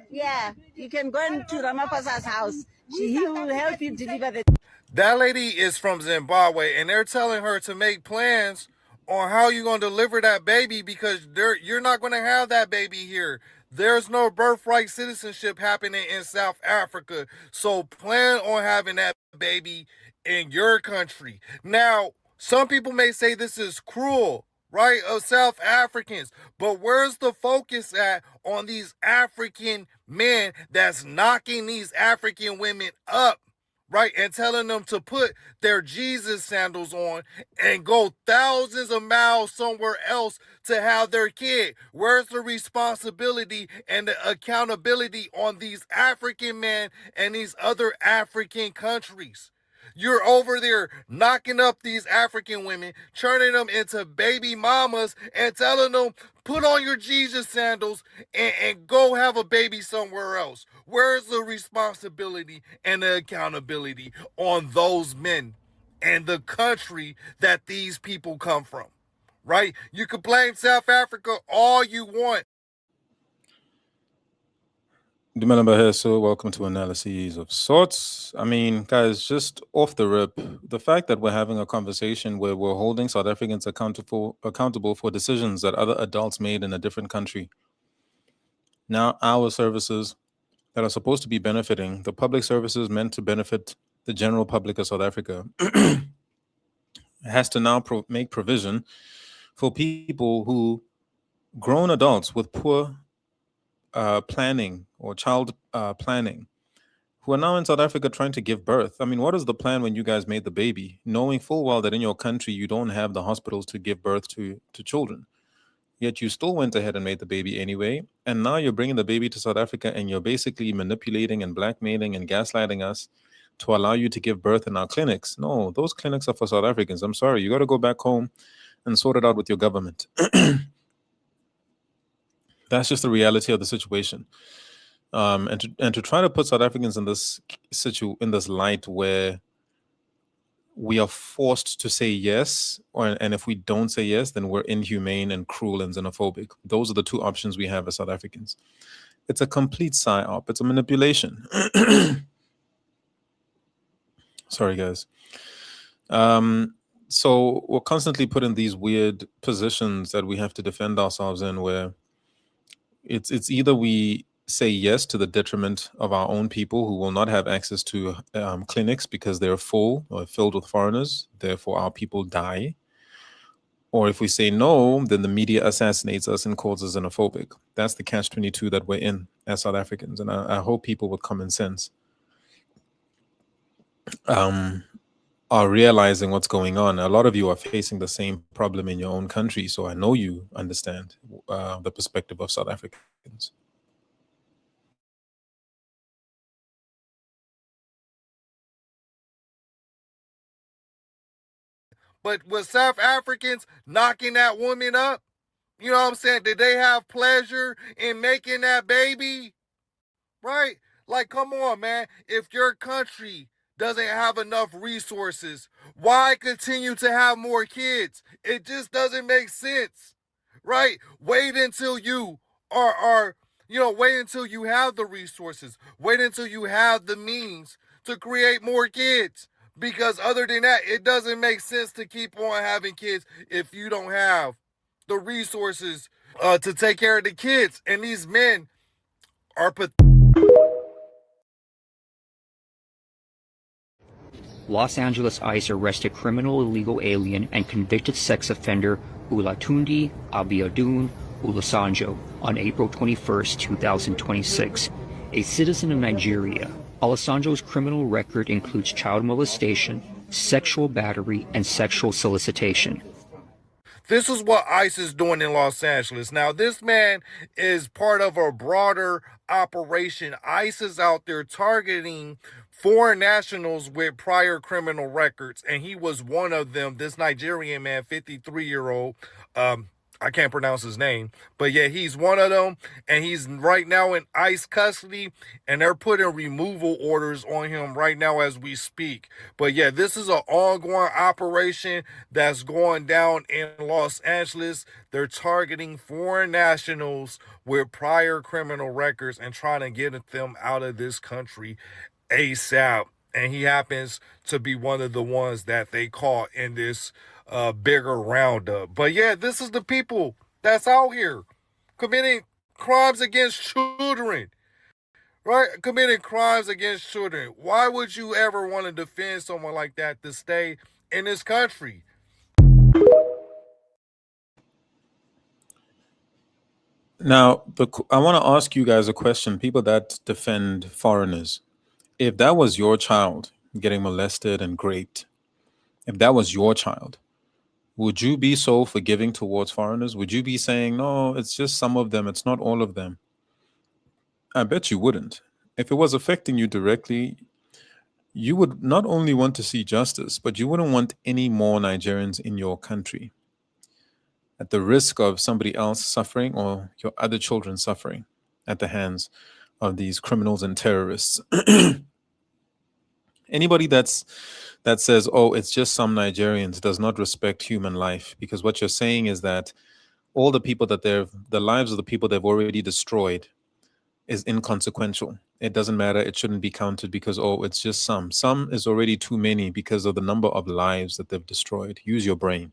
Yeah, you can go into Ramaphosa's house. He will help you deliver the. That lady is from Zimbabwe, and they're telling her to make plans on how you're going to deliver that baby because you're not going to have that baby here. There's no birthright citizenship happening in South Africa. So plan on having that baby in your country. Now, some people may say this is cruel, right, of South Africans. But where's the focus at on these African men that's knocking these African women up? Right, and telling them to put their Jesus sandals on and go thousands of miles somewhere else to have their kid. Where's the responsibility and the accountability on these African men and these other African countries? You're over there knocking up these African women, turning them into baby mamas and telling them, put on your Jesus sandals and go have a baby somewhere else. Where's the responsibility and the accountability on those men and the country that these people come from? Right? You can blame South Africa all you want. Dumelamba here, so welcome to Analyses of Sorts. I mean, guys, just off the rip, the fact that we're having a conversation where we're holding South Africans accountable for decisions that other adults made in a different country. Now, our services that are supposed to be benefiting, the public services meant to benefit the general public of South Africa, has to now make provision for people who, grown adults with poor planning or child planning, who are now in South Africa trying to give birth. I mean, what is the plan when you guys made the baby, knowing full well that in your country you don't have the hospitals to give birth to children? Yet you still went ahead and made the baby anyway, and now you're bringing the baby to South Africa and you're basically manipulating and blackmailing and gaslighting us to allow you to give birth in our clinics. No, those clinics are for South Africans. I'm sorry, you got to go back home and sort it out with your government. That's just the reality of the situation. And to try to put South Africans in this light where we are forced to say yes, and if we don't say yes, then we're inhumane and cruel and xenophobic. Those are the two options we have as South Africans. It's a complete psyop. It's a manipulation. Sorry, guys. So we're constantly put in these weird positions that we have to defend ourselves in, where it's either we say yes to the detriment of our own people who will not have access to clinics because they're full or filled with foreigners, therefore our people die. Or if we say no, then the media assassinates us and calls us xenophobic. That's the catch-22 that we're in as South Africans. And I hope people with common sense are realizing what's going on. A lot of you are facing the same problem in your own country, so I know you understand the perspective of South Africans. But with South Africans knocking that woman up, you know what I'm saying? Did they have pleasure in making that baby? Right? Like, come on, man. If your country doesn't have enough resources, why continue to have more kids? It just doesn't make sense. Right? Wait until you wait until you have the resources. Wait until you have the means to create more kids. Because other than that, it doesn't make sense to keep on having kids if you don't have the resources to take care of the kids. And these men are Los Angeles ICE arrested criminal illegal alien and convicted sex offender Olatunde Abiodun Olusanjo on April 21, 2026. A citizen of Nigeria, Olusanjo's criminal record includes child molestation, sexual battery, and sexual solicitation. This is what ICE is doing in Los Angeles. Now, this man is part of a broader operation. ICE is out there targeting foreign nationals with prior criminal records, and he was one of them. This Nigerian man, 53-year-old, I can't pronounce his name, but yeah, he's one of them, and he's right now in ICE custody, and they're putting removal orders on him right now as we speak. But yeah, this is an ongoing operation that's going down in Los Angeles. They're targeting foreign nationals with prior criminal records and trying to get them out of this country ASAP. And he happens to be one of the ones that they caught in this bigger roundup. But yeah, this is the people that's out here committing crimes against children, right? Committing crimes against children. Why would you ever want to defend someone like that to stay in this country? Now, I want to ask you guys a question, people that defend foreigners. If that was your child getting molested and raped, if that was your child, would you be so forgiving towards foreigners? Would you be saying, no, it's just some of them, it's not all of them? I bet you wouldn't. If it was affecting you directly, you would not only want to see justice, but you wouldn't want any more Nigerians in your country at the risk of somebody else suffering or your other children suffering at the hands of these criminals and terrorists. Anybody that says, oh, it's just some Nigerians, does not respect human life, because what you're saying is that all the people that the lives of the people they've already destroyed is inconsequential. It doesn't matter. It shouldn't be counted because, oh, it's just some. Some is already too many because of the number of lives that they've destroyed. Use your brain.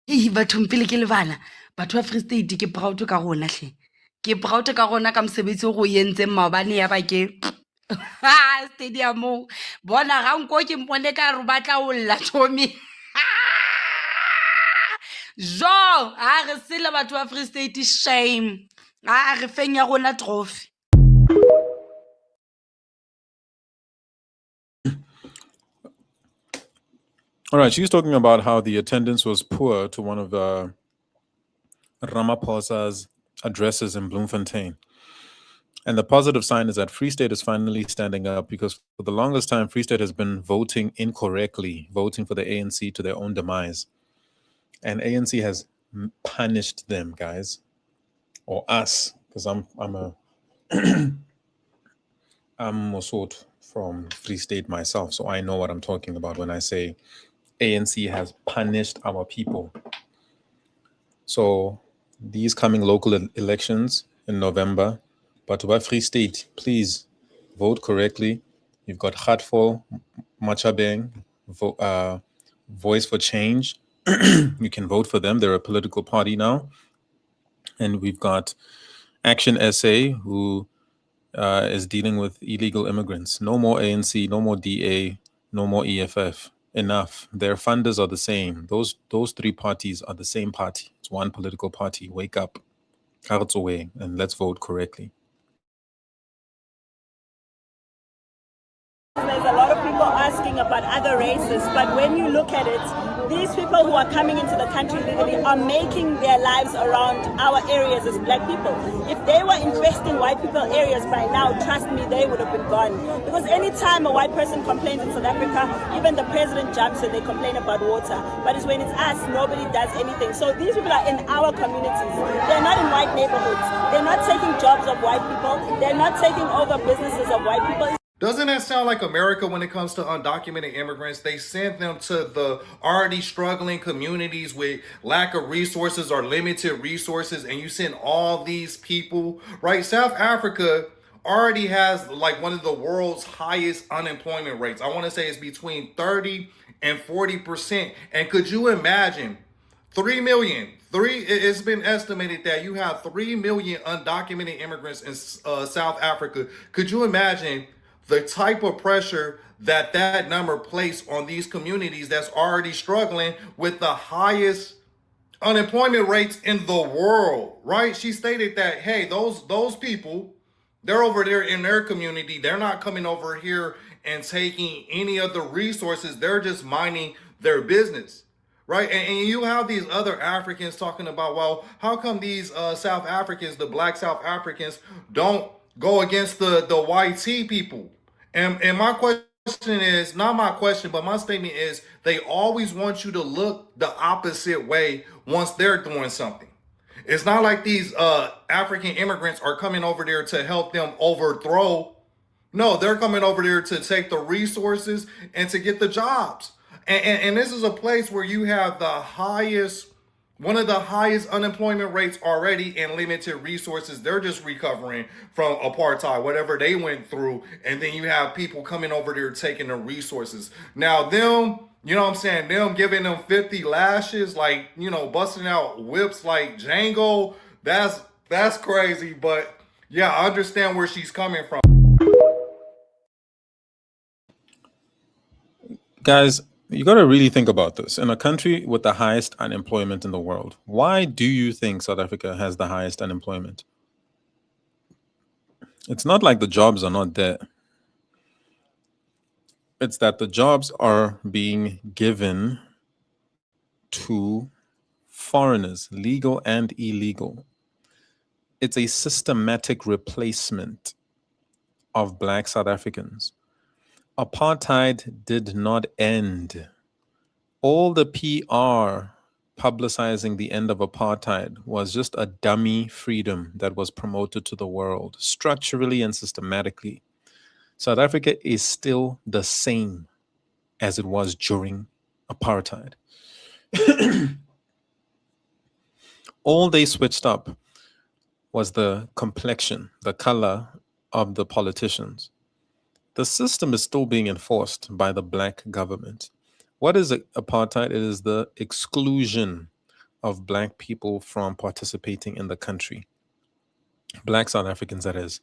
Bathong pele ke le bana batho ba Free State ke proud ka rona hle ke proud ka rona ka mosebetsi o go yentseng maobane ya ba ke stadium bona ga nko ke mpone ka re batla o lla Tommy jo a re sele batho ba Free State shame a re feng ya rona trophy. All right, she's talking about how the attendance was poor to one of Ramaphosa's addresses in Bloemfontein. And the positive sign is that Free State is finally standing up, because for the longest time, Free State has been voting incorrectly, voting for the ANC to their own demise. And ANC has punished them, guys, or us, because I'm Mosot from Free State myself, so I know what I'm talking about when I say ANC has punished our people. So these coming local elections in November, Batuba Free State, please vote correctly. You've got Khatful, Machabeng, Voice for Change. You can vote for them. They're a political party now. And we've got Action SA, who is dealing with illegal immigrants. No more ANC, no more DA, no more EFF. Enough. Their funders are the same. Those three parties are the same party. It's one political party. Wake up, cards away, and let's vote correctly. There's a lot of people asking about other races, but when you look at it, these people who are coming into the country legally are making their lives around our areas as black people. If they were infesting white people areas by now, trust me, they would have been gone. Because any time a white person complains in South Africa, even the president jumps and they complain about water. But it's when it's us, nobody does anything. So these people are in our communities. They're not in white neighborhoods. They're not taking jobs of white people. They're not taking over businesses of white people. Doesn't that sound like America when it comes to undocumented immigrants? They send them to the already struggling communities with lack of resources or limited resources, and you send all these people, right? South Africa already has like one of the world's highest unemployment rates. I want to say it's between 30 and 40%. And could you imagine 3 million? It's been estimated that you have 3 million undocumented immigrants in South Africa. Could you imagine the type of pressure that number placed on these communities that's already struggling with the highest unemployment rates in the world, right? She stated that, hey, those people, they're over there in their community. They're not coming over here and taking any of the resources. They're just minding their business, right? And you have these other Africans talking about, well, how come these South Africans, the black South Africans, don't go against the YT people? And my question is not my question, but my statement is they always want you to look the opposite way once they're doing something. It's not like these African immigrants are coming over there to help them overthrow. No, they're coming over there to take the resources and to get the jobs. And this is a place where you have one of the highest unemployment rates already and limited resources. They're just recovering from apartheid, whatever they went through. And then you have people coming over there taking the resources. Now, them, you know what I'm saying? Them giving them 50 lashes, like, busting out whips like Django. That's crazy. But yeah, I understand where she's coming from. Guys, you got to really think about this. In a country with the highest unemployment in the world, why do you think South Africa has the highest unemployment? It's not like the jobs are not there. It's that the jobs are being given to foreigners, legal and illegal. It's a systematic replacement of Black South Africans. Apartheid did not end. All the PR publicizing the end of apartheid was just a dummy freedom that was promoted to the world structurally and systematically. South Africa is still the same as it was during apartheid. All they switched up was the complexion, the color of the politicians. The system is still being enforced by the Black government. What is apartheid? It is the exclusion of Black people from participating in the country. Black South Africans, that is.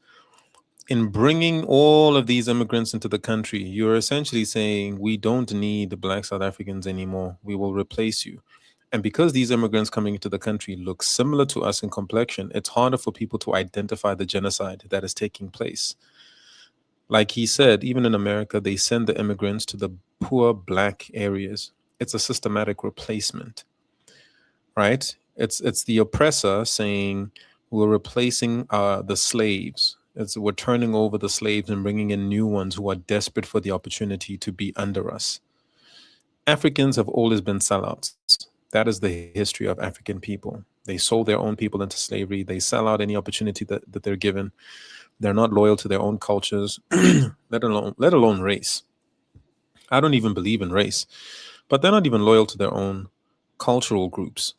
In bringing all of these immigrants into the country, you're essentially saying, we don't need Black South Africans anymore. We will replace you. And because these immigrants coming into the country look similar to us in complexion, it's harder for people to identify the genocide that is taking place. Like he said, even in America, they send the immigrants to the poor Black areas. It's a systematic replacement, right? It's the oppressor saying, we're replacing the slaves. We're turning over the slaves and bringing in new ones who are desperate for the opportunity to be under us. Africans have always been sellouts. That is the history of African people. They sold their own people into slavery. They sell out any opportunity that they're given. They're not loyal to their own cultures, let alone race. I don't even believe in race, but they're not even loyal to their own cultural groups.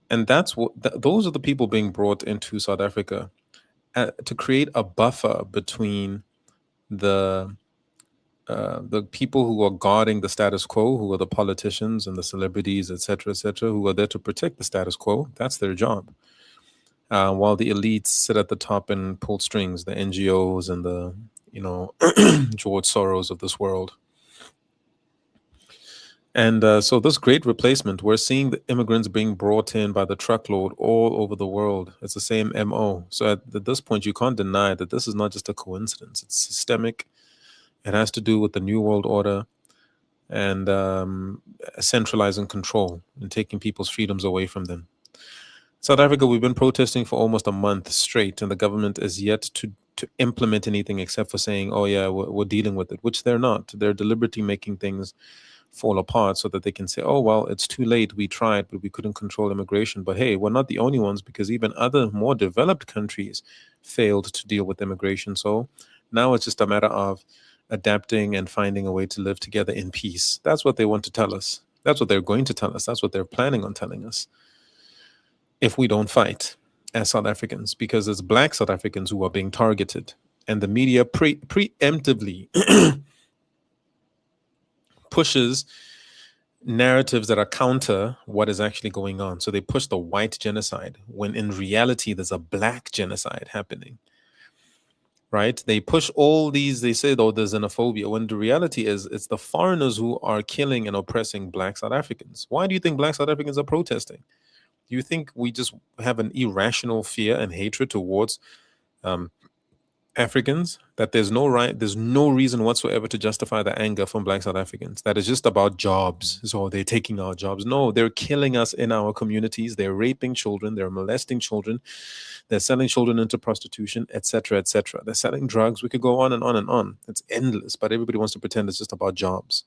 And that's what those are the people being brought into South Africa to create a buffer between the people who are guarding the status quo, who are the politicians and the celebrities, etc., who are there to protect the status quo. That's their job. While the elites sit at the top and pull strings, the NGOs and the, George Soros of this world. And so this great replacement, we're seeing the immigrants being brought in by the truckload all over the world. It's the same MO. So at this point, you can't deny that this is not just a coincidence. It's systemic. It has to do with the New World Order and centralizing control and taking people's freedoms away from them. South Africa, we've been protesting for almost a month straight, and the government is yet to implement anything except for saying, oh yeah, we're dealing with it, which they're not. They're deliberately making things fall apart so that they can say, oh, well, it's too late. We tried, but we couldn't control immigration. But hey, we're not the only ones, because even other more developed countries failed to deal with immigration. So now it's just a matter of adapting and finding a way to live together in peace. That's what they want to tell us. That's what they're going to tell us. That's what they're planning on telling us. If we don't fight as South Africans, because it's Black South Africans who are being targeted, and the media preemptively pushes narratives that are counter what is actually going on. So they push the white genocide when in reality there's a Black genocide happening, right? They push all these, they say, oh, there's xenophobia, when the reality is it's the foreigners who are killing and oppressing Black South Africans. Why do you think Black South Africans are protesting? Do you think we just have an irrational fear and hatred towards Africans that there's no reason whatsoever to justify the anger from Black South Africans. That is just about jobs. So they're taking our jobs. No, they're killing us in our communities. They're raping children. They're molesting children. They're selling children into prostitution, etc., etc. They're selling drugs. We could go on and on and on. It's endless, but everybody wants to pretend it's just about jobs.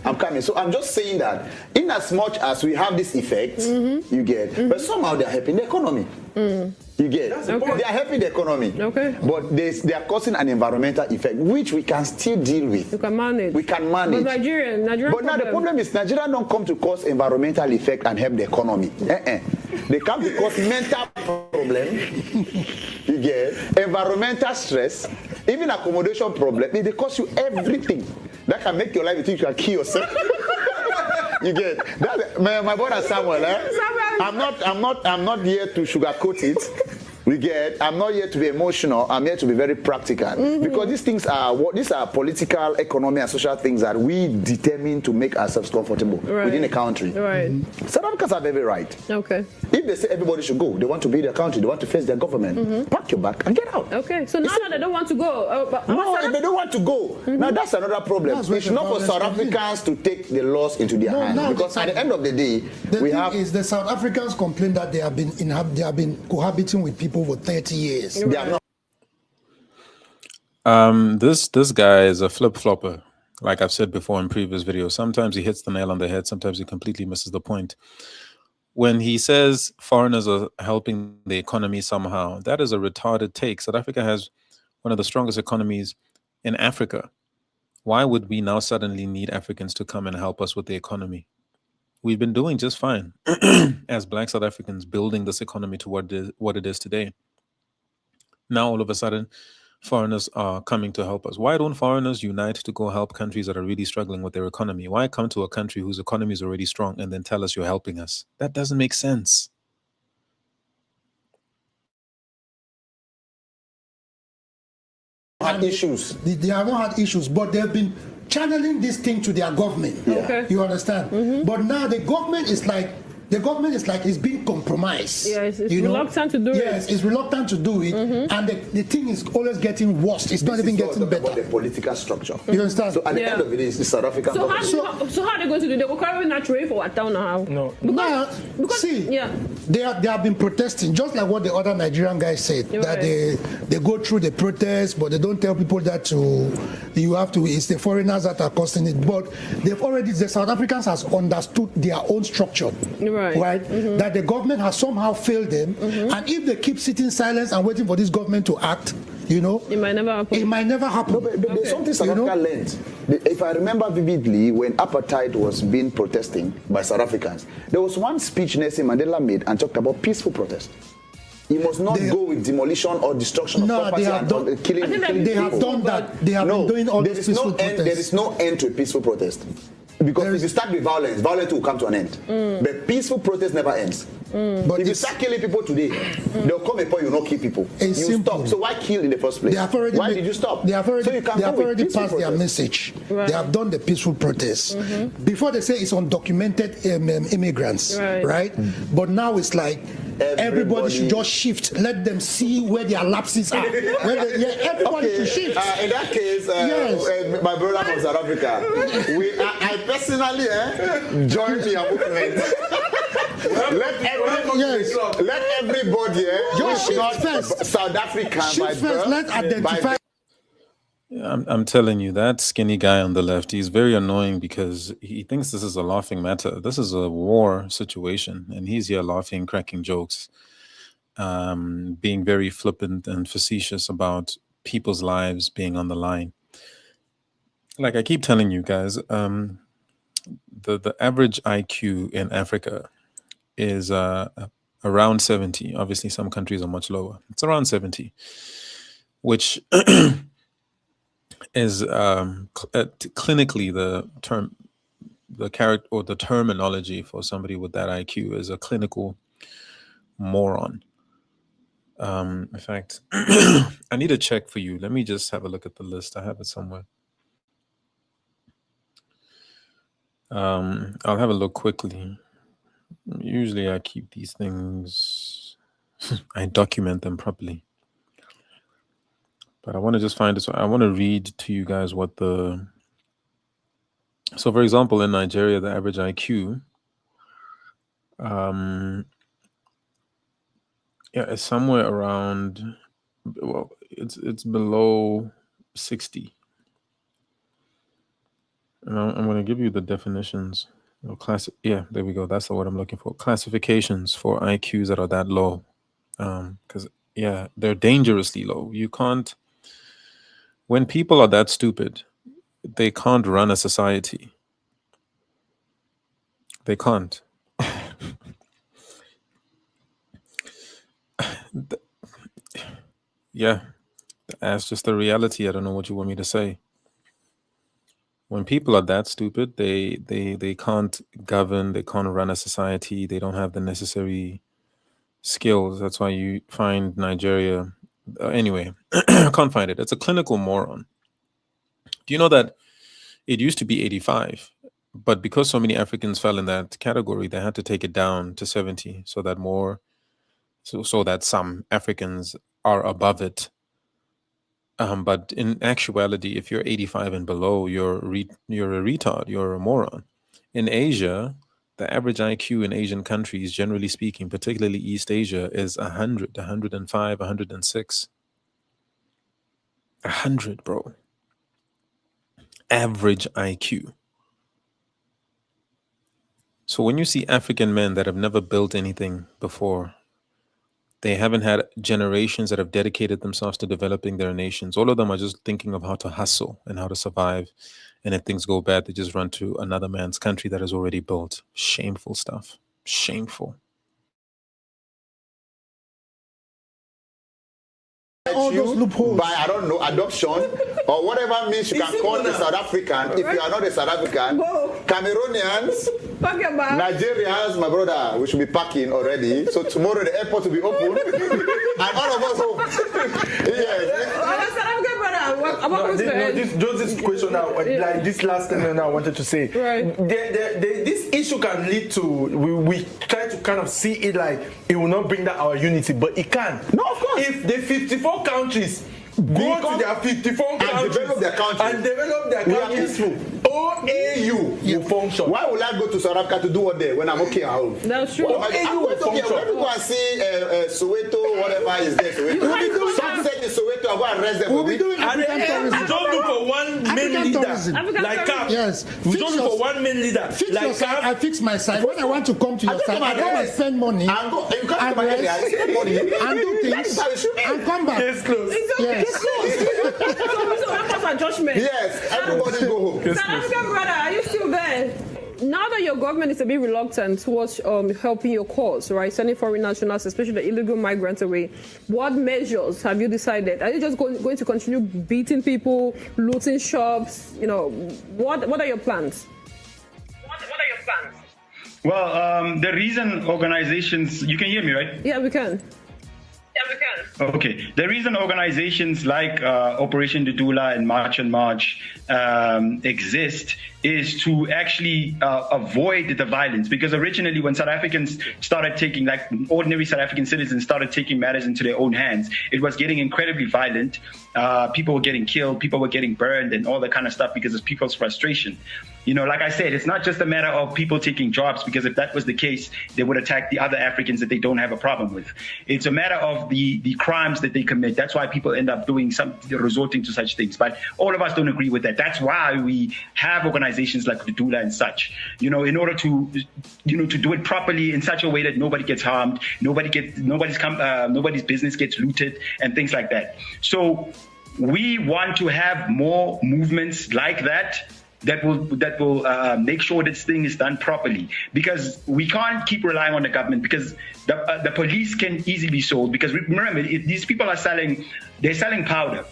I'm coming. So I'm just saying that in as much as we have this effect, you get, but somehow they're helping the economy. You get, okay. They are helping the economy. Okay. But they are causing an environmental effect, which we can still deal with. You can manage. We can manage. But Nigeria but now the problem is Nigeria don't come to cause environmental effect and help the economy. They come to cause mental problem. You get, environmental stress, even accommodation problem. They cause you everything that can make your life you think you can kill yourself. You get that, my brother Samuel. I'm not here to sugarcoat it. We get. I'm not here to be emotional. I'm here to be very practical because these things are these are political, economic, and social things that we determine to make ourselves comfortable within a country. Right. South Africans have every right. Okay. If they say everybody should go, they want to be their country, they want to face their government. Pack your bag and get out. Okay. So now that they don't want to go, no, if they don't want to go, now that's another problem. It's not for South Africans to take the laws into their hands because at the end of the day, the South Africans complain that they have been cohabiting with people for 30 years. They are not. This guy is a flip-flopper. Like I've said before in previous videos, sometimes he hits the nail on the head, sometimes he completely misses the point. When he says foreigners are helping the economy somehow, that is a retarded take. South Africa has one of the strongest economies in Africa. Why would we now suddenly need Africans to come and help us with the economy? We've been doing just fine as Black South Africans building this economy to what it is today. Now, all of a sudden, foreigners are coming to help us. Why don't foreigners unite to go help countries that are really struggling with their economy? Why come to a country whose economy is already strong and then tell us you're helping us? That doesn't make sense. Had issues. They have not had issues, but they've been channeling this thing to their government. Yeah. Okay. You understand? But now the government is like it's being compromised. Yeah, it's reluctant to do it. Yes, it's reluctant to do it, and the thing is always getting worse. It's not even getting better. About the political structure. You understand? So at the end of it, it's South African. So how are they going to do? They will carry that trade for what town now? No. Because they have been protesting, just like what the other Nigerian guys said. That they go through the protest, but they don't tell people that it's the foreigners that are causing it. But the South Africans has understood their own structure. Right? That the government has somehow failed them, and if they keep sitting silent and waiting for this government to act, it might never happen. It might never happen. No, but there's something South Africa learned. If I remember vividly, when apartheid was being protesting by South Africans, there was one speech Nelson Mandela made and talked about peaceful protest. You must not go with demolition or destruction of property and killing people. They have done that. They have been doing all this peaceful protest. There is no end to a peaceful protest. Because if you start with violence will come to an end. But peaceful protest never ends. But if you start killing people today, there'll come a point you will not kill people. You stop. So why kill in the first place? Why did you stop? They have already passed their message. They have done the peaceful protest. Before they say it's undocumented immigrants, right? But now it's like everybody should just shift. Let them see where their lapses are. Everybody should shift. In that case, my brother from South Africa, I personally joined your movement. Let everybody just shift first. South African shift first. Let's identify. I'm telling you, that skinny guy on the left, he's very annoying because he thinks this is a laughing matter. This is a war situation, and he's here laughing, cracking jokes, being very flippant and facetious about people's lives being on the line. Like I keep telling you guys, the average IQ in Africa is around 70. Obviously, some countries are much lower. It's around 70, which is clinically the terminology for somebody with that IQ is a clinical moron. In fact, I need to check for you. Let me just have a look at the list. I have it somewhere. I'll have a look quickly. Usually I keep these things, I document them properly. But I want to just find this. I want to read to you guys what the. So, for example, in Nigeria, the average IQ, it's somewhere around. Well, it's below 60. And I'm going to give you the definitions. Yeah, there we go. That's the word I'm looking for. Classifications for IQs that are that low. Because, they're dangerously low. You can't. When people are that stupid, they can't run a society. They can't. That's just the reality. I don't know what you want me to say. When people are that stupid, they can't govern, they can't run a society, they don't have the necessary skills. That's why you find Nigeria. Anyway, I can't find it. It's a clinical moron. Do you know that it used to be 85, but because so many Africans fell in that category, they had to take it down to 70 so that some Africans are above it. But in actuality, if you're 85 and below, you're a retard, you're a moron. In Asia, the average IQ in Asian countries, generally speaking, particularly East Asia, is 100, 105, 106. 100, bro. Average IQ. So when you see African men that have never built anything before, they haven't had generations that have dedicated themselves to developing their nations. All of them are just thinking of how to hustle and how to survive. And if things go bad, they just run to another man's country that is already built. Shameful stuff. Shameful. All those loopholes. By, I don't know, adoption or whatever means you can call a South African. If you are not a South African, Cameroonians, Nigerians, my brother, we should be packing already. So tomorrow the airport will be open and all of us home. This question now, like this last thing I wanted to say. Right. This issue can lead to, we try to kind of see it like it will not bring down our unity, but it can. No, of course. If the 54 countries go to their 54 countries develop their countries, OAU will function. Why would I go to South Africa to do what there when I'm okay at home? That's true. I'm going to go and see Soweto, whatever is there. Soweto. Some said in Soweto, I'll go and arrest them. We'll be doing African tourism. We don't look for one main leader like CAF. Yes. We don't look for one main leader Fix like your side, I CAF. fix my side. When I want to come to your side, I go and spend money You can't come here, I spend money. and do things and come back. Case closed. Yes. So that's our judgment. Yes, everybody go home. South African brother, are you still there? Now that your government is a bit reluctant towards helping your cause, right, sending foreign nationals, especially the illegal migrants away, what measures have you decided? Are you just going to continue beating people, looting shops? You know, what are your plans? What are your plans? Well, the reason organizations, you can hear me, right? Yeah, we can. Okay. The reason organizations like Operation Dudula and March and March exist is to actually avoid the violence. Because originally when South Africans started taking, like ordinary South African citizens started taking matters into their own hands, it was getting incredibly violent. People were getting killed, people were getting burned and all that kind of stuff because of people's frustration. You know, like I said, it's not just a matter of people taking jobs, because if that was the case, they would attack the other Africans that they don't have a problem with. It's a matter of the crimes that they commit. That's why people end up resorting to such things. But all of us don't agree with that. That's why we have organizations like Dudula and such, you know, in order to, to do it properly in such a way that nobody gets harmed, nobody's business gets looted and things like that. So we want to have more movements like that will make sure this thing is done properly, because we can't keep relying on the government, because the police can easily be sold. Because remember, these people they're selling powder.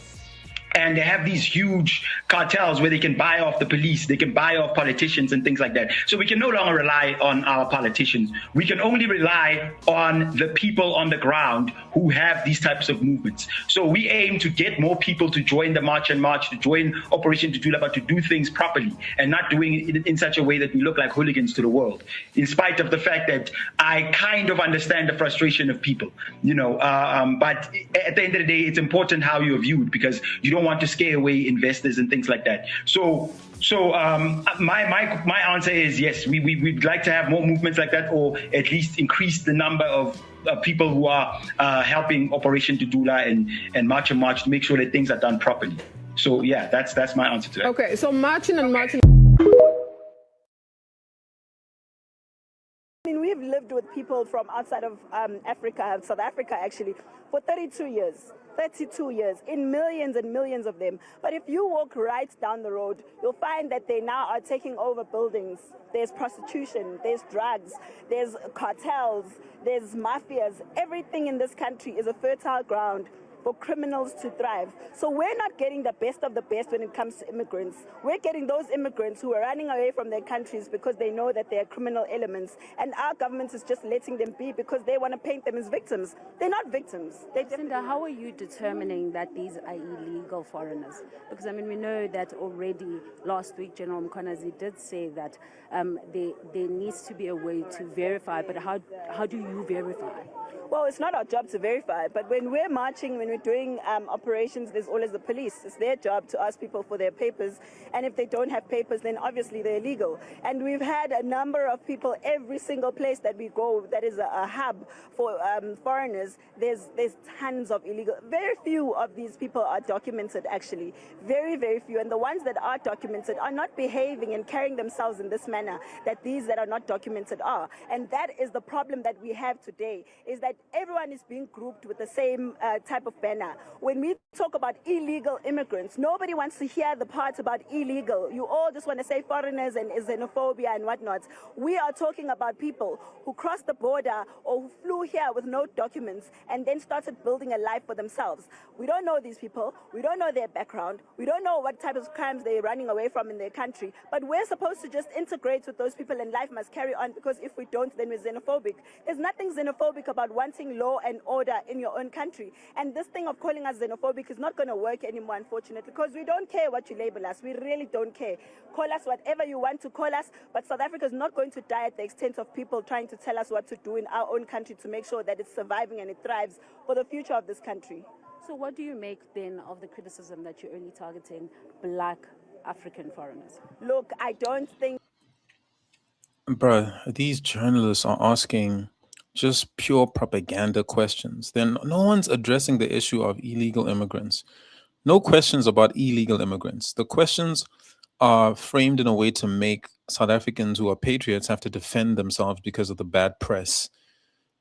and they have these huge cartels where they can buy off the police, they can buy off politicians and things like that. So we can no longer rely on our politicians. We can only rely on the people on the ground who have these types of movements. So we aim to get more people to join the March and March, to join Operation Tutula, but to do things properly and not doing it in such a way that we look like hooligans to the world, in spite of the fact that I kind of understand the frustration of people, you know, but at the end of the day, it's important how you're viewed, because you don't want to scare away investors and things like that. So my answer is yes, we'd like to have more movements like that, or at least increase the number of people who are helping Operation Tutula and March and March to make sure that things are done properly. So yeah, that's my answer to that. Okay, so marching. I mean, we've lived with people from outside of Africa, South Africa actually, for 32 years. 32 years, in millions and millions of them. But if you walk right down the road, you'll find that they now are taking over buildings. There's prostitution, there's drugs, there's cartels, there's mafias. Everything in this country is a fertile ground for criminals to thrive. So we're not getting the best of the best when it comes to immigrants. We're getting those immigrants who are running away from their countries because they know that they are criminal elements, and our government is just letting them be because they want to paint them as victims. They're not victims. Cinda, how are you determining that these are illegal foreigners? Because I mean, we know that already last week General Mkhwanazi did say that there needs to be a way to verify, but how do you verify? Well, it's not our job to verify, but when we're marching, when we're doing operations, there's always the police. It's their job to ask people for their papers, and if they don't have papers, then obviously they're illegal. And we've had a number of people, every single place that we go that is a hub for foreigners, there's tons of illegal. Very few of these people are documented, actually. Very, very few. And the ones that are documented are not behaving and carrying themselves in this manner that these that are not documented are. And that is the problem that we have today, is that everyone is being grouped with the same type of banner. When we talk about illegal immigrants, nobody wants to hear the part about illegal. You all just want to say foreigners and xenophobia and whatnot. We are talking about people who crossed the border or who flew here with no documents and then started building a life for themselves. We don't know these people. We don't know their background. We don't know what type of crimes they're running away from in their country. But we're supposed to just integrate with those people and life must carry on, because if we don't, then we're xenophobic. There's nothing xenophobic about wanting law and order in your own country. And this thing of calling us xenophobic is not going to work anymore, unfortunately, because we don't care what you label us. We really don't care. Call us whatever you want to call us, but South Africa is not going to die at the extent of people trying to tell us what to do in our own country to make sure that it's surviving and it thrives for the future of this country. So what do you make then of the criticism that you're only targeting black African foreigners? Look, I don't think... Bruh, these journalists are asking just pure propaganda questions. Then no one's addressing the issue of illegal immigrants. No questions about illegal immigrants. The questions are framed in a way to make South Africans who are patriots have to defend themselves because of the bad press.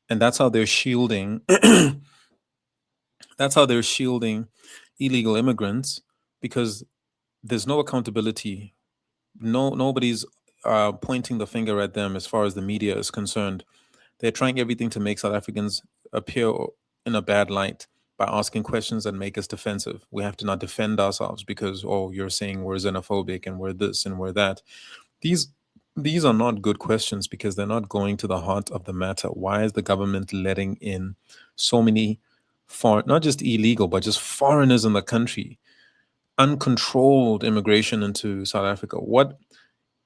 And that's how they're shielding that's how they're shielding illegal immigrants, because there's no accountability. Nobody's pointing the finger at them as far as the media is concerned. They're trying everything to make South Africans appear in a bad light by asking questions that make us defensive. We have to not defend ourselves because, oh, you're saying we're xenophobic and we're this and we're that. These are not good questions because they're not going to the heart of the matter. Why is the government letting in so many not just illegal, but just foreigners in the country? Uncontrolled immigration into South Africa.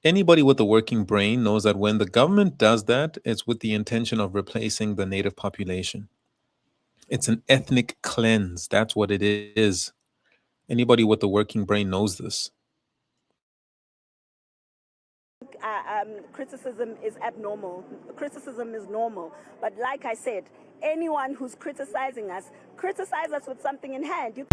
Anybody with a working brain knows that when the government does that, it's with the intention of replacing the native population. It's an ethnic cleanse. That's what it is. Anybody with a working brain knows this. Criticism is abnormal. Criticism is normal. But like I said, anyone who's criticizing us, criticize us with something in hand.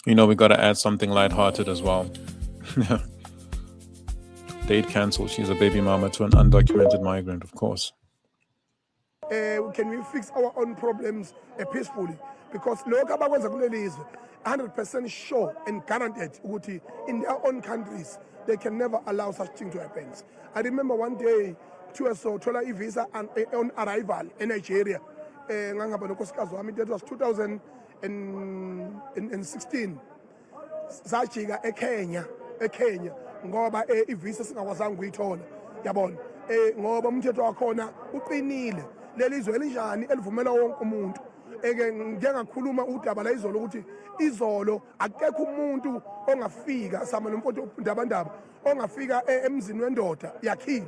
You know, we got to add something lighthearted as well. Date cancelled. She's a baby mama to an undocumented migrant, of course. Can we fix our own problems peacefully? because lokho abakwenza kulelizwe 100% sure and guaranteed ukuthi in their own countries they can never allow such thing to happen. I remember one day kuthiwa so thola visa on arrival in Nigeria ngangaba nonkosikazi wami, that was 2016. Sajika eKenya ngoba ivisa singakwazanga ukuyithola, yabona, ngoba umthetho wakhona uqinile. Lelizwe elinjani elivumela wonke umuntu. Njengakhuluma udaba la izolo ukuthi izolo akekho umuntu ongafika sama nomfowethu ndabandaba ongafika emzini wendoda yakhile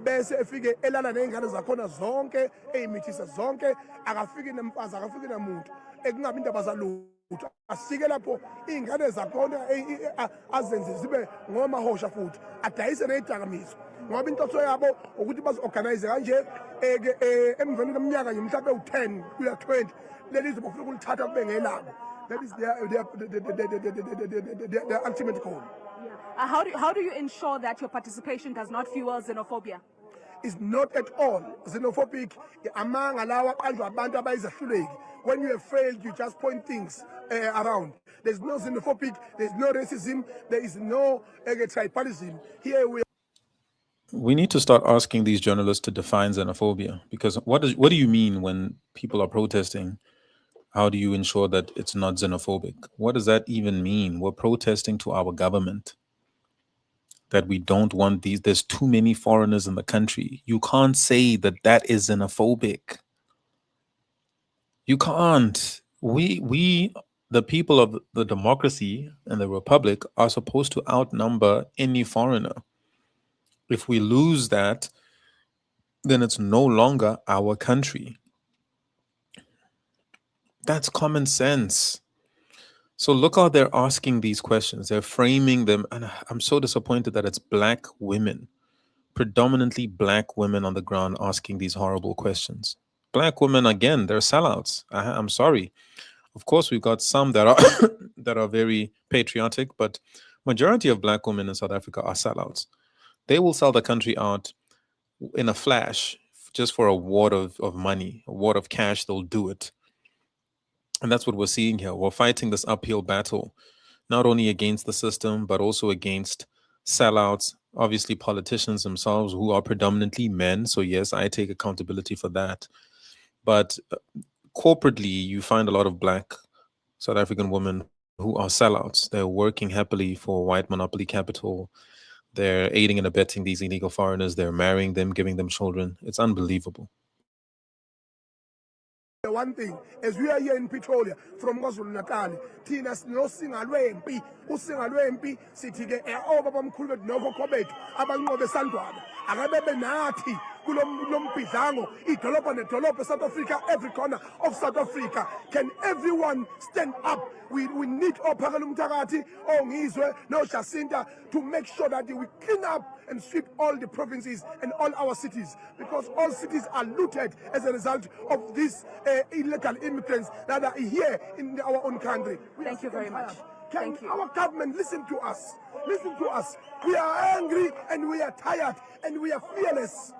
bese efike elala nezingane zakhona zonke ezimithisa zonke, akafiki nemfazi, akafiki namuntu, ekungabi indaba zalutho. Asike lapho izingane zakhona azenze zibe ngomahosha futhi adayise nezidakamizwa, ngoba inhloso yabo ukuthi bazi-organize kanje emveni kweminyaka mhlawumbe u-10 kuya 20 lelizwe bafuna ukulithatha kube ngelabo. That is their ultimate goal. How do you ensure that your participation does not fuel xenophobia? It's not at all xenophobic. Among alawa abantu abayizahluleki. When you have failed, you just point things around. There's no xenophobic, there's no racism, there is no tribalism. Here we need to start asking these journalists to define xenophobia, because what do you mean when people are protesting? How do you ensure that it's not xenophobic? What does that even mean? We're protesting to our government that we don't want these. There's too many foreigners in the country. You can't say that that is xenophobic. You can't. We, the people of the democracy and the republic, are supposed to outnumber any foreigner. If we lose that, then it's no longer our country. That's common sense. So look how they're asking these questions. They're framing them. And I'm so disappointed that it's black women, predominantly black women on the ground asking these horrible questions. Black women, again, they're sellouts. I'm sorry. Of course, we've got some that are that are very patriotic, but majority of black women in South Africa are sellouts. They will sell the country out in a flash just for a wad of money, a wad of cash. They'll do it. And that's what we're seeing here. We're fighting this uphill battle, not only against the system, but also against sellouts, obviously politicians themselves who are predominantly men. So yes, I take accountability for that. But corporately, you find a lot of black South African women who are sellouts. They're working happily for white monopoly capital. They're aiding and abetting these illegal foreigners. They're marrying them, giving them children. It's unbelievable. One thing, as we are here in Pretoria, from KwaZulu-Natal, Tina no singalwempi, usingalwempi, sithi-ke obaba omkhulu bethu nokhokho bethu abanqobe sandwana akabe nathi kulombhidlango idolobha nedolobha South Africa, every corner of South Africa. Can everyone stand up? We need ophakela umthakathi, ongizwe, no Jacinta, to make sure that we clean up and sweep all the provinces and all our cities, because all cities are looted as a result of these illegal immigrants that are here in our own country. Thank you very much. Thank you. Our government listen to us? Listen to us. We are angry and we are tired and we are fearless.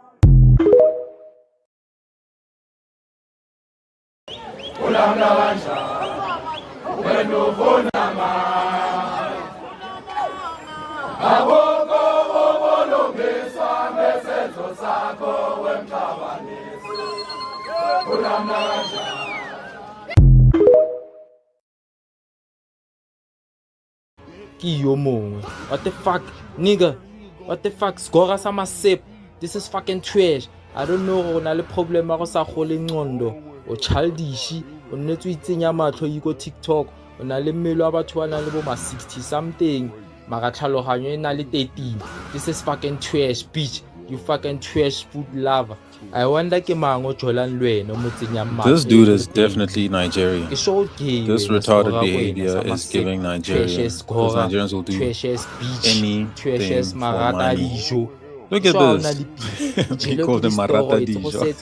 What the fuck, nigga? What the fuck? Sgora sama sip. This is fucking trash. I don't know. Na le problem ako sa khole ngondo. O childish. O netso itsenya matlo yi go TikTok. O na le mmelo wa batho ba na le bo ma 60 something. Mara tlhaloganyo e na le 13. This is fucking trash, bitch. You fucking trash food lover. I wonder ke mango jolan lwena mo tsenya matlo. This dude is definitely Nigerian. It's so gay. This retarded behavior is giving Nigeria. Because Nigerians will do anything for money. Look at this. He called him Marata Dijo. Look at this.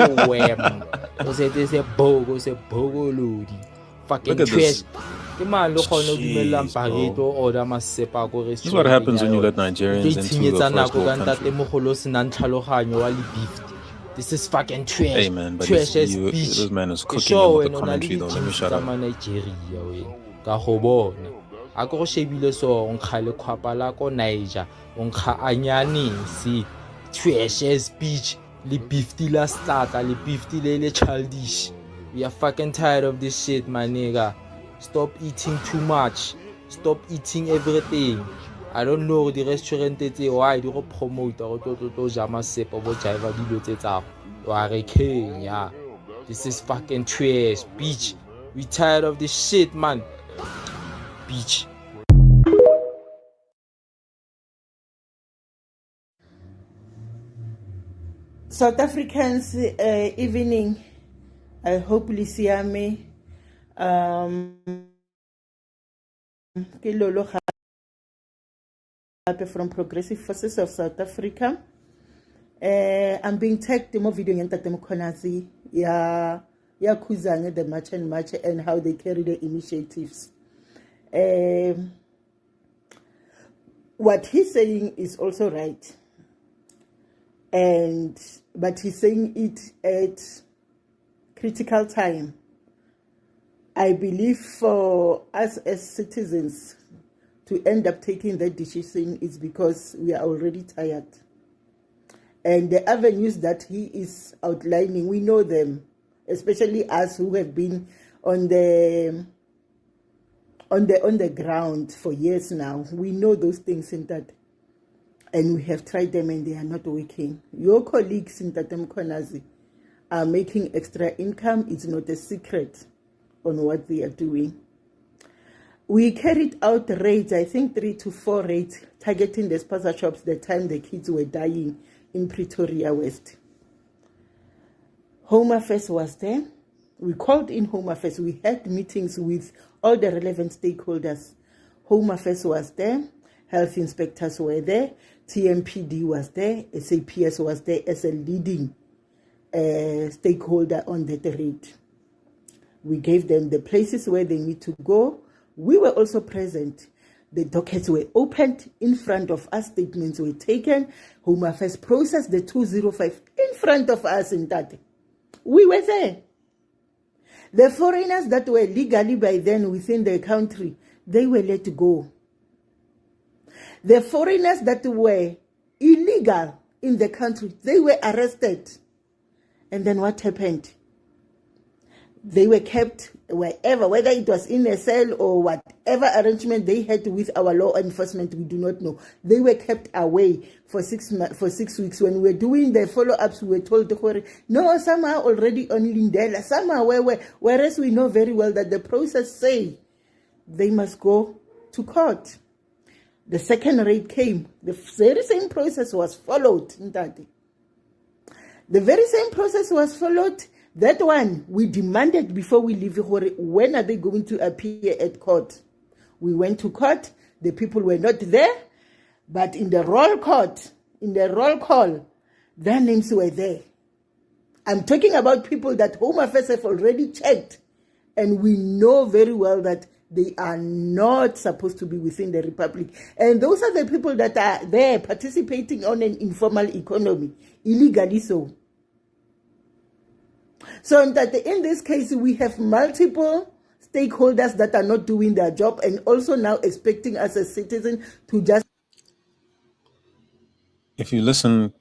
This is what happens when you let Nigerians into the first world country. This is fucking trash. Hey man, but Trash as this bitch. man is Ke cooking sure him with the wena o na le commentary though. Let me di-jeans shut tsa up. ma-Nigeria wena ka go bona a ke go shebile so o nkga lekhwapa la ko Niger o nkga anyanese trash as bitch le beefy la stata le beefy le childish. We are fucking tired of this shit, my nigga. Stop eating too much. Stop eating everything. I don't know the restaurant tse why di go promote go to jama sepo bo jiva dilo tse tsa wa re Kenya. This is fucking trash, bitch. We tired of this shit, man. Bitch. South Africans, evening. I hope Lisiame. Ke Lolo Gape from Progressive Forces of South Africa. I'm being tagged in my video in Tate Mkonazi. Ya Kuzange, the March and how they carry the initiatives. What he's saying is also right. But he's saying it at critical time. I believe for us as citizens to end up taking that decision is because we are already tired. And the avenues that he is outlining, we know them, especially us who have been on the ground for years now. We know those things in that. And we have tried them and they are not working. Your colleagues in Tatem Konazi are making extra income. It's not a secret on what they are doing. We carried out raids, I think 3 to 4 raids, targeting the spaza shops the time the kids were dying in Pretoria West. Home Affairs was there. We called in Home Affairs. We had meetings with all the relevant stakeholders. Home Affairs was there. Health inspectors were there. TMPD was there. SAPS was there as a leading stakeholder on that raid. We gave them the places where they need to go. We were also present. The dockets were opened in front of us. Statements were taken. Home Affairs processed the 205 in front of us in Tate. We were there. The foreigners that were legally by then within the country, they were let go. The foreigners that were illegal in the country, they were arrested. And then what happened? They were kept wherever, whether it was in a cell or whatever arrangement they had with our law enforcement, we do not know. They were kept away for 6 weeks. When we were doing the follow-ups, we were told, no, some are already on Lindela, some are whereas we know very well that the process say they must go to court. The second raid came. The very same process was followed. The very same process was followed. That one, we demanded before we leave, when are they going to appear at court? We went to court. The people were not there. But in the roll call, their names were there. I'm talking about people that Home Affairs have already checked. And we know very well that they are not supposed to be within the Republic. And those are the people that are there participating on an informal economy, illegally so. So that in this case, we have multiple stakeholders that are not doing their job and also now expecting us as citizens to just... If you listen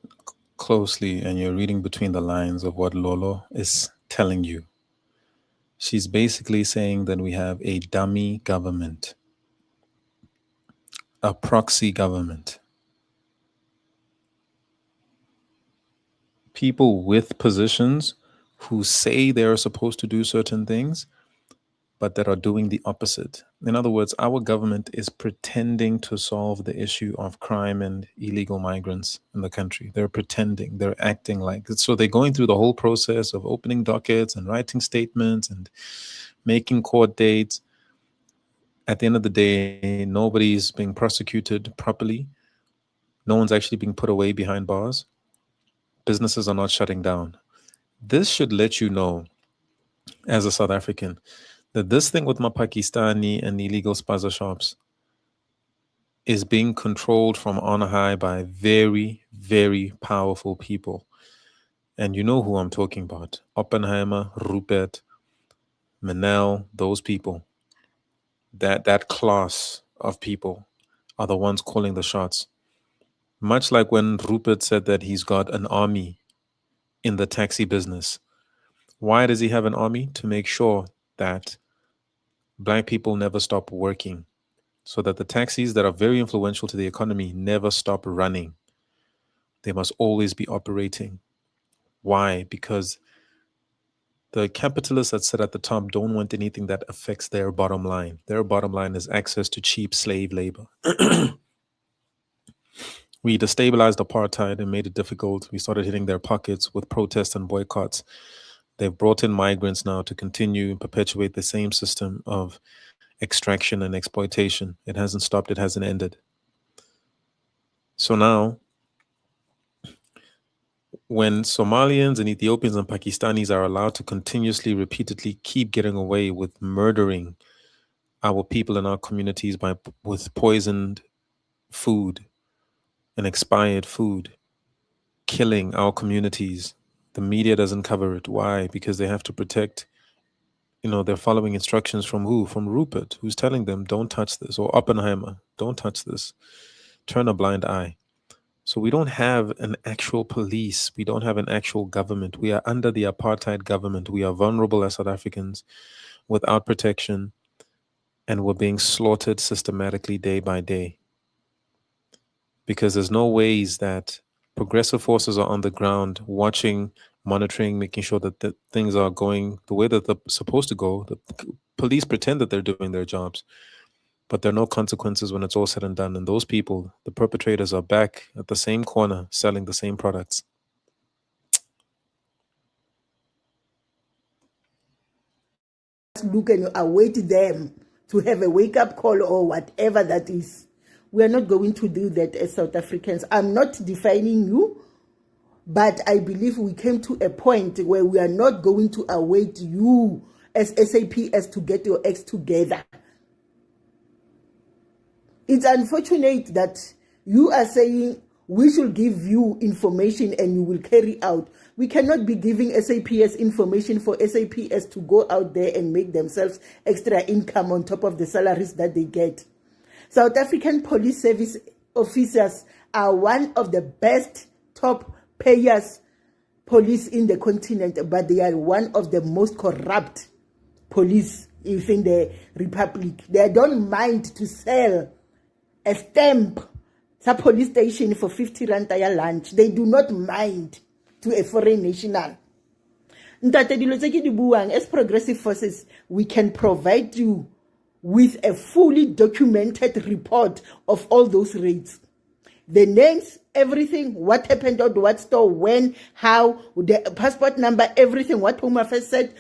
closely and you're reading between the lines of what Lolo is telling you, she's basically saying that we have a dummy government, a proxy government. People with positions who say they're supposed to do certain things, but that are doing the opposite. In other words, our government is pretending to solve the issue of crime and illegal migrants in the country. They're pretending, they're acting like it. So they're going through the whole process of opening dockets and writing statements and making court dates. At the end of the day, nobody's being prosecuted properly. No one's actually being put away behind bars. Businesses are not shutting down. This should let you know, as a South African, that this thing with my Pakistani and illegal spaza shops is being controlled from on high by very, very powerful people. And you know who I'm talking about. Oppenheimer, Rupert, Manel, those people. That class of people are the ones calling the shots. Much like when Rupert said that he's got an army in the taxi business. Why does he have an army? To make sure that black people never stop working, so that the taxis that are very influential to the economy never stop running. They must always be operating. Why? Because the capitalists that sit at the top don't want anything that affects their bottom line. Their bottom line is access to cheap slave labor. We destabilized apartheid and made it difficult. We started hitting their pockets with protests and boycotts. They've brought in migrants now to continue and perpetuate the same system of extraction and exploitation. It hasn't stopped, it hasn't ended. So now, when Somalians and Ethiopians and Pakistanis are allowed to continuously, repeatedly keep getting away with murdering our people in our communities with poisoned food and expired food, killing our communities, the media doesn't cover it. Why? Because they have to protect, they're following instructions from who? From Rupert, who's telling them, don't touch this, or Oppenheimer, don't touch this. Turn a blind eye. So we don't have an actual police. We don't have an actual government. We are under the apartheid government. We are vulnerable as South Africans without protection, and we're being slaughtered systematically day by day. Because there's no ways that progressive forces are on the ground watching, monitoring, making sure that the things are going the way that they're supposed to go. The police pretend that they're doing their jobs, but there are no consequences when it's all said and done. And those people, the perpetrators, are back at the same corner selling the same products. Look and await them to have a wake-up call or whatever that is. We are not going to do that as South Africans. I'm not defining you, but I believe we came to a point where we are not going to await you as SAPS to get your acts together. It's unfortunate that you are saying we should give you information and you will carry out. We cannot be giving SAPS information for SAPS to go out there and make themselves extra income on top of the salaries that they get. South African police service officers are one of the best top payers police in the continent, but they are one of the most corrupt police within the republic. They don't mind to sell a stamp sa police station for 50 rand a lunch. They do not mind to a foreign national. As progressive forces, we can provide you with a fully documented report of all those raids. The names, everything, what happened at what store, when, how, the passport number, everything, what Home Affairs said,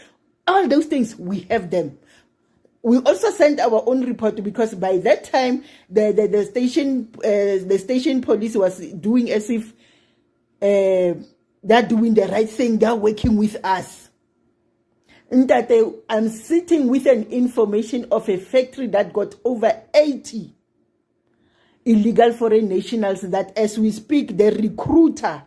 all those things, we have them. We also sent our own report because by that time, the station police was doing as if they're doing the right thing, they're working with us. I'm sitting with an information of a factory that got over 80 illegal foreign nationals that as we speak, the recruiter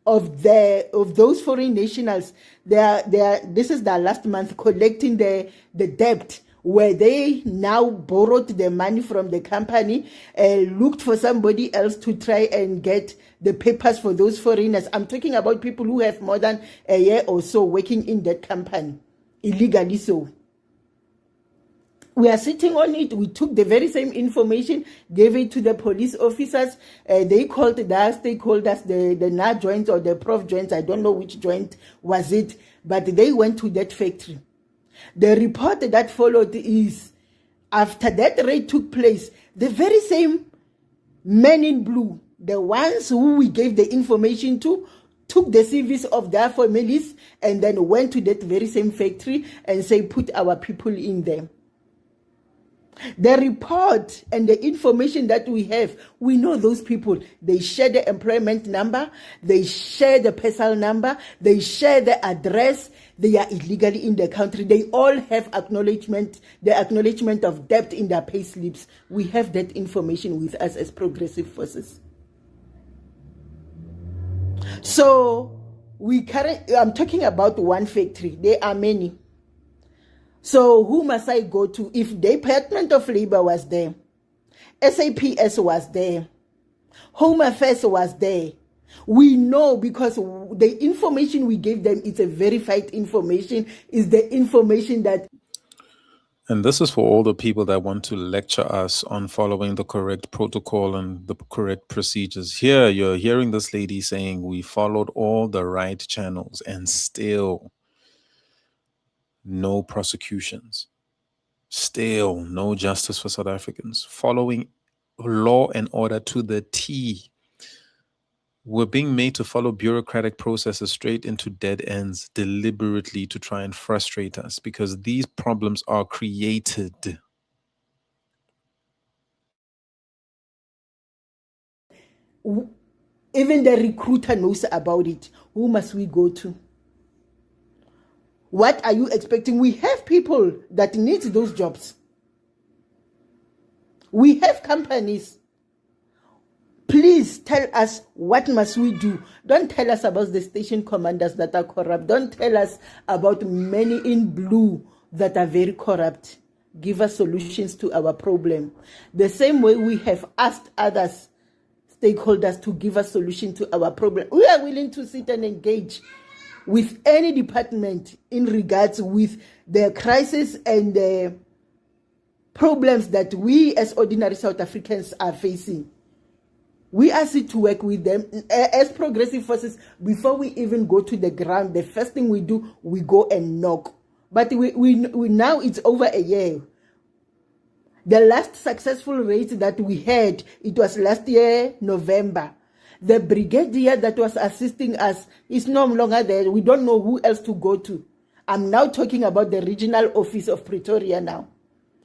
of those foreign nationals, this is their last month collecting the debt where they now borrowed the money from the company, looked for somebody else to try and get the papers for those foreigners. I'm talking about people who have more than a year or so working in that company, illegally so. We are sitting on it. We took the very same information, gave it to the police officers. They called the stakeholders, the NA joint or the prof joint. I don't know which joint was it, but they went to that factory. The report that followed is, after that raid took place, the very same men in blue, the ones who we gave the information to, took the CVs of their families and then went to that very same factory and say, put our people in there. The report and the information that we have, we know those people. They share the employment number, they share the personal number, they share the address, they are illegally in the country. They all have the acknowledgement of debt in their pay slips. We have that information with us as progressive forces. So I'm talking about one factory. There are many. So who must I go to? If the Department of Labor was there, SAPS was there, Home Affairs was there, we know because the information we gave them is a verified information, is the information that. And this is for all the people that want to lecture us on following the correct protocol and the correct procedures. Here, you're hearing this lady saying we followed all the right channels and still no prosecutions. Still no justice for South Africans. Following law and order to the T. We're being made to follow bureaucratic processes straight into dead ends deliberately to try and frustrate us because these problems are created. Even the recruiter knows about it. Who must we go to? What are you expecting? We have people that need those jobs. We have companies. Please tell us what must we do. Don't tell us about the station commanders that are corrupt. Don't tell us about many in blue that are very corrupt. Give us solutions to our problem. The same way we have asked others, stakeholders, to give us solution to our problem. We are willing to sit and engage with any department in regards with the crisis and the problems that we as ordinary South Africans are facing. We ask you to work with them as progressive forces. Before we even go to the ground, the first thing we do, we go and knock. But we now it's over a year. The last successful raid that we had, it was last year, November. The brigadier that was assisting us is no longer there. We don't know who else to go to. I'm now talking about the regional office of Pretoria now.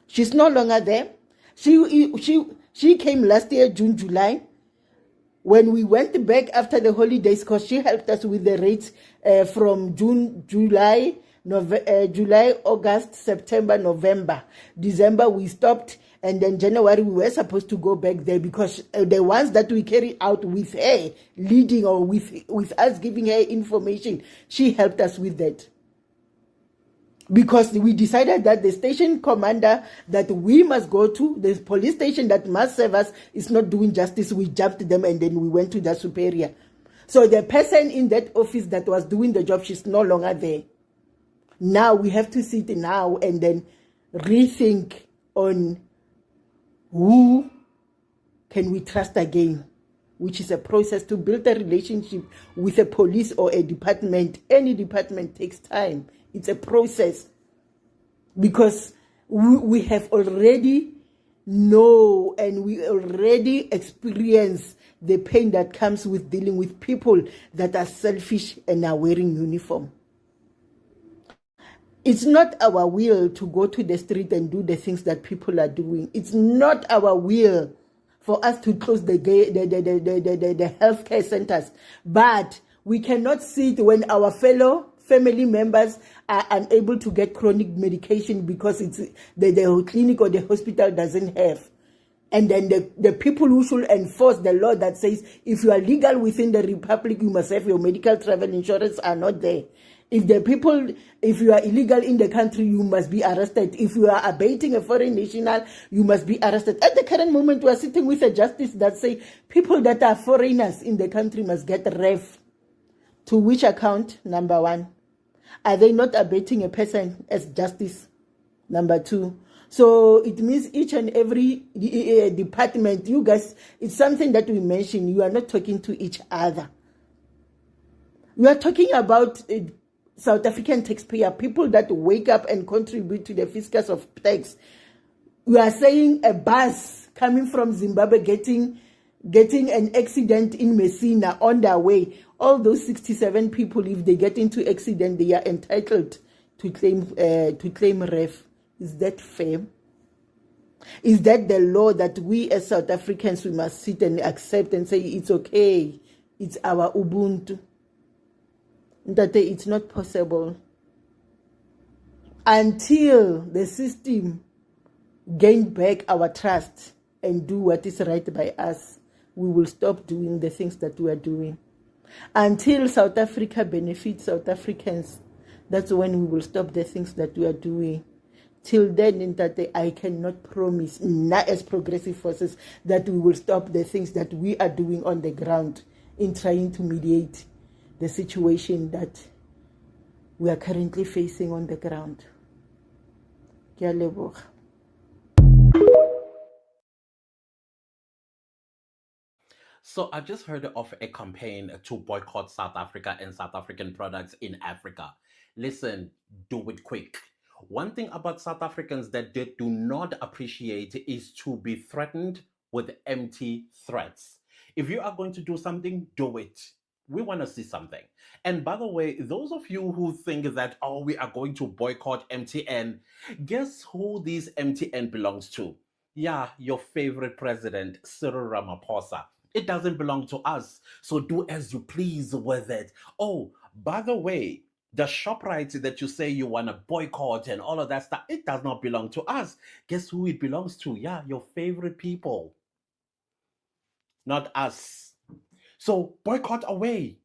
She's no longer there. She came last year, June, July. When we went back after the holidays, because she helped us with the rates from June, July, August, September, November. December, we stopped. And then January, we were supposed to go back there because the ones that we carried out with her leading or with us giving her information, she helped us with that. Because we decided that the station commander that we must go to, the police station that must serve us, is not doing justice. We jumped them and then we went to the superior. So the person in that office that was doing the job, she's no longer there. Now we have to sit now and then rethink on who can we trust again, which is a process to build a relationship with a police or a department. Any department takes time. It's a process because we have already know and we already experience the pain that comes with dealing with people that are selfish and are wearing uniform. It's not our will to go to the street and do the things that people are doing. It's not our will for us to close the healthcare centers. But we cannot sit when our fellow family members are unable to get chronic medication because it's the clinic or the hospital doesn't have. And then the people who should enforce the law that says if you are legal within the republic, you must have your medical travel insurance are not there. If you are illegal in the country, you must be arrested. If you are abating a foreign national, you must be arrested. At the current moment, we are sitting with a justice that say people that are foreigners in the country must get ref. To which account? Number one. Are they not abating a person as justice? Number two. So it means each and every department, you guys, it's something that we mentioned, you are not talking to each other. We are talking about South African taxpayer, people that wake up and contribute to the fiscus of tax. We are saying a bus coming from Zimbabwe getting an accident in Messina on their way. All those 67 people, if they get into accident, they are entitled to claim ref. Is that fair? Is that the law that we as South Africans, we must sit and accept and say, it's okay, it's our Ubuntu? That it's not possible. Until the system gain back our trust and do what is right by us, we will stop doing the things that we are doing. Until South Africa benefits South Africans, that's when we will stop the things that we are doing. Till then, in that I cannot promise, not as progressive forces, that we will stop the things that we are doing on the ground in trying to mediate the situation that we are currently facing on the ground. Ke a leboga. So I just heard of a campaign to boycott South Africa and South African products in Africa. Listen, do it quick. One thing about South Africans that they do not appreciate is to be threatened with empty threats. If you are going to do something, do it. We want to see something. And by the way, those of you who think that, oh, we are going to boycott MTN, guess who this MTN belongs to? Yeah, your favorite president, Cyril Ramaphosa. It doesn't belong to us. So do as you please with it. Oh, by the way, the ShopRite that you say you want to boycott and all of that stuff, it does not belong to us. Guess who it belongs to? Yeah, your favorite people. Not us. So boycott away.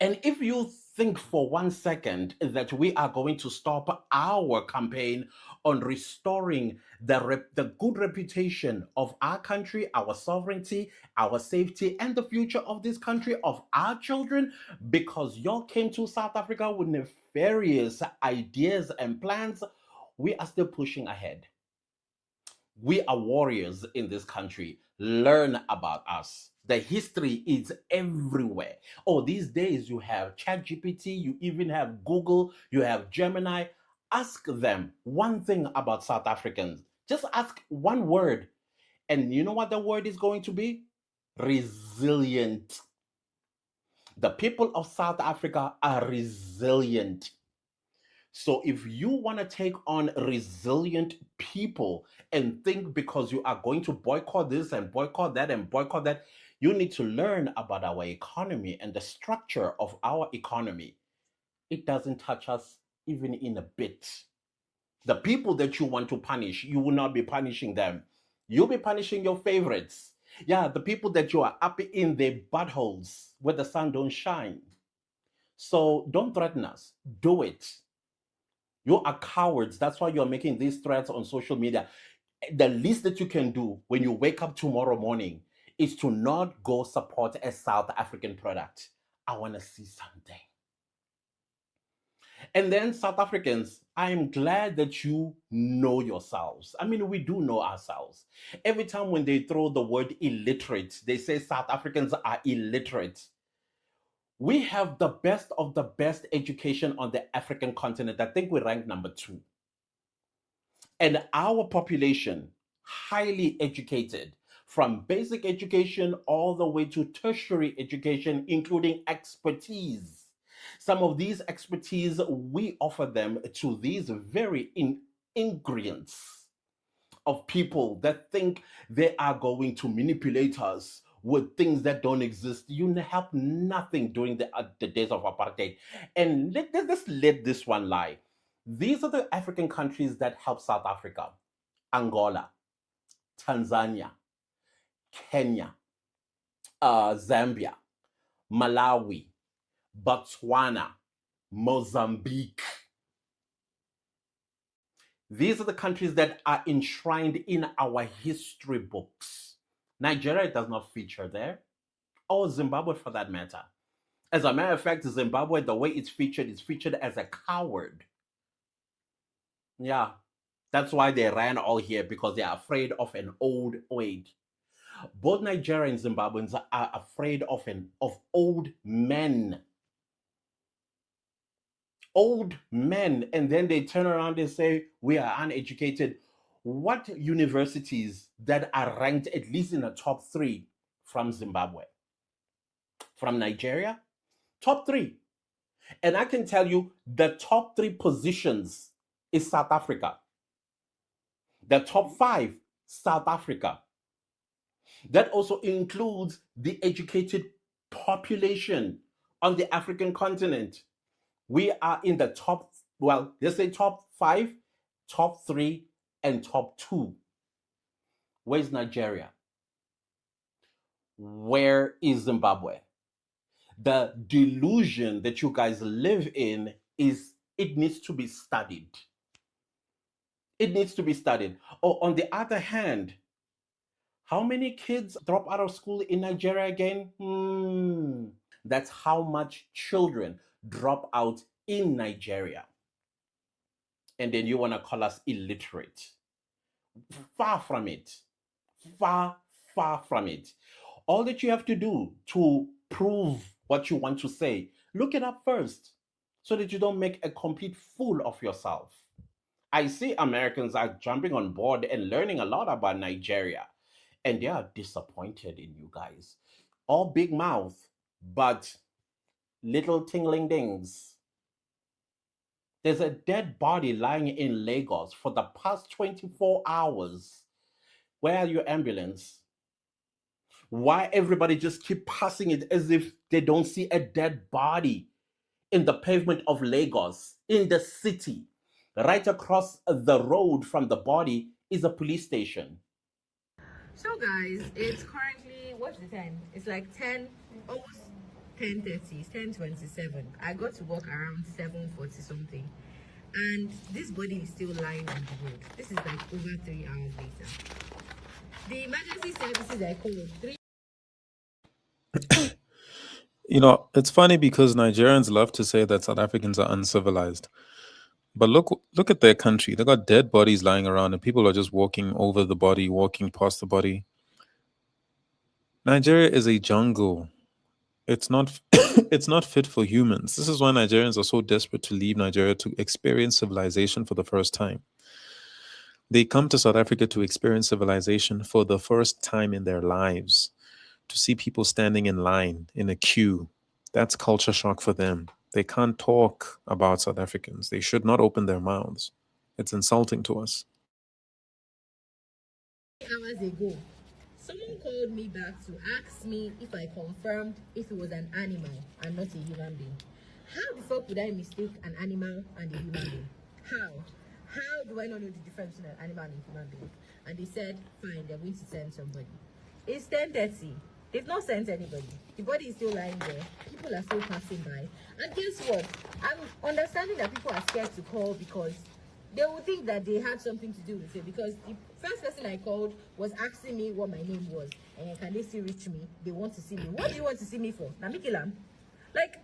And if you think for 1 second that we are going to stop our campaign on restoring the good reputation of our country, our sovereignty, our safety, and the future of this country, of our children, because y'all came to South Africa with nefarious ideas and plans, we are still pushing ahead. We are warriors in this country. Learn about us. The history is everywhere. Oh, these days you have ChatGPT, you even have Google, you have Gemini. Ask them one thing about South Africans. Just ask one word. And you know what the word is going to be? Resilient. The people of South Africa are resilient. So if you want to take on resilient people and think because you are going to boycott this and boycott that and boycott that, you need to learn about our economy and the structure of our economy. It doesn't touch us even in a bit. The people that you want to punish, you will not be punishing them. You'll be punishing your favorites. Yeah, the people that you are up in their buttholes where the sun don't shine. So don't threaten us. Do it. You are cowards. That's why you're making these threats on social media. The least that you can do when you wake up tomorrow morning is to not go support a South African product. I want to see something. And then South Africans, I'm glad that you know yourselves. I mean, we do know ourselves. Every time when they throw the word illiterate, they say South Africans are illiterate. We have the best of the best education on the African continent. I think we rank number 2. And our population, highly educated, from basic education all the way to tertiary education, including expertise. Some of these expertise, we offer them to these very ingredients of people that think they are going to manipulate us with things that don't exist. You help nothing during the days of apartheid. And let's let this one lie. These are the African countries that help South Africa: Angola, Tanzania, Kenya, Zambia, Malawi, Botswana, Mozambique. These are the countries that are enshrined in our history books. Nigeria does not feature there, or Zimbabwe for that matter. As a matter of fact, Zimbabwe, the way it's featured as a coward. Yeah, that's why they ran all here, because they are afraid of an old age. Both Nigeria and Zimbabweans are afraid of old men. Old men, and then they turn around and say we are uneducated. What universities that are ranked at least in the top 3 from Zimbabwe? From Nigeria? Top 3. And I can tell you the top 3 positions is South Africa. The top 5, South Africa. That also includes the educated population on the African continent. We are in the top, well, let's say top 5, top 3, and top 2. Where's Nigeria? Where is Zimbabwe? The delusion that you guys live in is, it needs to be studied. It needs to be studied. Or on the other hand, how many kids drop out of school in Nigeria again? That's how much children drop out in Nigeria. And then you want to call us illiterate. Far from it. Far, far from it. All that you have to do to prove what you want to say, look it up first so that you don't make a complete fool of yourself. I see Americans are jumping on board and learning a lot about Nigeria, and they are disappointed in you guys. All big mouth, but little tingling dings. There's a dead body lying in Lagos for the past 24 hours. Where are your ambulance? Why everybody just keep passing it as if they don't see a dead body in the pavement of Lagos, in the city? Right across the road from the body is a police station. So guys, it's currently, what's the time? It's like 10, almost 10:30, it's 10:27. I got to work around 7:40 something. And this body is still lying on the road. This is like over 3 hours later. The emergency services I called, You know, it's funny because Nigerians love to say that South Africans are uncivilized. But look at their country. They got dead bodies lying around and people are just walking over the body, walking past the body. Nigeria is a jungle. It's not it's not fit for humans. This is why Nigerians are so desperate to leave Nigeria to experience civilization for the first time. They come to South Africa to experience civilization for the first time in their lives. To see people standing in line, in a queue, that's culture shock for them. They can't talk about South Africans. They should not open their mouths. It's insulting to us. hours ago, someone called me back to ask me if I confirmed if it was an animal and not a human being. How the fuck would I mistake an animal and a human being? How? How do I not know the difference between an animal and a human being? And they said, fine, they're going to send somebody. It's 10:30. They've not sent anybody. The body is still lying there. People are still passing by. And guess what? I'm understanding that people are scared to call because they would think that they had something to do with it. Because the first person I called was asking me what my name was. And can they still reach me? They want to see me. What do you want to see me for? Namikilam? Like,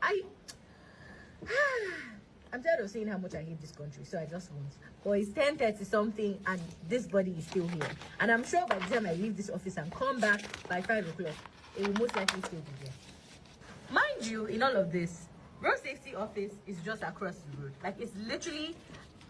I'm tired of saying how much I hate this country, so I just won't. But it's 10:30 something and this body is still here. And I'm sure by the time I leave this office and come back by 5 o'clock, it will most likely still be there. Mind you, in all of this, road safety office is just across the road. Like, it's literally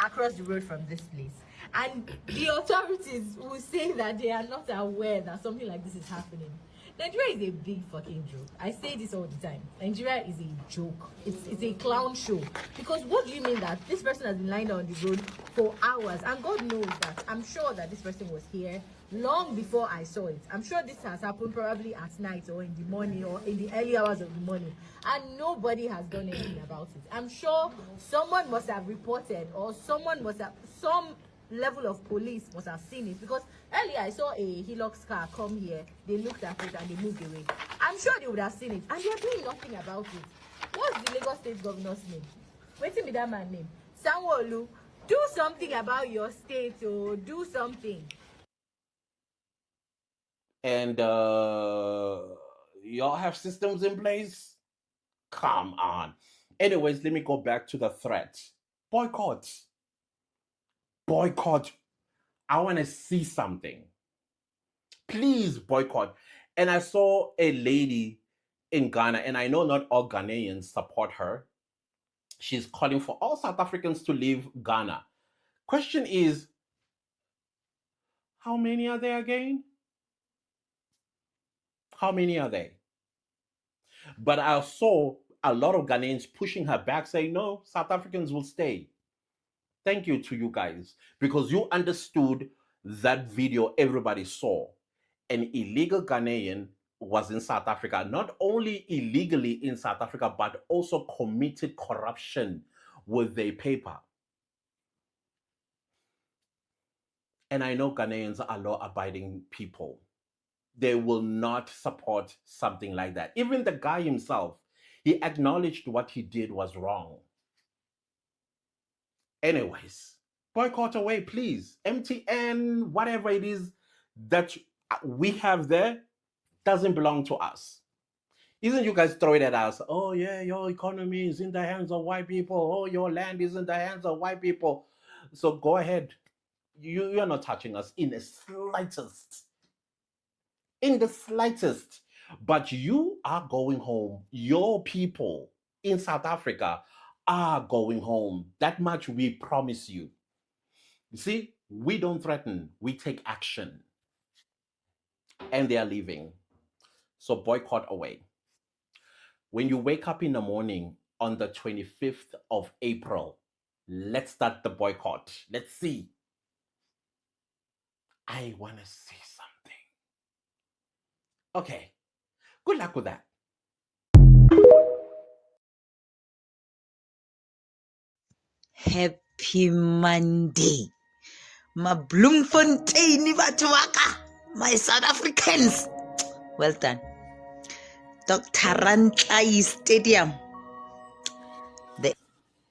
across the road from this place. And the authorities will say that they are not aware that something like this is happening. Nigeria is a big fucking joke. I say this all the time. Nigeria is a joke. It's a clown show. Because what do you mean that this person has been lying on the road for hours? And God knows that. I'm sure that this person was here long before I saw it. I'm sure this has happened probably at night or in the morning or in the early hours of the morning. And nobody has done anything about it. I'm sure someone must have reported or someone must have, some level of police must have seen it, because earlier I saw a Hilux car come here, they looked at it and they moved away. I'm sure they would have seen it and they're doing nothing about it. What's the Lagos State governor's name? Waiting with that man's name. Sanwo-Olu, do something about your state or do something. And y'all have systems in place? Come on. Anyways, let me go back to the threat. Boycott. Boycott. I want to see something. Please boycott. And I saw a lady in Ghana, and I know not all Ghanaians support her. She's calling for all South Africans to leave Ghana. Question is, how many are there again? How many are they? But I saw a lot of Ghanaians pushing her back, saying, no, South Africans will stay. Thank you to you guys, because you understood that video everybody saw. An illegal Ghanaian was in South Africa, not only illegally in South Africa, but also committed corruption with their paper. And I know Ghanaians are law-abiding people. They will not support something like that. Even the guy himself, He acknowledged what he did was wrong. Anyways, boycott away, please. MTN, whatever it is that we have there, doesn't belong to us. Isn't you guys throw it at us? Oh yeah, your economy is in the hands of white people. Oh, your land is in the hands of white people. So go ahead. You're not touching us in the slightest. In the slightest. But you are going home. Your people in South Africa are going home. That much we promise you. You see, we don't threaten, we take action. And they are leaving. So boycott away. When you wake up in the morning on the 25th of April, let's start the boycott. Let's see. I want to see something. Okay. Good luck with that. Happy Monday. My Bloemfontein, my South Africans. Well done. Dr. Rantlai Stadium.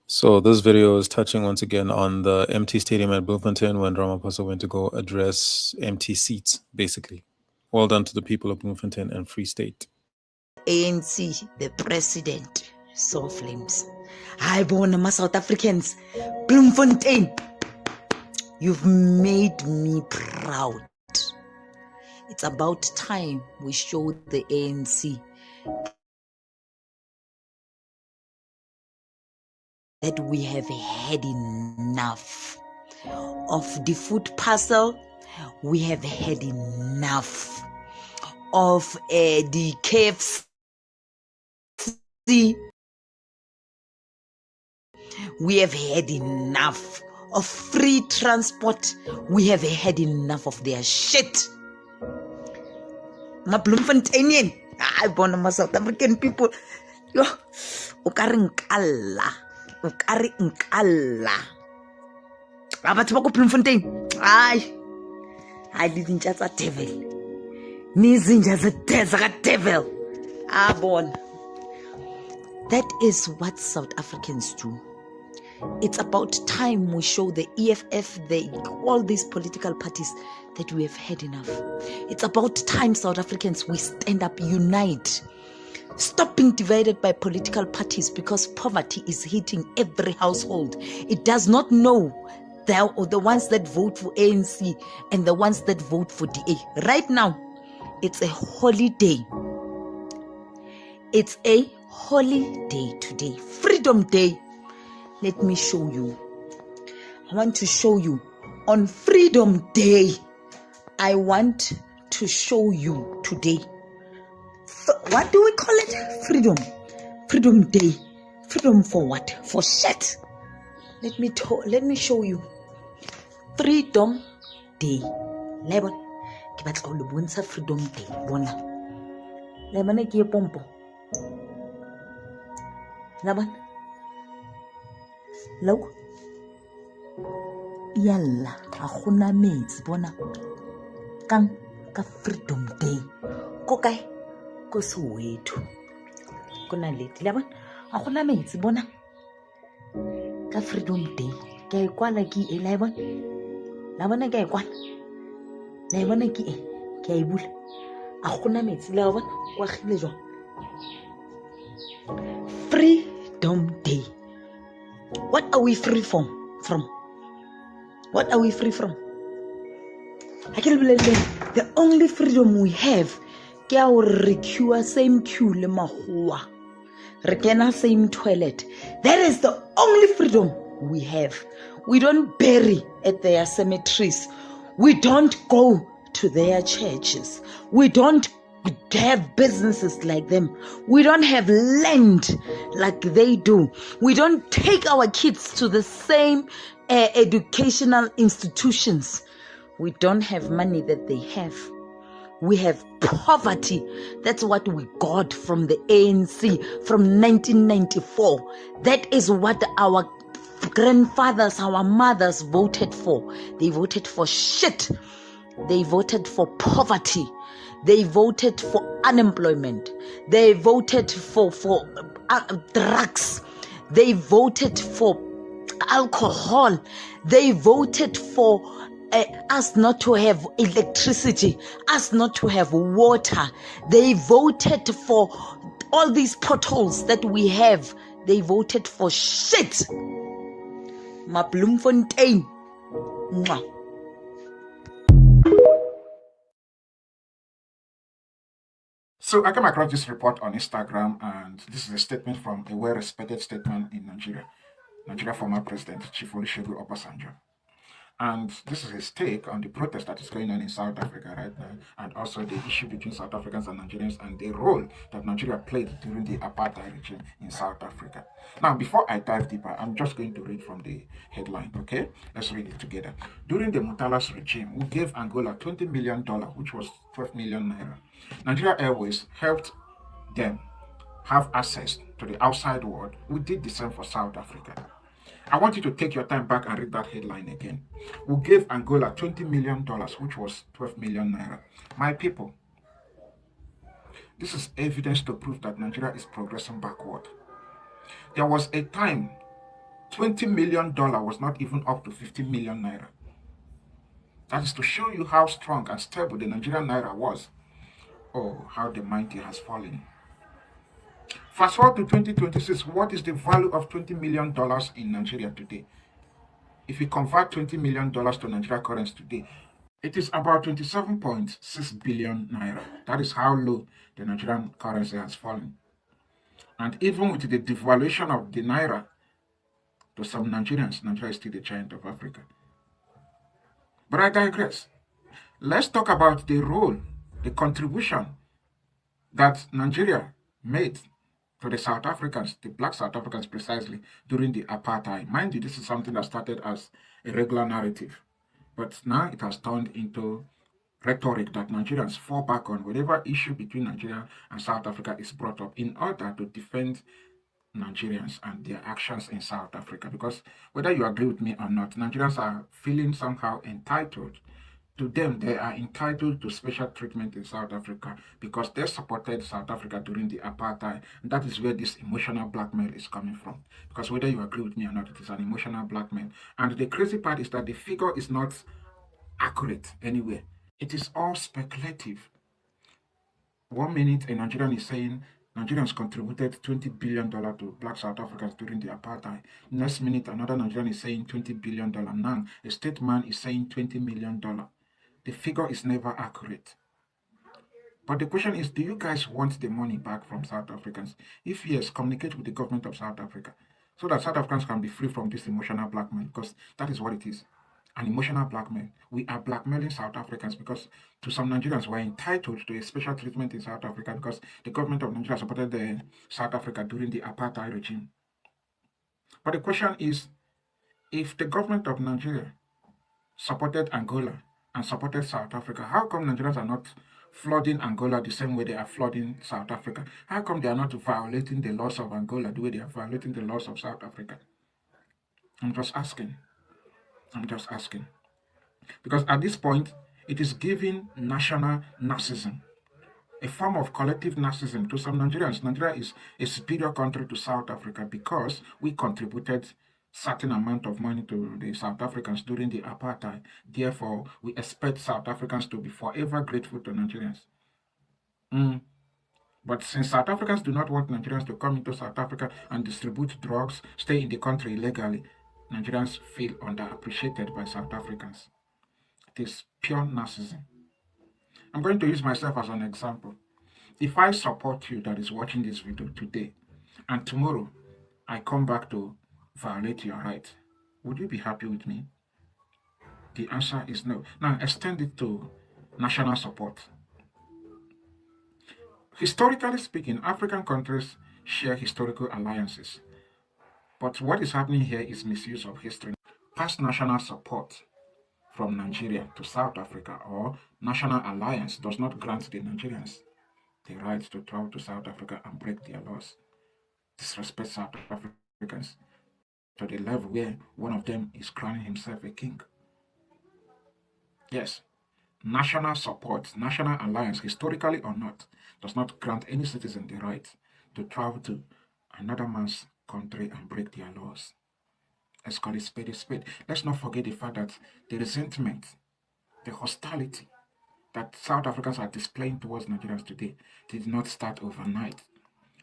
So this video is touching once again on the empty stadium at Bloemfontein when Ramaphosa went to go address empty seats, basically. Well done to the people of Bloemfontein and Free State. ANC, the president, saw flames. I born my South Africans. Bloemfontein, you've made me proud. It's about time we show the ANC that we have had enough of the food parcel. We have had enough of the KFC. We have had enough of free transport. We have had enough of their shit. My Bloemfonteinian, I born my South African people. Yo, ukari nkala. Abatho ba ko Bloemfontein. I didn't just a devil. Nizinja za devil. Born. That is what South Africans do. It's about time we show the EFF, all these political parties, that we have had enough. It's about time, South Africans, we stand up, unite. Stop being divided by political parties because poverty is hitting every household. It does not know the ones that vote for ANC and the ones that vote for DA. Right now, it's a holiday. It's a holiday today. Freedom Day. Let me show you. I want to show you. On Freedom Day, I want to show you today. What do we call it? Freedom. Freedom Day. Freedom for what? For shit. Let me show you. Freedom Day. Lebon. Ke batla go le bontsha Freedom Day. Bona. Lebona ke pompo. Lebon. Look. Yalla, a gona metsi bona. Kang ka Freedom Day. Ko kae? Ko Soweto. Kona leti. Lebon. A gona metsi bona. Ka Freedom Day. Ke kwala ki e lebon. La bona ke kwala. La bona ki e. Ke e bula. A gona metsi la bona. Kwa gile jwa. Freedom Day. What are we free from? What are we free from? I can't believe it. The only freedom we have ke a re queue same queue le mahua. Re kena same toilet. That is the only freedom we have. We don't bury at their cemeteries. We don't go to their churches. We don't have businesses like them. We don't have land like they do. We don't take our kids to the same educational institutions. We don't have money that they have. We have poverty. That's what we got from the ANC from 1994. That is what our grandfathers, our mothers voted for. They voted for shit. They voted for poverty. They voted for unemployment. They voted for drugs. They voted for alcohol. They voted for us not to have electricity, us not to have water. They voted for all these potholes that we have. They voted for shit. Ma Bloemfontein. Mwah. So I came across this report on Instagram, and this is a statement from a well-respected statement in Nigeria former President Chief Olusegun Obasanjo. And this is his take on the protest that is going on in South Africa right now, and also the issue between South Africans and Nigerians and the role that Nigeria played during the apartheid regime in South Africa. Now, before I dive deeper, I'm just going to read from the headline, okay? Let's read it together. During the Mutala's regime, we gave Angola $20 million, which was 12 million naira. Nigeria Airways helped them have access to the outside world. We did the same for South Africa. I want you to take your time back and read that headline again. We gave Angola $20 million, which was 12 million naira. My people, this is evidence to prove that Nigeria is progressing backward. There was a time $20 million was not even up to 50 million naira. That is to show you how strong and stable the Nigerian naira was. Oh, how the mighty has fallen. Fast forward to 2026, what is the value of $20 million in Nigeria today? If you convert $20 million to Nigeria currency today, it is about 27.6 billion naira. That is how low the Nigerian currency has fallen. And even with the devaluation of the naira, to some Nigerians, Nigeria is still the giant of Africa. But I digress. Let's talk about the role, the contribution that Nigeria made to the South Africans, the black South Africans precisely, during the apartheid. Mind you, this is something that started as a regular narrative, but now it has turned into rhetoric that Nigerians fall back on whenever issue between Nigeria and South Africa is brought up in order to defend Nigerians and their actions in South Africa. Because whether you agree with me or not, Nigerians are feeling somehow entitled. To them, they are entitled to special treatment in South Africa because they supported South Africa during the apartheid. And that is where this emotional blackmail is coming from. Because whether you agree with me or not, it is an emotional blackmail. And the crazy part is that the figure is not accurate anywhere. It is all speculative. 1 minute, a Nigerian is saying Nigerians contributed $20 billion to black South Africans during the apartheid. Next minute, another Nigerian is saying $20 billion. Now, a state man is saying $20 million. The figure is never accurate. But the question is, do you guys want the money back from South Africans? If yes, communicate with the government of South Africa so that South Africans can be free from this emotional blackmail, because that is what it is. An emotional blackmail. We are blackmailing South Africans because to some Nigerians we're entitled to a special treatment in South Africa because the government of Nigeria supported South Africa during the apartheid regime. But the question is, if the government of Nigeria supported Angola and supported South Africa, how come Nigerians are not flooding Angola the same way they are flooding South Africa? How come they are not violating the laws of Angola the way they are violating the laws of South Africa? I'm just asking. Because at this point, it is giving national narcissism, a form of collective narcissism to some Nigerians. Nigeria is a superior country to South Africa because we contributed certain amount of money to the South Africans during the apartheid. Therefore, we expect South Africans to be forever grateful to Nigerians. But since South Africans do not want Nigerians to come into South Africa and distribute drugs, stay in the country illegally, Nigerians feel underappreciated by South Africans. It is pure narcissism. I'm going to use myself as an example. If I support you that is watching this video today, and tomorrow I come back to violate your right, would you be happy with me? The answer is no. Now extend it to national support. Historically speaking, African countries share historical alliances. But what is happening here is misuse of history. Past national support from Nigeria to South Africa or national alliance does not grant the Nigerians the right to travel to South Africa and break their laws, disrespect South Africans to the level where one of them is crowning himself a king. Yes, national support, national alliance, historically or not, does not grant any citizen the right to travel to another man's country and break their laws. Let's call it spade a spade. Let's not forget the fact that the resentment, the hostility that South Africans are displaying towards Nigerians today did not start overnight.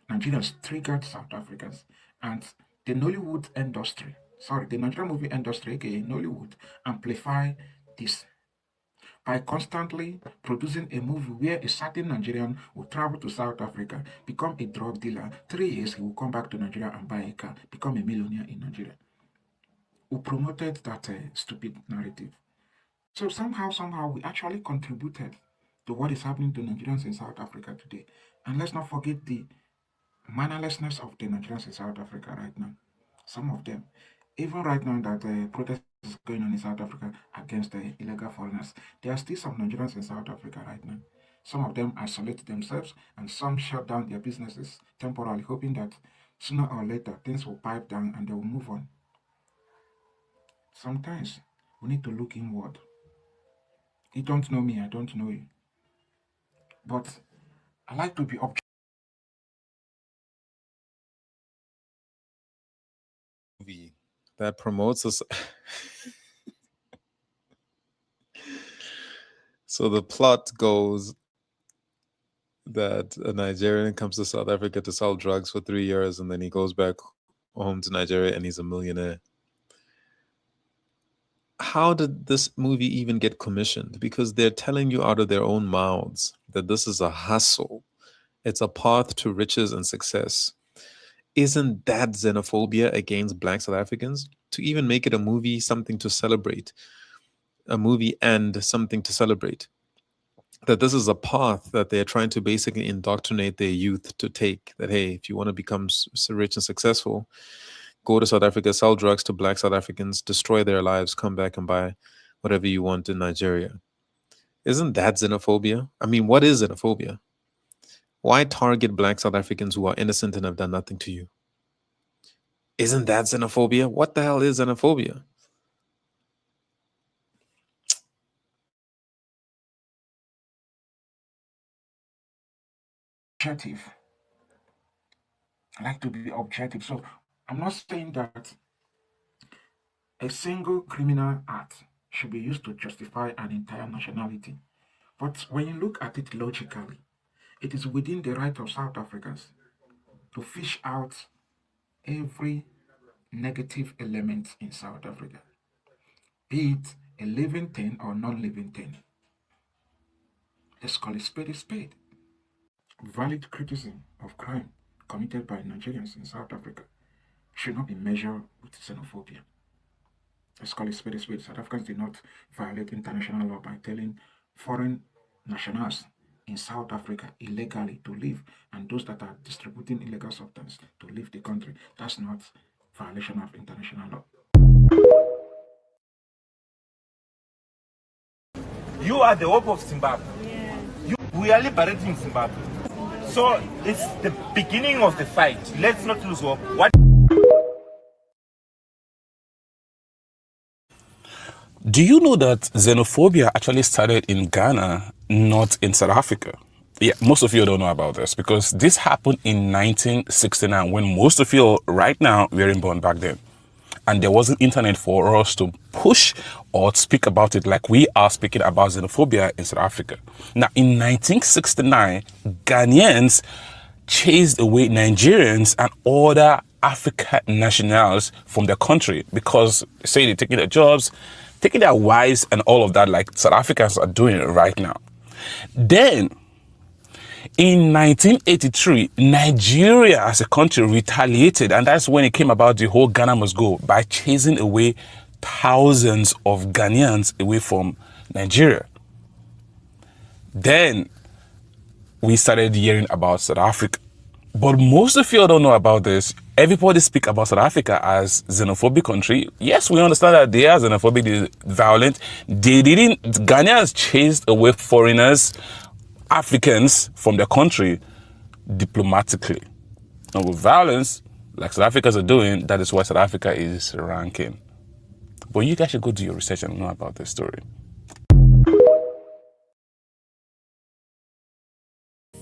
Nigerians triggered South Africans, and the Nollywood industry, the Nigerian movie industry, aka Nollywood, amplify this by constantly producing a movie where a certain Nigerian will travel to South Africa, become a drug dealer. 3 years, he will come back to Nigeria and buy a car, become a millionaire in Nigeria. Who promoted that stupid narrative. So somehow, we actually contributed to what is happening to Nigerians in South Africa today. And let's not forget the mannerlessness of the Nigerians in South Africa right now. Some of them, even right now that protests is going on in South Africa against the illegal foreigners, there are still some Nigerians in South Africa right now. Some of them isolate themselves and some shut down their businesses temporarily, hoping that sooner or later things will pipe down and they will move on. Sometimes we need to look inward. You don't know me, I don't know you. But I like to be objective. Movie that promotes us. So the plot goes that a Nigerian comes to South Africa to sell drugs for 3 years, and then he goes back home to Nigeria and he's a millionaire. How did this movie even get commissioned? Because they're telling you out of their own mouths that this is a hustle. It's a path to riches and success. Isn't that xenophobia against Black South Africans? To even make it a movie, something to celebrate, a movie and something to celebrate. That this is a path that they're trying to basically indoctrinate their youth to take. That, hey, if you want to become so rich and successful, go to South Africa, sell drugs to Black South Africans, destroy their lives, come back and buy whatever you want in Nigeria. Isn't that xenophobia? I mean, what is xenophobia? Why target Black South Africans who are innocent and have done nothing to you? Isn't that xenophobia? What the hell is xenophobia? Objective. I like to be objective. So I'm not saying that a single criminal act should be used to justify an entire nationality. But when you look at it logically, it is within the right of South Africans to fish out every negative element in South Africa, be it a living thing or non-living thing. Let's call it spade a spade. Valid criticism of crime committed by Nigerians in South Africa should not be measured with xenophobia. Let's call it spade a spade. South Africans did not violate international law by telling foreign nationals in South Africa illegally to leave, and those that are distributing illegal substance to leave the country. That's not violation of international law. You are the hope of Zimbabwe. We are liberating Zimbabwe. So it's the beginning of the fight. Let's not lose hope. Do you know that xenophobia actually started in Ghana, not in South Africa? Yeah, most of you don't know about this because this happened in 1969 when most of you right now weren't born back then. And there wasn't internet for us to push or speak about it like we are speaking about xenophobia in South Africa. Now, in 1969, Ghanaians chased away Nigerians and other African nationals from their country because, say, they're taking their jobs, taking their wives and all of that like South Africans are doing right now. Then, in 1983, Nigeria as a country retaliated, and that's when it came about the whole Ghana must go by chasing away thousands of Ghanaians away from Nigeria. Then we started hearing about South Africa. But most of you don't know about this. Everybody speak about South Africa as xenophobic country. Yes, we understand that they are xenophobic, they're violent. Ghanaians chased away foreigners, Africans from their country diplomatically. And with violence, like South Africans are doing, that is why South Africa is ranking. But you guys should go do your research and know about this story.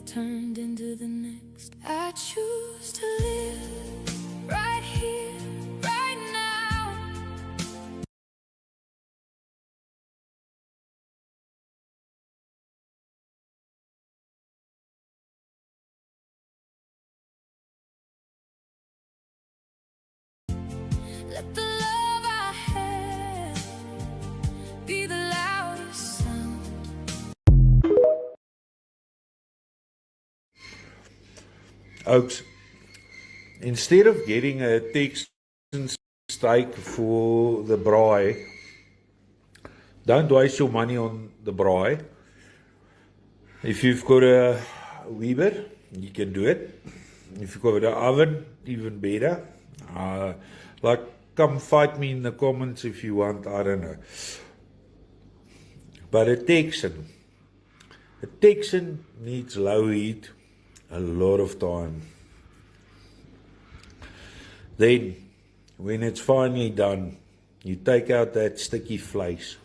Turned into the next. I choose to live Oaks, instead of getting a Texan steak for the braai, don't waste your money on the braai. If you've got a Weber, you can do it. If you've got an oven, even better. Like, come fight me in the comments if you want, I don't know. But a Texan needs low heat a lot of time. Then, when it's finally done, you take out that sticky vlees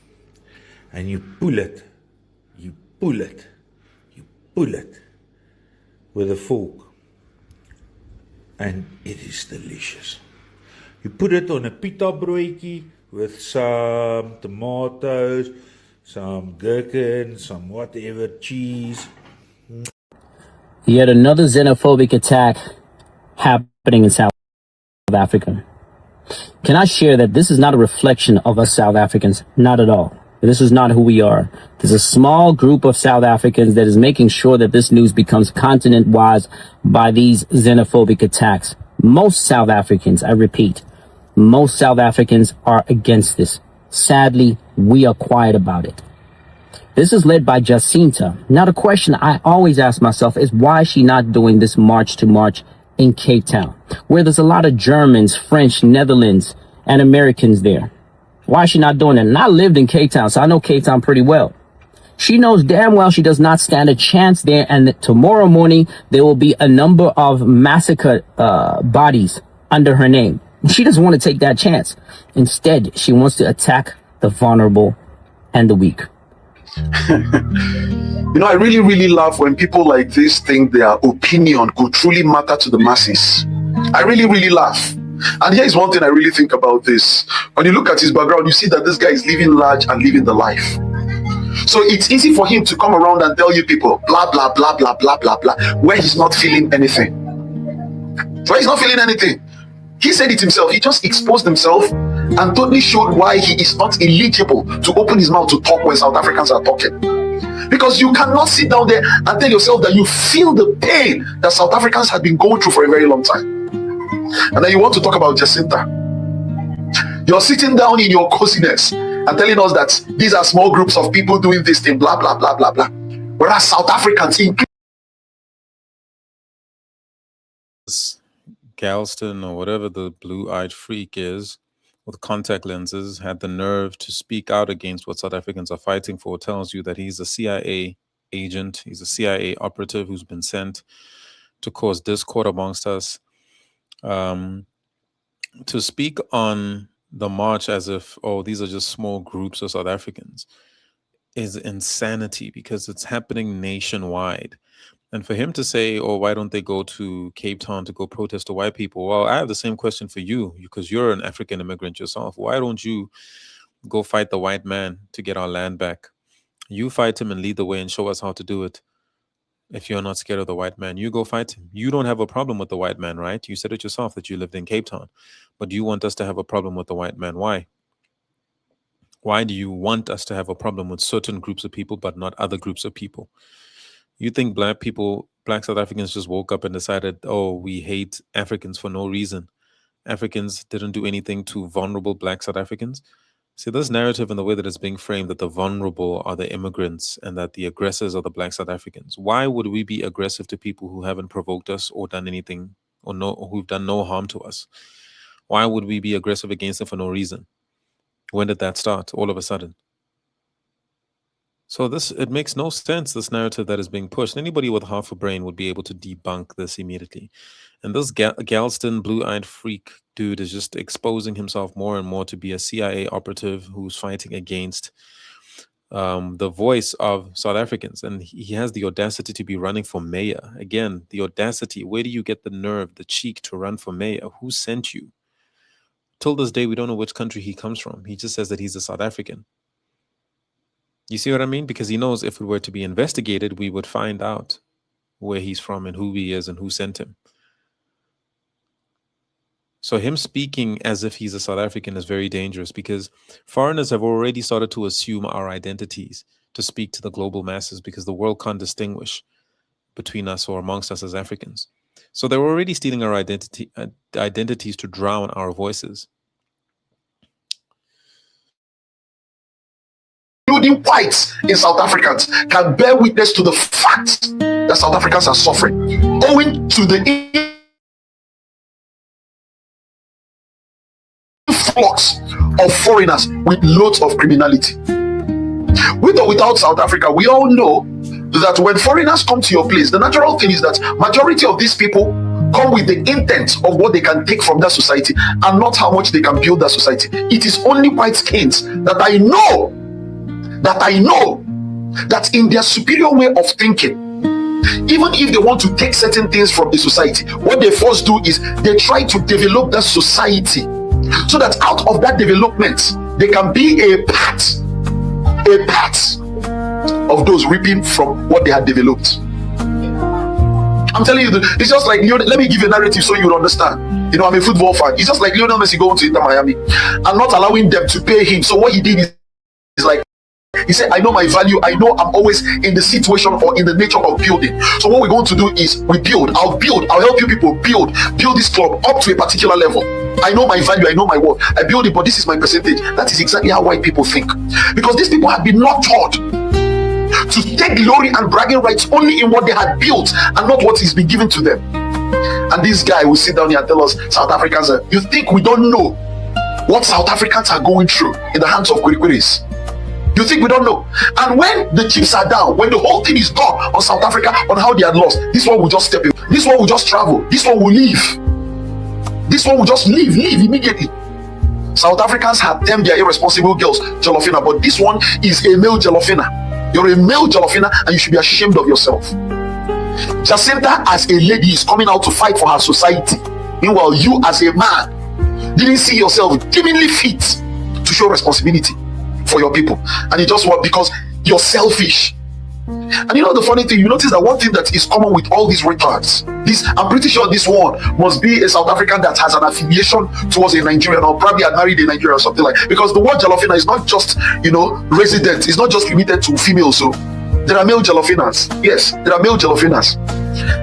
and you pull it with a fork, and it is delicious. You put it on a pita broodjie with some tomatoes, some gherkin, some whatever, cheese. Yet another xenophobic attack happening in South Africa. Can I share that this is not a reflection of us South Africans? Not at all. This is not who we are. There's a small group of South Africans that is making sure that this news becomes continent-wide by these xenophobic attacks. Most South Africans, I repeat, most South Africans are against this. Sadly, we are quiet about it. This is led by Jacinta. Now, the question I always ask myself is, why is she not doing this march to march in Cape Town, where there's a lot of Germans, French, Netherlands, and Americans there? Why is she not doing it? And I lived in Cape Town, so I know Cape Town pretty well. She knows damn well she does not stand a chance there, and that tomorrow morning there will be a number of massacred bodies under her name. She doesn't want to take that chance. Instead, she wants to attack the vulnerable and the weak. You know, I really, really love when people like this think their opinion could truly matter to the masses. I really, really laugh. And here's one thing I really think about this. When you look at his background, you see that this guy is living large and living the life. So it's easy for him to come around and tell you people, blah, blah, blah, blah, blah, blah, blah, where he's not feeling anything. Where he's not feeling anything. He said it himself. He just exposed himself and totally showed why he is not eligible to open his mouth to talk when South Africans are talking. Because you cannot sit down there and tell yourself that you feel the pain that South Africans have been going through for a very long time. And then you want to talk about Jacinta. You're sitting down in your coziness and telling us that these are small groups of people doing this thing, blah, blah, blah, blah, blah. Whereas South Africans, Galston or whatever the blue-eyed freak is with contact lenses had the nerve to speak out against what South Africans are fighting for, tells you that he's a CIA agent. He's a CIA operative who's been sent to cause discord amongst us. To speak on the march as if, oh, these are just small groups of South Africans is insanity, because it's happening nationwide. And for him to say, oh, why don't they go to Cape Town to go protest to white people? Well, I have the same question for you, because you're an African immigrant yourself. Why don't you go fight the white man to get our land back? You fight him and lead the way and show us how to do it. If you're not scared of the white man, you go fight him. You don't have a problem with the white man, right? You said it yourself that you lived in Cape Town. But do you want us to have a problem with the white man? Why? Why do you want us to have a problem with certain groups of people but not other groups of people? You think black people, black South Africans just woke up and decided, oh, we hate Africans for no reason. Africans didn't do anything to vulnerable black South Africans. See, this narrative and the way that it's being framed, that the vulnerable are the immigrants and that the aggressors are the black South Africans. Why would we be aggressive to people who haven't provoked us or done anything or who've done no harm to us? Why would we be aggressive against them for no reason? When did that start? All of a sudden. So it makes no sense, this narrative that is being pushed. Anybody with half a brain would be able to debunk this immediately. And this Galston blue-eyed freak dude is just exposing himself more and more to be a CIA operative who's fighting against the voice of South Africans. And he has the audacity to be running for mayor. Again, the audacity. Where do you get the nerve, the cheek to run for mayor? Who sent you? Till this day, we don't know which country he comes from. He just says that he's a South African. You see what I mean? Because he knows if it were to be investigated, we would find out where he's from and who he is and who sent him. So him speaking as if he's a South African is very dangerous, because foreigners have already started to assume our identities to speak to the global masses, because the world can't distinguish between us or amongst us as Africans. So they're already stealing our identities to drown our voices. Including whites in South Africans, can bear witness to the fact that South Africans are suffering owing to the influx of foreigners with loads of criminality. With or without South Africa, we all know that when foreigners come to your place, the natural thing is that majority of these people come with the intent of what they can take from that society and not how much they can build that society. It is only white skins that I know that in their superior way of thinking, even if they want to take certain things from a society, what they first do is they try to develop that society so that out of that development they can be a part of those reaping from what they had developed. I'm telling you, it's just like let me give you a narrative so you understand. I'm a football fan. It's just like Lionel Messi going to Inter Miami and not allowing them to pay him. So what he did is like, he said, I know my value. I know I'm always in the situation or in the nature of building. So what we're going to do is we build. I'll help you people build this club up to a particular level. I know my value. I know my worth. I build it, but this is my percentage. That is exactly how white people think. Because these people have been not taught to take glory and bragging rights only in what they had built and not what is been given to them. And this guy will sit down here and tell us, South Africans, you think we don't know what South Africans are going through in the hands of Kwirikwiris? You think we don't know? And when the chips are down, when the whole thing is done on South Africa, on how they are lost, this one will just step in. This one will just travel. This one will leave. This one will just leave immediately. South Africans have termed their irresponsible girls Jolofina, but this one is a male Jolofina. You're a male Jolofina and you should be ashamed of yourself. Jacinta as a lady is coming out to fight for her society. Meanwhile, you as a man didn't see yourself divinely fit to show responsibility for your people, and you just want because you're selfish. And the funny thing, you notice that one thing that is common with all these retards, I'm pretty sure this one must be a South African that has an affiliation towards a Nigerian, or probably had married a Nigerian or something like, because the word Jalofina is not just resident, it's not just limited to females. So there are male Jalofinas. Yes, there are male Jalofinas.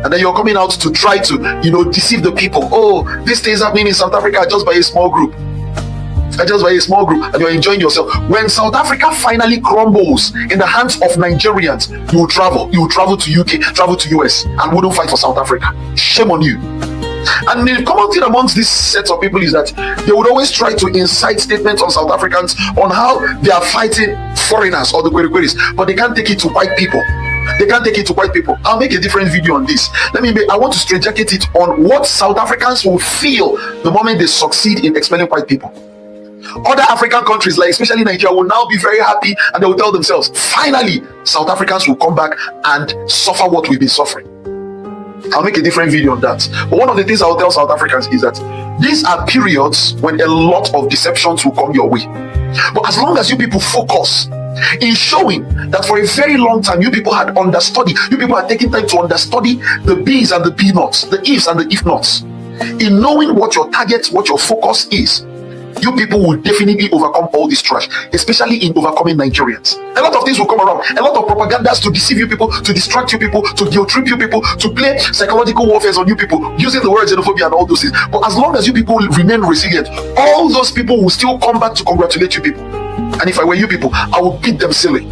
And then you're coming out to try to deceive the people. Oh, these things happening in South Africa just by a small group. And you're enjoying yourself. When South Africa finally crumbles in the hands of Nigerians, you will travel to UK, travel to US, and wouldn't fight for South Africa. Shame on you. And the common thing amongst this set of people is that they would always try to incite statements on South Africans on how they are fighting foreigners or the Kwirikwiris, but they can't take it to white people. I'll make a different video on this. I want to straitjacket it on what South Africans will feel the moment they succeed in expelling white people. Other African countries, like especially Nigeria, will now be very happy and they will tell themselves, finally, South Africans will come back and suffer what we've been suffering. I'll make a different video on that. But one of the things I'll tell South Africans is that these are periods when a lot of deceptions will come your way. But as long as you people focus in showing that for a very long time you people had understudied, you people had taken time to understudy the B's and the P nots, the ifs and the if nots, in knowing what your target, what your focus is, you people will definitely overcome all this trash, especially in overcoming Nigerians. A lot of things will come around, a lot of propagandas to deceive you people, to distract you people, to guilt trip you people, to play psychological warfare on you people, using the word xenophobia and all those things. But as long as you people remain resilient, all those people will still come back to congratulate you people. And if I were you people, I would beat them silly.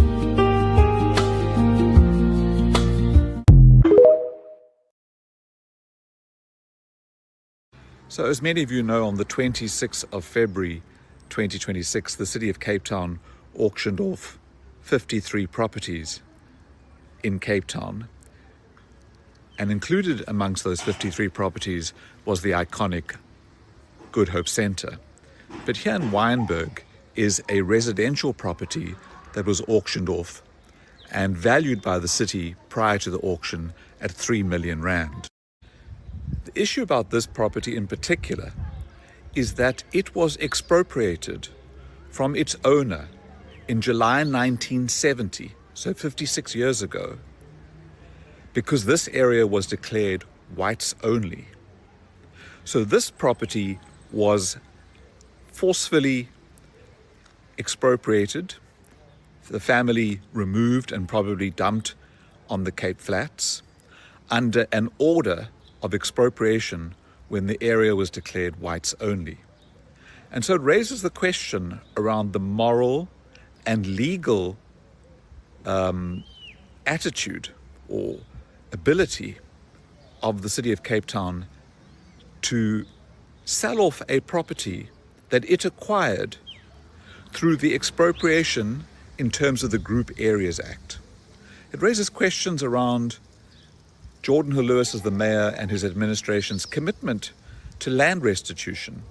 So as many of you know, on the 26th of February 2026, the city of Cape Town auctioned off 53 properties in Cape Town. And included amongst those 53 properties was the iconic Good Hope Centre. But here in Wynberg is a residential property that was auctioned off and valued by the city prior to the auction at 3 million rand. The issue about this property in particular is that it was expropriated from its owner in July 1970, so 56 years ago, because this area was declared whites only. So this property was forcefully expropriated, the family removed and probably dumped on the Cape Flats under an order of expropriation when the area was declared whites only. And so it raises the question around the moral and legal attitude or ability of the city of Cape Town to sell off a property that it acquired through the expropriation in terms of the Group Areas Act. It raises questions around Jordan Lewis as the mayor and his administration's commitment to land restitution.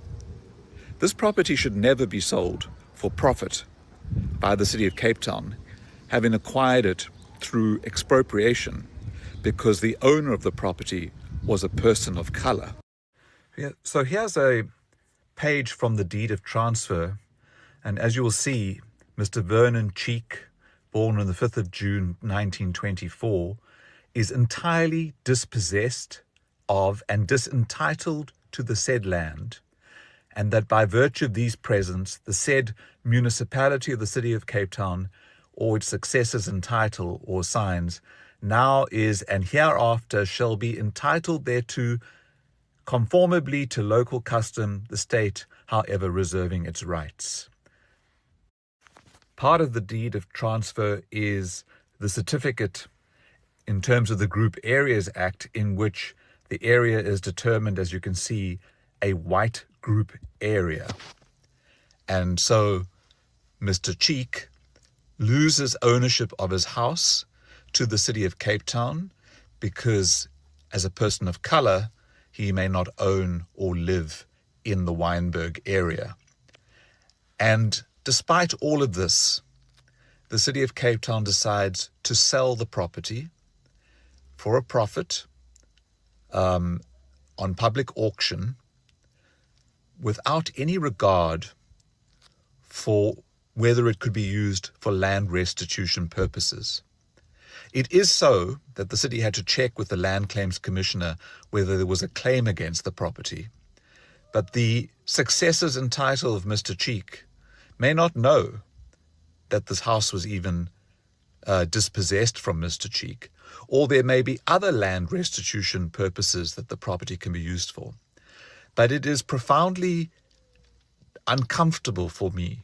This property should never be sold for profit by the city of Cape Town, having acquired it through expropriation because the owner of the property was a person of color. So here's a page from the deed of transfer, and as you will see, Mr. Vernon Cheek, born on the 5th of June 1924, is entirely dispossessed of and disentitled to the said land, and that by virtue of these presents, the said municipality of the city of Cape Town, or its successors in title or signs, now is and hereafter shall be entitled thereto, conformably to local custom, the state, however, reserving its rights. Part of the deed of transfer is the certificate in terms of the Group Areas Act, in which the area is determined, as you can see, a white group area. And so Mr. Cheek loses ownership of his house to the city of Cape Town because, as a person of color, he may not own or live in the Wynberg area. And despite all of this, the city of Cape Town decides to sell the property for a profit on public auction without any regard for whether it could be used for land restitution purposes. It is so that the city had to check with the Land Claims Commissioner whether there was a claim against the property, but the successors in title of Mr. Cheek may not know that this house was even dispossessed from Mr. Cheek, or there may be other land restitution purposes that the property can be used for. But it is profoundly uncomfortable for me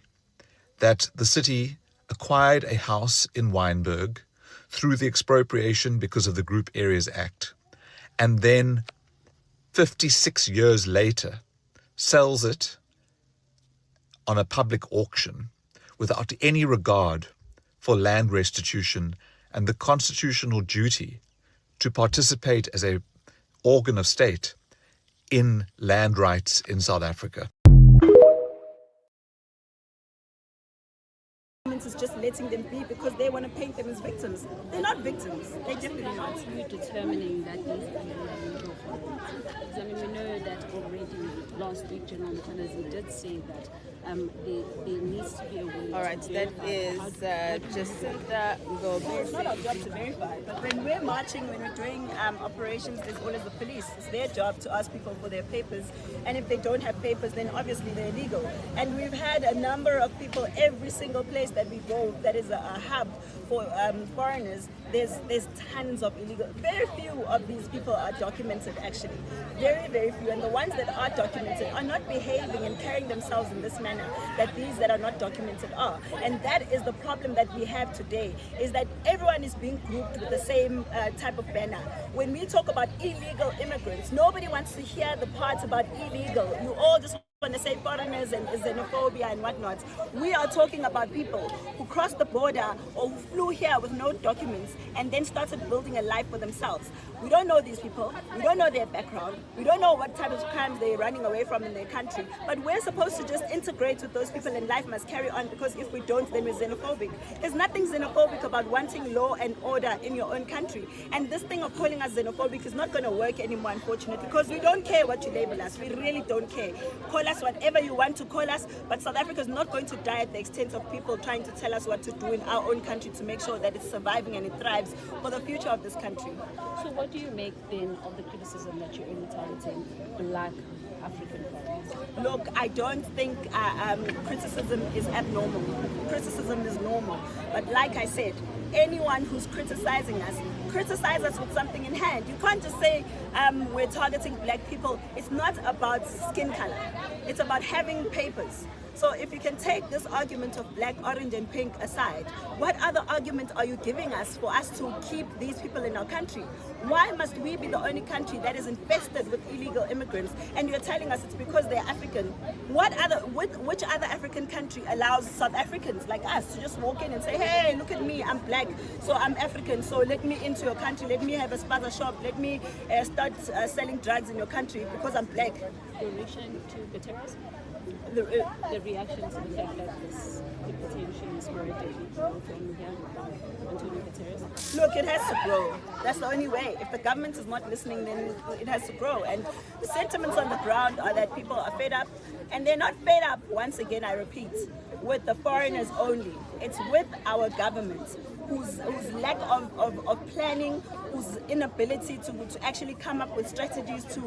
that the city acquired a house in Wynberg through the expropriation because of the Group Areas Act, and then 56 years later sells it on a public auction without any regard for land restitution and the constitutional duty to participate as an organ of state in land rights in South Africa. Is just letting them be because they want to paint them as victims. They're not victims. They're definitely not. You're determining that these are illegal foreigners. Because I mean, we know that already last week, General Mkhwanazi did say that there needs to be a way. All right, that is Jacinta Ngobe. It's not our job to verify, but when we're marching, when we're doing operations, there's always the police. It's their job to ask people for their papers, and if they don't have papers, then obviously they're illegal. And we've had a number of people, every single place that we go, that is a hub for foreigners, there's tons of illegal. Very few of these people are documented, actually. Very, very few. And the ones that are documented are not behaving and carrying themselves in this manner that these that are not documented are. And that is the problem that we have today, is that everyone is being grouped with the same type of banner. When we talk about illegal immigrants, nobody wants to hear the parts about illegal. You all just want to say foreigners and xenophobia and whatnot. We are talking about people who crossed the border or who flew here with no documents and then started building a life for themselves. We don't know these people. We don't know their background. We don't know what type of crimes they're running away from in their country. But we're supposed to just integrate with those people and life must carry on, because if we don't, then we're xenophobic. There's nothing xenophobic about wanting law and order in your own country. And this thing of calling us xenophobic is not going to work anymore, unfortunately, because we don't care what you label us. We really don't care. Call us whatever you want to call us, but South Africa is not going to die at the extent of people trying to tell us what to do in our own country to make sure that it's surviving and it thrives for the future of this country. So what do you make then of the criticism that you're only targeting black African foreigners? Look, I don't think criticism is abnormal. Criticism is normal. But like I said, anyone who's criticizing us criticize us with something in hand. You can't just say we're targeting black people. It's not about skin color. It's about having papers. So if you can take this argument of black, orange and pink aside, what other argument are you giving us for us to keep these people in our country? Why must we be the only country that is infested with illegal immigrants and you're telling us it's because they're African? Which other African country allows South Africans like us to just walk in and say, hey, look at me, I'm black, so I'm African, so let me into your country, let me have a spaza shop, let me start selling drugs in your country because I'm black? Your reaction to Guterres? The reaction to the fact that this deportation is more from here, Antonio Guterres? Look, it has to grow. That's the only way. If the government is not listening, then it has to grow. And the sentiments on the ground are that people are fed up. And they're not fed up, once again, I repeat, with the foreigners only. It's with our government, whose lack of planning, whose inability to actually come up with strategies to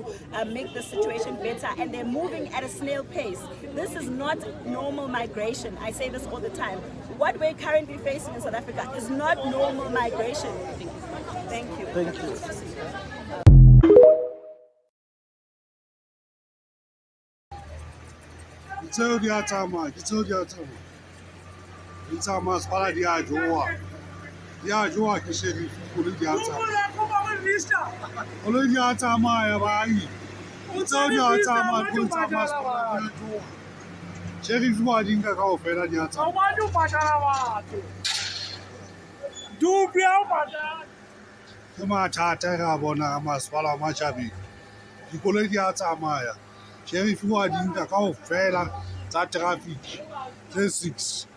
make the situation better, and they're moving at a snail pace. This is not normal migration. I say this all the time. What we're currently facing in South Africa is not normal migration. Thank you. Thank you. You told your time, you told your time. You told my spot the Ajoa. The Ajoa can share it for the answer. Only the answer, my eye. You told your time, I put some mask on the Ajoa. Sheriff Wading got off at the answer. Do be out, come on, Tata, Bona, Maswala, Machabi. You call it the answer, Maya. Sheriff Wading got off, Fela, that traffic. 6.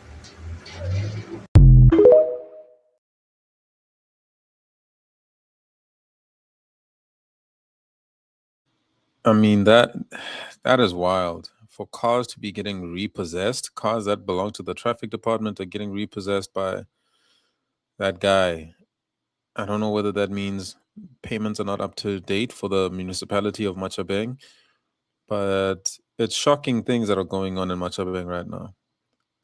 I mean, that is wild. For cars to be getting repossessed, cars that belong to the traffic department are getting repossessed by that guy. I don't know whether that means payments are not up to date for the municipality of Machabeng, but it's shocking things that are going on in Machabeng right now.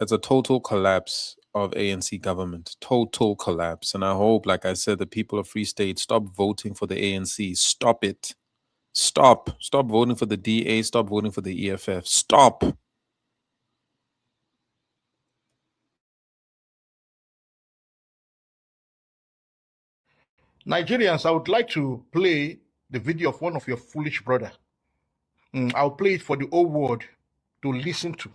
It's a total collapse of ANC government, total collapse. And I hope, like I said, the people of Free State stop voting for the ANC. Stop it. Stop voting for the DA. Stop voting for the EFF. Stop. Nigerians, I would like to play the video of one of your foolish brother. I'll play it for the whole world to listen to.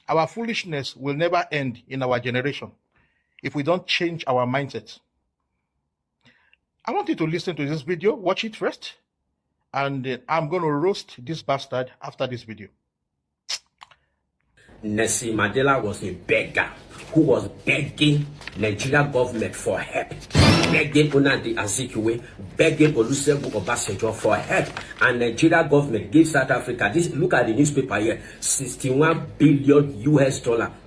Our foolishness will never end in our generation if we don't change our mindset. I want you to listen to this video, watch it first, and I'm going to roast this bastard after this video. Nelson Mandela was a beggar who was begging Nigeria government for help, begging Nnamdi Azikiwe, begging Olusegun Obasanjo for help, and Nigeria government gave South Africa, look at the newspaper here, $61 billion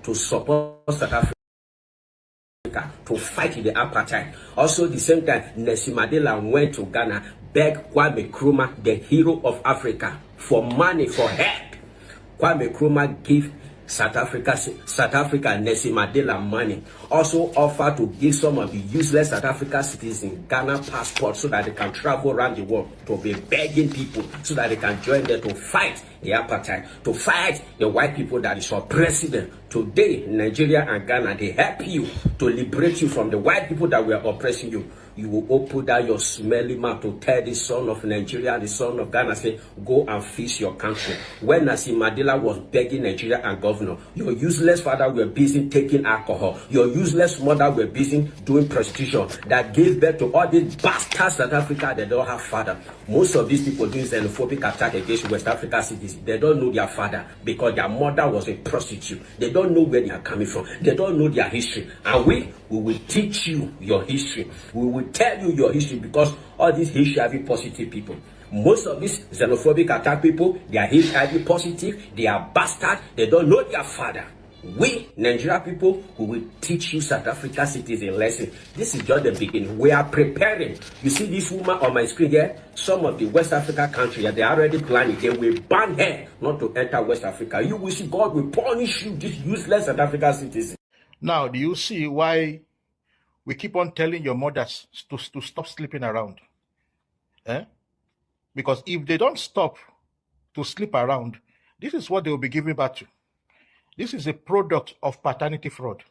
to support South Africa to fight the apartheid. Also, at the same time, Nelson Mandela went to Ghana, begged Kwame Nkrumah, the hero of Africa, for money, for help. Kwame Nkrumah gave South Africa Nelson Mandela money. Also offered to give some of the useless South Africa citizens Ghana passports so that they can travel around the world to be begging people so that they can join them to fight the apartheid, to fight the white people that is oppressing them. Today, Nigeria and Ghana, they help you to liberate you from the white people that were oppressing you. You will open down your smelly mouth to tell the son of Nigeria and the son of Ghana, say, go and fix your country. When Nelson Mandela was begging Nigeria and governor, your useless father were busy taking alcohol. Your useless mother were busy doing prostitution that gave birth to all these bastards South Africa. They don't have father. Most of these people doing xenophobic attack against West Africa citizens, they don't know their father because their mother was a prostitute. They don't know where they are coming from. They don't know their history. And we will teach you your history. We will tell you your history because all these HIV positive people, most of these xenophobic attack people, they are HIV positive, they are bastards, they don't know their father. We, Nigeria people, we will teach you South Africa citizen lesson. This is just the beginning. We are preparing. You see this woman on my screen here? Some of the West Africa countries, they are already planning. They will ban her not to enter West Africa. You will see God will punish you, this useless South Africa citizen. Now, do you see why we keep on telling your mothers to stop sleeping around. Because if they don't stop to sleep around, this is what they will be giving back to. This is a product of paternity fraud.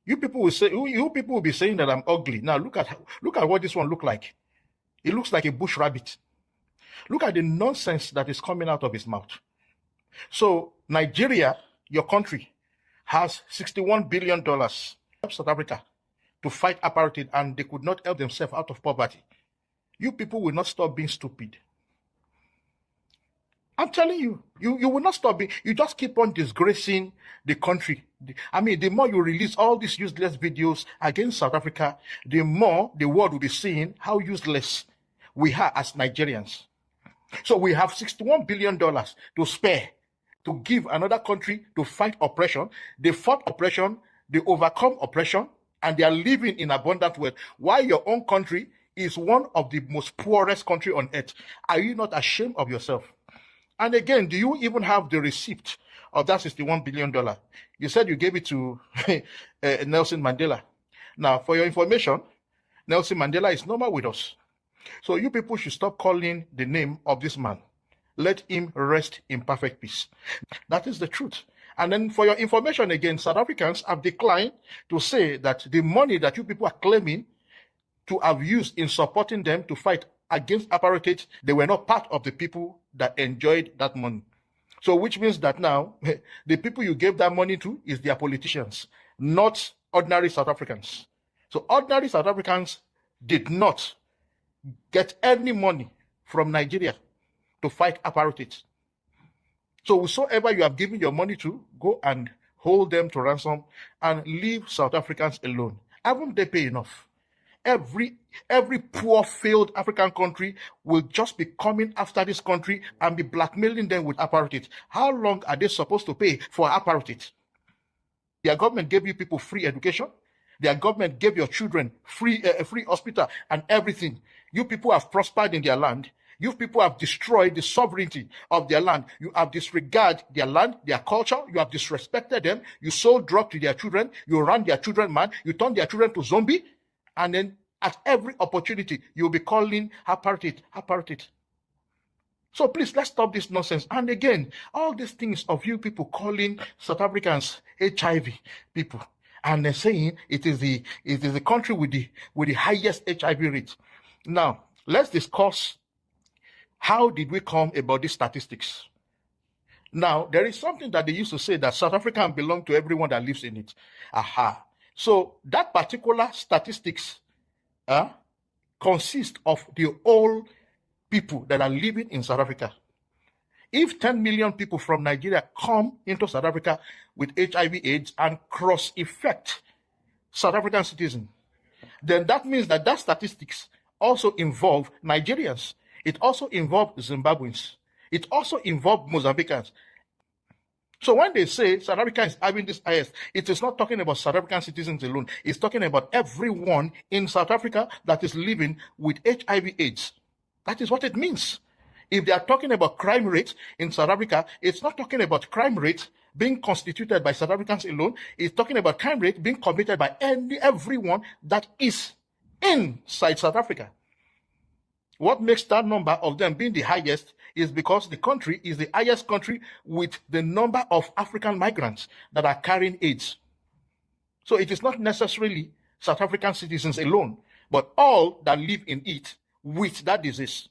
You people will be saying that I'm ugly. Now look at what this one look like. It looks like a bush rabbit. Look at the nonsense that is coming out of his mouth. So Nigeria, your country, has $61 billion help South Africa to fight apartheid, and they could not help themselves out of poverty. You people will not stop being stupid. I'm telling you, you will not stop being, you just keep on disgracing the country. I mean, the more you release all these useless videos against South Africa, the more the world will be seeing how useless we are as Nigerians. So we have $61 billion to spare to give another country to fight oppression. They fought oppression, they overcome oppression, and they are living in abundant wealth. While your own country is one of the most poorest country on earth. Are you not ashamed of yourself? And again, do you even have the receipt of that $61 billion? You said you gave it to Nelson Mandela. Now, for your information, Nelson Mandela is no more with us. So you people should stop calling the name of this man. Let him rest in perfect peace. That is the truth. And then for your information again, South Africans have declined to say that the money that you people are claiming to have used in supporting them to fight against apartheid, they were not part of the people that enjoyed that money. So which means that now, the people you gave that money to is their politicians, not ordinary South Africans. So ordinary South Africans did not get any money from Nigeria to fight apartheid. So whosoever you have given your money to, go and hold them to ransom and leave South Africans alone. Haven't they paid enough? Every poor, failed African country will just be coming after this country and be blackmailing them with apartheid. How long are they supposed to pay for apartheid? Their government gave you people free education. Their government gave your children free hospital and everything. You people have prospered in their land. You people have destroyed the sovereignty of their land. You have disregarded their land, their culture. You have disrespected them. You sold drugs to their children. You ran their children mad. You turned their children to zombie. And then at every opportunity, you'll be calling apartheid, apartheid. So please, let's stop this nonsense. And again, all these things of you people calling South Africans HIV people, and they're saying it is the country with the highest HIV rate. Now, let's discuss how did we come about these statistics. Now, there is something that they used to say that South Africa belongs to everyone that lives in it. Aha. So that particular statistics consists of the whole people that are living in South Africa. If 10 million people from Nigeria come into South Africa with HIV/AIDS and cross-infect South African citizens, then that means that statistics also involve Nigerians. It also involves Zimbabweans. It also involves Mozambicans. So when they say South Africa is having this highest, it is not talking about South African citizens alone. It's talking about everyone in South Africa that is living with HIV/AIDS. That is what it means. If they are talking about crime rate in South Africa, it's not talking about crime rate being constituted by South Africans alone. It's talking about crime rate being committed by everyone that is inside South Africa. What makes that number of them being the highest is because the country is the highest country with the number of African migrants that are carrying AIDS. So it is not necessarily South African citizens alone, but all that live in it with that disease.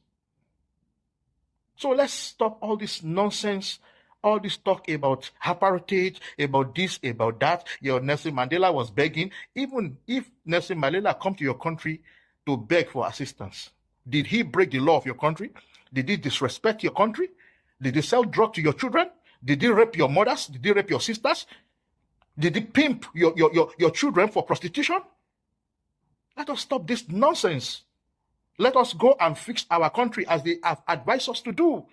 So let's stop all this nonsense, all this talk about apartheid, about this, about that. Your Nelson Mandela was begging. Even if Nelson Mandela come to your country to beg for assistance, did he break the law of your country? Did he disrespect your country? Did he sell drugs to your children? Did he rape your mothers? Did he rape your sisters? Did he pimp your children for prostitution? Let us stop this nonsense. Let us go and fix our country as they have advised us to do.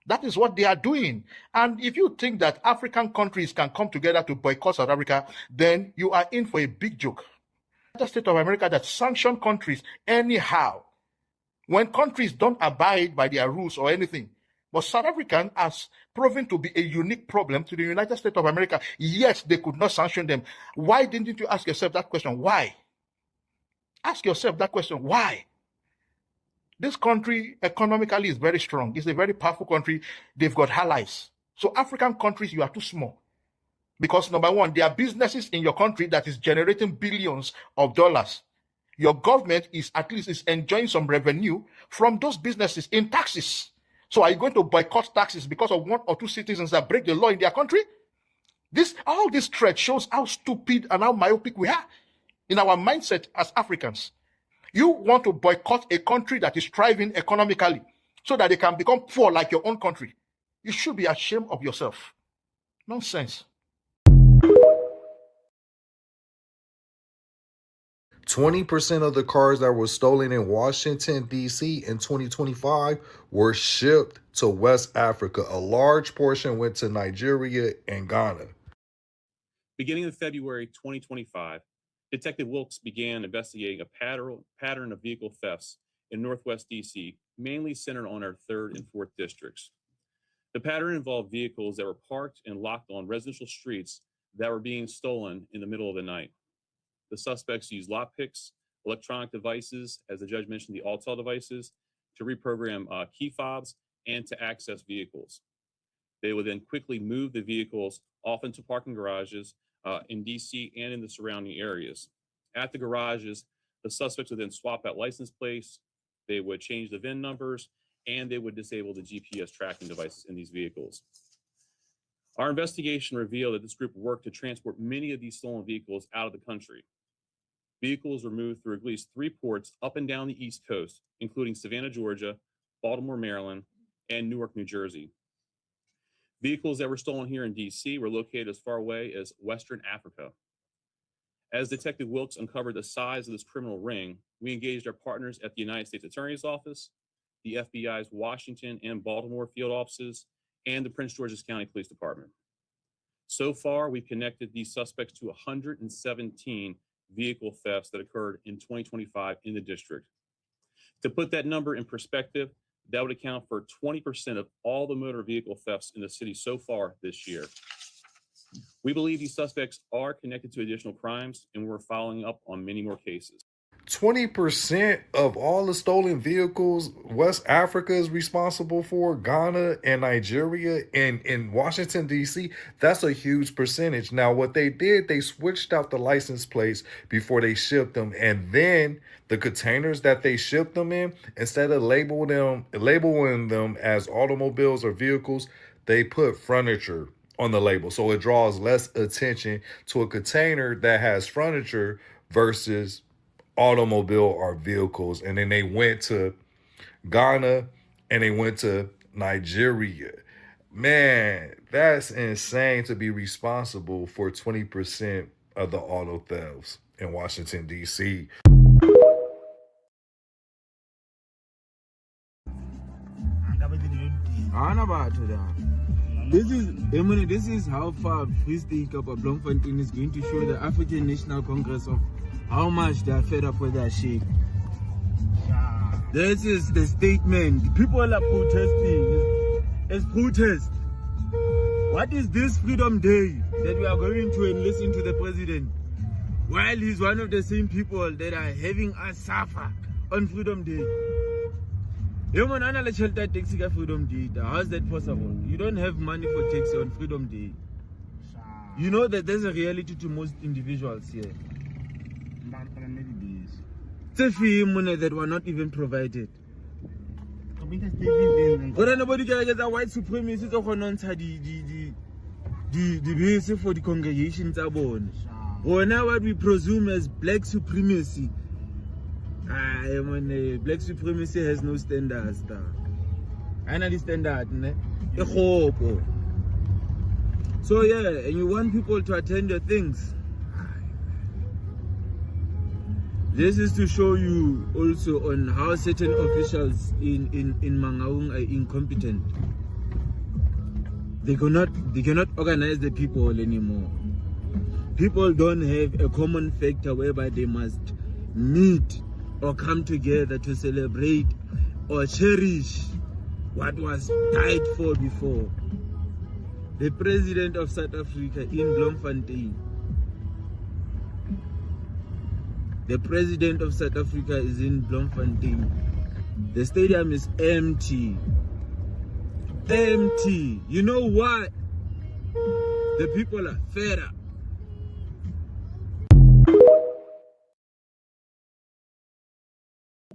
That is what they are doing. And if you think that African countries can come together to boycott South Africa, then you are in for a big joke. The States of America that sanction countries anyhow. When countries don't abide by their rules or anything, But South African has proven to be a unique problem to the United States of America, yet they could not sanction them. Why didn't you ask yourself that question? Why? Ask yourself that question. Why? This country economically is very strong. It's a very powerful country. They've got allies. So African countries, you are too small. Because number one, there are businesses in your country that is generating billions of dollars. Your government is at least enjoying some revenue from those businesses in taxes. So are you going to boycott taxes because of one or two citizens that break the law in their country? All this threat shows how stupid and how myopic we are in our mindset as Africans. You want to boycott a country that is thriving economically so that they can become poor like your own country. You should be ashamed of yourself. Nonsense. 20% of the cars that were stolen in Washington, D.C. in 2025 were shipped to West Africa. A large portion went to Nigeria and Ghana. Beginning in February 2025, Detective Wilkes began investigating a pattern of vehicle thefts in Northwest D.C., mainly centered on our 3rd and 4th districts. The pattern involved vehicles that were parked and locked on residential streets that were being stolen in the middle of the night. The suspects used lockpicks, electronic devices, as the judge mentioned, the Altel devices, to reprogram key fobs and to access vehicles. They would then quickly move the vehicles off into parking garages in DC and in the surrounding areas. At the garages, the suspects would then swap out license plates, they would change the VIN numbers, and they would disable the GPS tracking devices in these vehicles. Our investigation revealed that this group worked to transport many of these stolen vehicles out of the country. Vehicles were moved through at least 3 ports up and down the East Coast, including Savannah, Georgia, Baltimore, Maryland, and Newark, New Jersey. Vehicles that were stolen here in DC were located as far away as Western Africa. As Detective Wilkes uncovered the size of this criminal ring, we engaged our partners at the United States Attorney's Office, the FBI's Washington and Baltimore field offices, and the Prince George's County Police Department. So far, we've connected these suspects to 117 vehicle thefts that occurred in 2025 in the district. To put that number in perspective, that would account for 20% of all the motor vehicle thefts in the city so far this year. We believe these suspects are connected to additional crimes, and we're following up on many more cases. 20% of all the stolen vehicles West Africa is responsible for, Ghana and Nigeria, and in Washington, D.C., that's a huge percentage. Now, what they did, they switched out the license plates before they shipped them, and then the containers that they shipped them in, instead of labeling them as automobiles or vehicles, they put furniture on the label. So it draws less attention to a container that has furniture versus automobile or vehicles. And then they went to Ghana and they went to Nigeria. Man, that's insane to be responsible for 20% of the auto thefts in Washington, D.C. This is how far Free State of Bloemfontein is going to show the African National Congress of how much they are fed up with their shit. This is the statement. People are protesting. It's protest. What is this Freedom Day that we are going to and listen to the president while he's one of the same people that are having us suffer on Freedom Day? Freedom Day. How is that possible? You don't have money for taxi on Freedom Day. You know that there's a reality to most individuals here. That were not even provided. But nobody can get that white supremacy to the basic for the congregations are born. Or now what we presume as black supremacy. Black supremacy has no standards. I know the standard, so yeah, and you want people to attend your things. This is to show you also on how certain officials in Mangaung are incompetent. They cannot organize the people anymore. People don't have a common factor whereby they must meet or come together to celebrate or cherish what was died for before. The president of South Africa in Bloemfontein. The president of South Africa is in Bloemfontein. The stadium is empty. Empty. You know why? The people are fed up.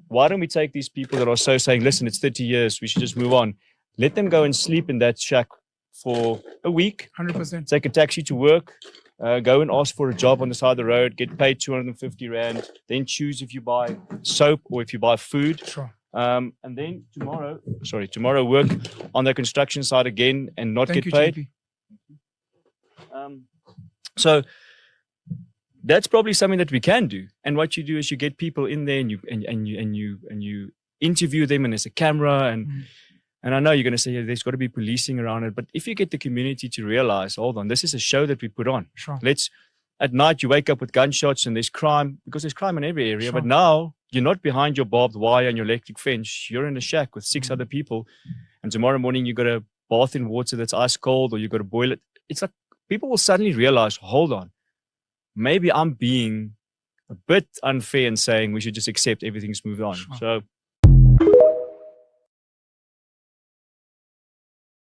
Why don't we take these people that are so saying, listen, it's 30 years, we should just move on. Let them go and sleep in that shack for a week. 100%. Take a taxi to work, go and ask for a job on the side of the road, get paid 250 Rand, then choose if you buy soap or if you buy food. Sure. And then tomorrow work on the construction side again and not Thank get you, paid. JP. So that's probably something that we can do. And what you do is you get people in there and you interview them, and there's a camera and I know you're going to say there's got to be policing around it, but if you get the community to realize, hold on, this is a show that we put on. Sure. At night you wake up with gunshots and there's crime, because there's crime in every area. Sure. But now you're not behind your barbed wire and your electric fence. You're in a shack with 6 other people, and tomorrow morning you got to bath in water that's ice cold, or you got to boil it. It's like people will suddenly realize, hold on, maybe I'm being a bit unfair in saying we should just accept everything's moved on. Sure. So.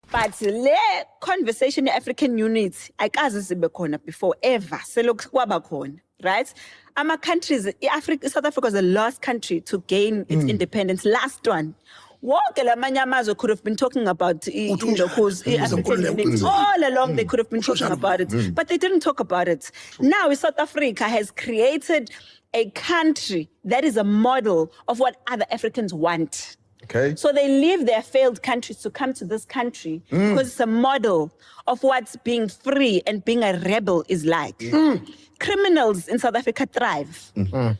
But le conversation African units ayikaze sibe khona before ever selokhu kwaba khona, right? Ama countries, South Africa was the last country to gain its independence, last one. Wonke lamanye amazwe could have been talking about African units all along. They could have been talking about it, but they didn't talk about it. Now South Africa has created a country that is a model of what other Africans want. Okay. So they leave their failed countries to come to this country because it's a model of what being free and being a rebel is like. Criminals in South Africa thrive.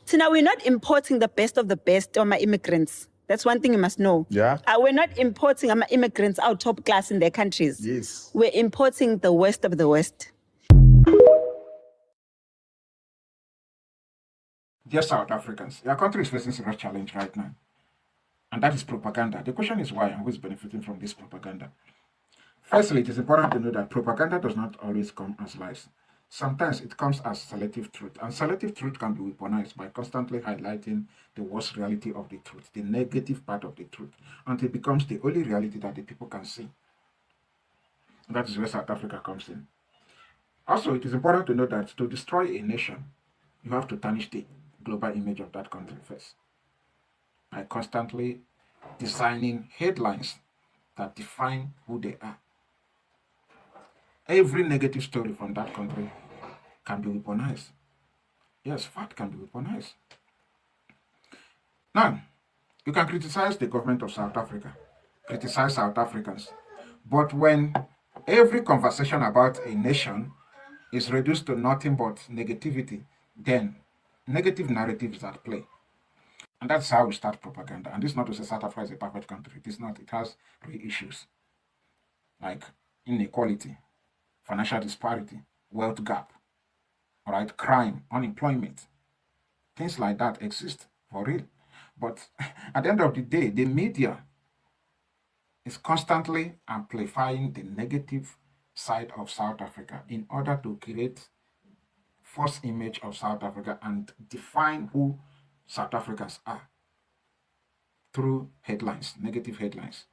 So now we're not importing the best of the best of my immigrants. That's one thing you must know. Yeah. We're not importing our immigrants out top class in their countries. Yes. We're importing the worst of the worst. Dear South Africans, your country is facing a serious challenge right now. And that is propaganda. The question is why and who is benefiting from this propaganda? Firstly, it is important to know that propaganda does not always come as lies. Sometimes it comes as selective truth. And selective truth can be weaponized by constantly highlighting the worst reality of the truth, the negative part of the truth, until it becomes the only reality that the people can see. And that is where South Africa comes in. Also, it is important to know that to destroy a nation, you have to tarnish the global image of that country first, by constantly designing headlines that define who they are. Every negative story from that country can be weaponized. Yes, fact can be weaponized. Now, you can criticize the government of South Africa, criticize South Africans, but when every conversation about a nation is reduced to nothing but negativity, then negative narrative is at play. And that's how we start propaganda. And this is not to say South Africa is a perfect country. It is not. It has real issues like inequality, financial disparity, wealth gap, all right, crime, unemployment. Things like that exist for real. But at the end of the day, the media is constantly amplifying the negative side of South Africa in order to create false image of South Africa and define who South Africans are through headlines, negative headlines.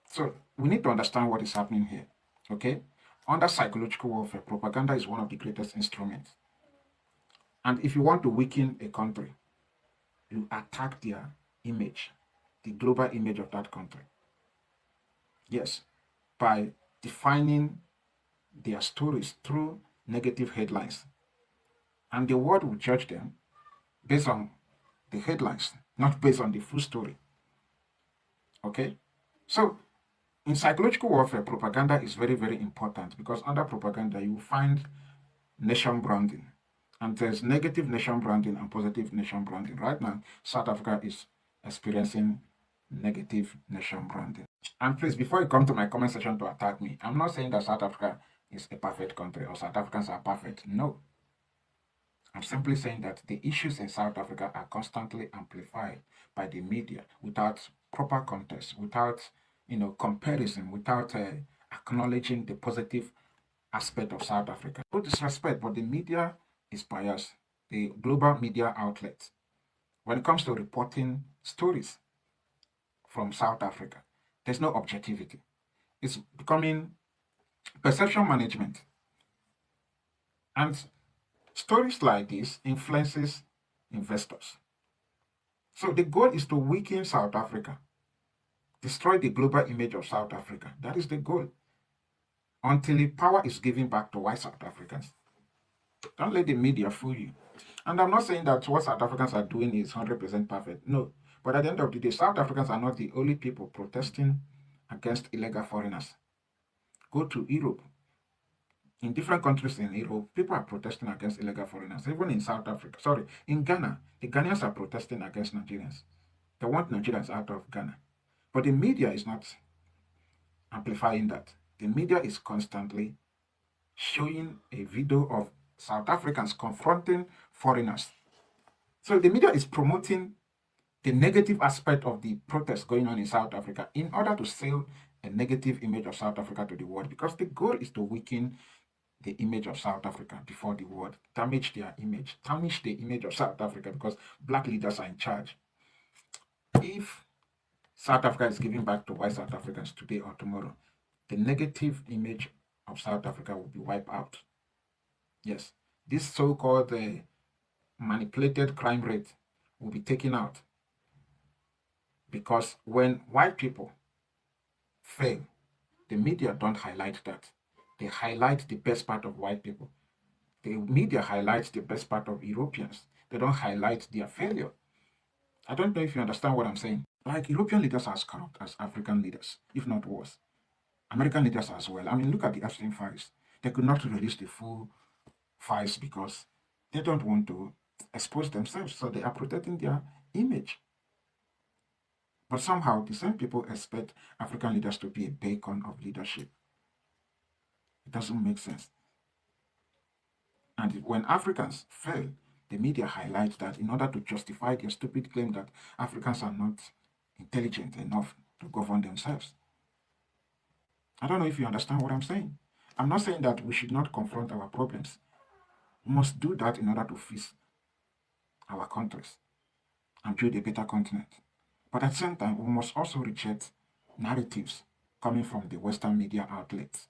So we need to understand what is happening here, okay? Under psychological warfare, propaganda is one of the greatest instruments. And if you want to weaken a country, you attack their image, the global image of that country. Yes, by defining their stories through negative headlines. And the world will judge them based on the headlines, not based on the full story. Okay? So, in psychological warfare, propaganda is very, very important because under propaganda, you will find nation branding. And there's negative nation branding and positive nation branding. Right now, South Africa is experiencing negative nation branding. And please, before you come to my comment section to attack me, I'm not saying that South Africa is a perfect country or South Africans are perfect. No. I'm simply saying that the issues in South Africa are constantly amplified by the media without proper context, without comparison without acknowledging the positive aspect of South Africa. No disrespect, but the media is biased. The global media outlets, when it comes to reporting stories from South Africa, there's no objectivity. It's becoming perception management. And stories like this influences investors. So the goal is to weaken South Africa, destroy the global image of South Africa. That is the goal. Until the power is given back to white South Africans. Don't let the media fool you. And I'm not saying that what South Africans are doing is 100% perfect. No. But at the end of the day, South Africans are not the only people protesting against illegal foreigners. Go to Europe. In different countries in Europe, people are protesting against illegal foreigners. Even in South Africa, in Ghana, the Ghanaians are protesting against Nigerians. They want Nigerians out of Ghana. But the media is not amplifying that. The media is constantly showing a video of South Africans confronting foreigners. So the media is promoting the negative aspect of the protests going on in South Africa in order to sell a negative image of South Africa to the world, because the goal is to weaken the image of South Africa before the world, damage their image, tarnish the image of South Africa, because black leaders are in charge. If South Africa is giving back to white South Africans today or tomorrow, the negative image of South Africa will be wiped out. Yes, this so-called manipulated crime rate will be taken out. Because when white people fail, the media don't highlight that. They highlight the best part of white people. The media highlights the best part of Europeans. They don't highlight their failure. I don't know if you understand what I'm saying. Like, European leaders are as corrupt as African leaders, if not worse. American leaders as well. I mean, look at the Epstein files. They could not release the full files because they don't want to expose themselves, so they are protecting their image. But somehow, the same people expect African leaders to be a beacon of leadership. It doesn't make sense. And when Africans fail, the media highlights that in order to justify their stupid claim that Africans are not intelligent enough to govern themselves. I don't know if you understand what I'm saying. I'm not saying that we should not confront our problems. We must do that in order to fix our countries and build a better continent. But at the same time, we must also reject narratives coming from the Western media outlets.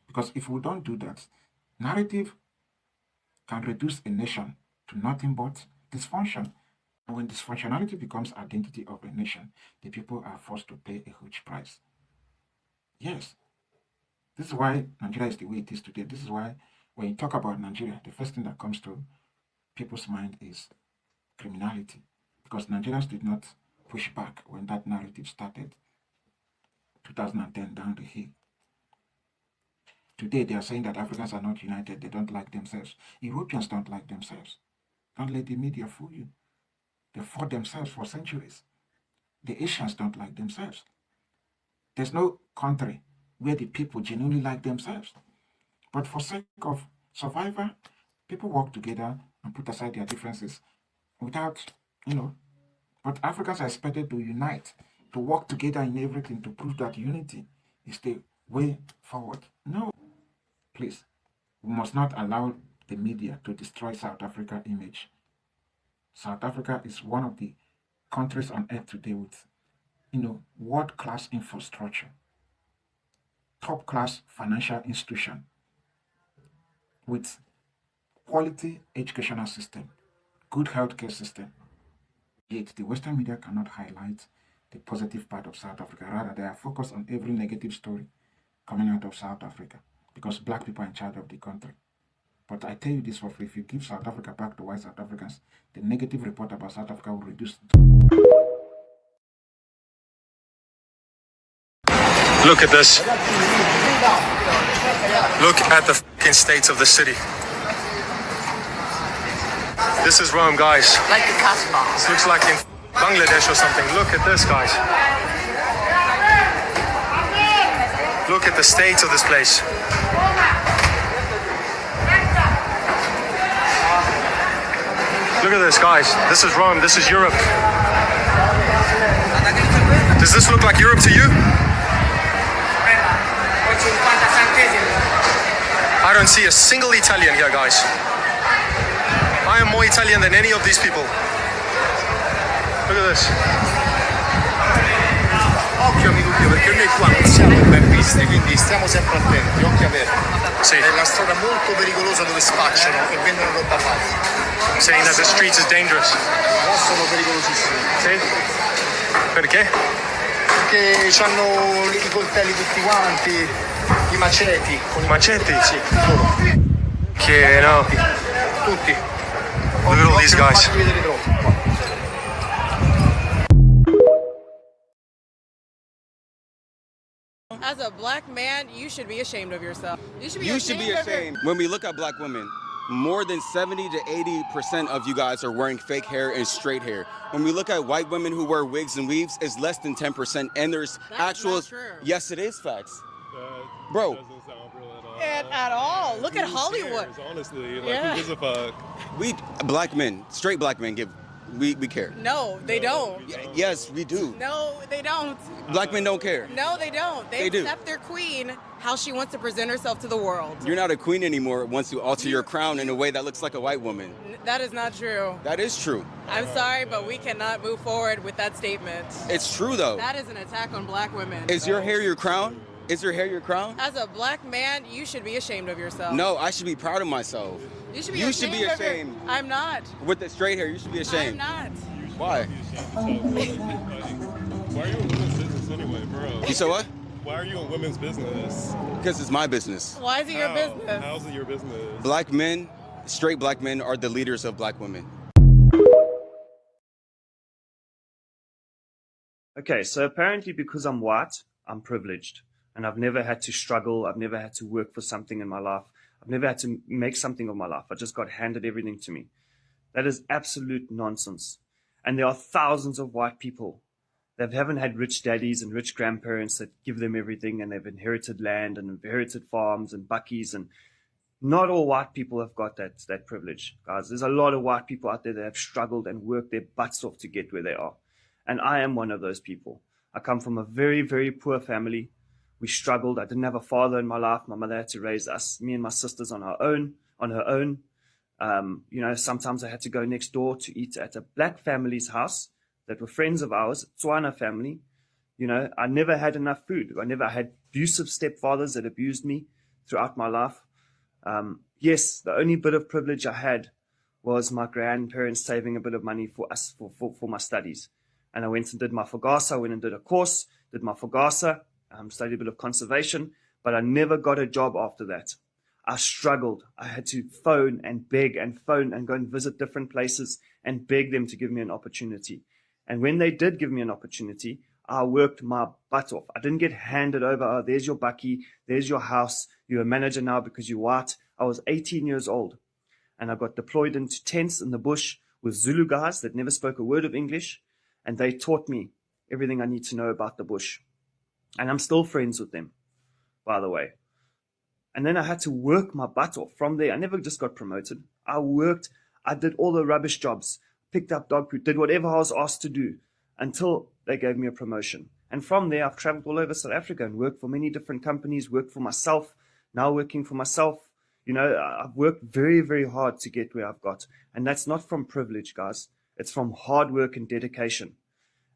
Because if we don't do that, narrative can reduce a nation to nothing but dysfunction. And when dysfunctionality becomes identity of a nation, the people are forced to pay a huge price. Yes. This is why Nigeria is the way it is today. This is why when you talk about Nigeria, the first thing that comes to people's mind is criminality. Because Nigerians did not push back when that narrative started 2010 down the hill. Today, they are saying that Africans are not united. They don't like themselves. Europeans don't like themselves. Don't let the media fool you. They fought themselves for centuries. The Asians don't like themselves. There's no country where the people genuinely like themselves. But for sake of survival, people work together and put aside their differences without, But Africans are expected to unite, to work together in everything, to prove that unity is the way forward. No. Please, we must not allow the media to destroy South Africa's image. South Africa is one of the countries on earth today with, world-class infrastructure, top-class financial institution, with quality educational system, good healthcare system. Yet the Western media cannot highlight the positive part of South Africa. Rather, they are focused on every negative story coming out of South Africa, because black people are in charge of the country. But I tell you this for free, if you give South Africa back to white South Africans, the negative report about South Africa will reduce. Look at this. Look at the fucking state of the city. This is Rome, guys. Like the Casbah. This looks like in Bangladesh or something. Look at this, guys. Look at the state of this place. Look at this, guys. This is Rome. This is Europe. Does this look like Europe to you? I don't see a single Italian here, guys. I am more Italian than any of these people. Look at this. Occhio amico mio, perché noi qua non siamo ben visti, quindi stiamo sempre attenti, occhi aperti. Sì. È una strada molto pericolosa dove spacciano e vendono roba falsa. Saying that the streets is dangerous. Sono pericolosissimi. Sì? Perché? Perché hanno i coltelli tutti quanti, i maceti. Con i maceti? Sì, loro. Che no. Tutti. Look at all these guys. Non vedere troppo. As a black man, you should be ashamed of yourself. You should be ashamed. When we look at black women, more than 70 to 80% of you guys are wearing fake hair and straight hair. When we look at white women who wear wigs and weaves, it's less than 10%. And there's actual. Not true. Yes, it is facts. Bro. At all. Look at Hollywood. Honestly, Yeah. who gives a fuck? We black men, straight black men, we care. No, they don't. Yes, we do. No, they don't. Black men don't care. No, they don't. They do. accept their queen how she wants to present herself to the world. You're not a queen anymore once you alter your crown in a way that looks like a white woman. That is not true. That is true. I'm sorry, but we cannot move forward with that statement. It's true though. That is an attack on black women. Is your hair your crown? Is your hair your crown? As a black man, you should be ashamed of yourself. No, I should be proud of myself. You should be You ashamed. should be of your- ashamed. I'm not. With the straight hair, you should be ashamed. I'm not. Why? Why are you in women's business anyway, bro? You said what? Why are you in women's business? Because it's my business. Why is it your business? How's it your business? Black men, straight black men are the leaders of black women. Okay, so apparently because I'm white, I'm privileged. And I've never had to struggle. I've never had to work for something in my life. I've never had to make something of my life. I just got handed everything to me. That is absolute nonsense. And there are thousands of white people that haven't had rich daddies and rich grandparents that give them everything, and they've inherited land and inherited farms and buckies, and not all white people have got that privilege, guys. There's a lot of white people out there that have struggled and worked their butts off to get where they are. And I am one of those people. I come from a very, very poor family. We struggled. I didn't have a father in my life. My mother had to raise us, me and my sisters, on her own. Sometimes I had to go next door to eat at a black family's house that were friends of ours, Tswana family. I never had enough food. I had abusive stepfathers that abused me throughout my life. Yes, the only bit of privilege I had was my grandparents saving a bit of money for us for my studies. And I went and did my Fogasa, I went and did a course, did my Fogasa, studied a bit of conservation, but I never got a job after that. I struggled. I had to phone and beg and phone and go and visit different places and beg them to give me an opportunity. And when they did give me an opportunity, I worked my butt off. I didn't get handed over, oh, there's your bucky, there's your house, you're a manager now because you're white. I was 18 years old, and I got deployed into tents in the bush with Zulu guys that never spoke a word of English, and they taught me everything I need to know about the bush. And I'm still friends with them, by the way. And then I had to work my butt off. From there, I never just got promoted. I worked, I did all the rubbish jobs, picked up dog food, did whatever I was asked to do until they gave me a promotion. And from there, I've traveled all over South Africa and worked for many different companies, worked for myself, now working for myself. I've worked very, very hard to get where I've got. And that's not from privilege, guys. It's from hard work and dedication.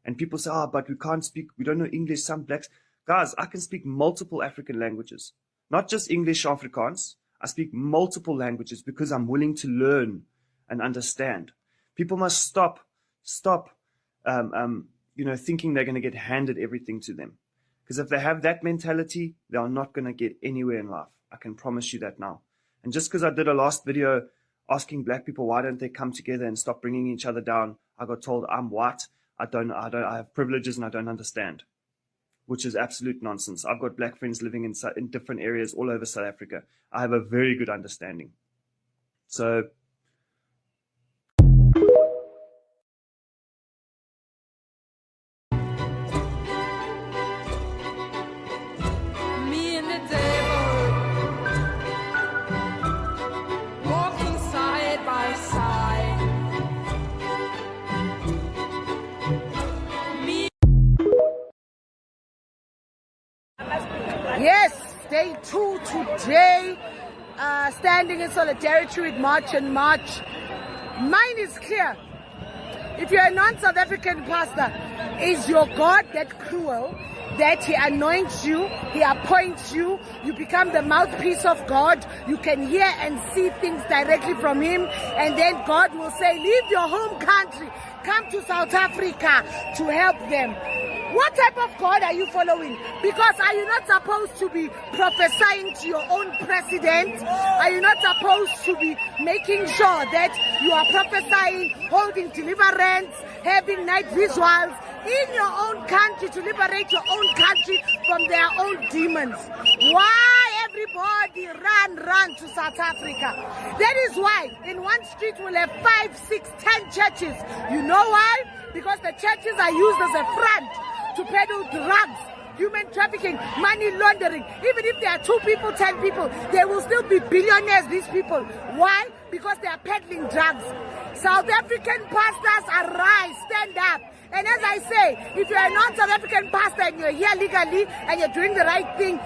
And people say, but we can't speak, we don't know English, some blacks. Guys, I can speak multiple African languages, not just English, Afrikaans. I speak multiple languages because I'm willing to learn and understand. People must stop thinking they're going to get handed everything to them. Because if they have that mentality, they are not going to get anywhere in life. I can promise you that now. And just because I did a last video asking black people, why don't they come together and stop bringing each other down? I got told I'm white. I have privileges and I don't understand, which is absolute nonsense. I've got black friends living in different areas all over South Africa. I have a very good understanding. So Me and the devil walking side by side. Yes, day 2 today. standing in solidarity with March and March. Mine is clear. If you're a non-South African pastor, is your God that cruel that he anoints you, he appoints you, you become the mouthpiece of God, you can hear and see things directly from him, and then God will say, leave your home country, come to South Africa to help them. What type of God are you following? Because are you not supposed to be prophesying to your own president? Are you not supposed to be making sure that you are prophesying, holding deliverance, having night visuals in your own country to liberate your own country from their own demons? Why everybody run to South Africa? That is why in one street we'll have 5, 6, 10 churches. You know why? Because the churches are used as a front to peddle drugs, human trafficking, money laundering. Even if there are 2 people, 10 people, they will still be billionaires, these people. Why? Because they are peddling drugs. South African pastors, arise, stand up. And as I say, if you're a non-South African pastor and you're here legally and you're doing the right thing,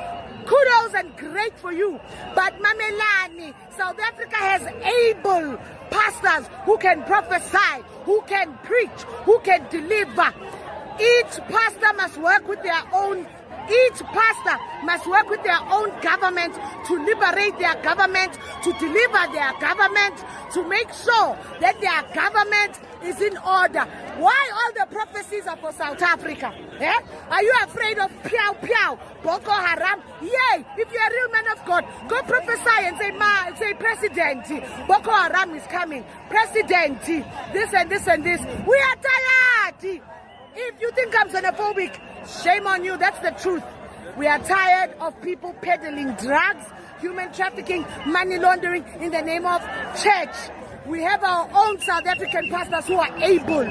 kudos and great for you. But Mamelani, South Africa has able pastors who can prophesy, who can preach, who can deliver. Each pastor must work with their own government to liberate their government, to deliver their government, to make sure that their government is in order. Why all the prophecies are for South Africa? Eh? Are you afraid of Piao, Boko Haram? Yay! If you're a real man of God, go prophesy and say, President, Boko Haram is coming. President, this and this and this. We are tired. If you think I'm xenophobic, shame on you. That's the truth. We are tired of people peddling drugs, human trafficking, money laundering in the name of church. We have our own South African pastors who are able,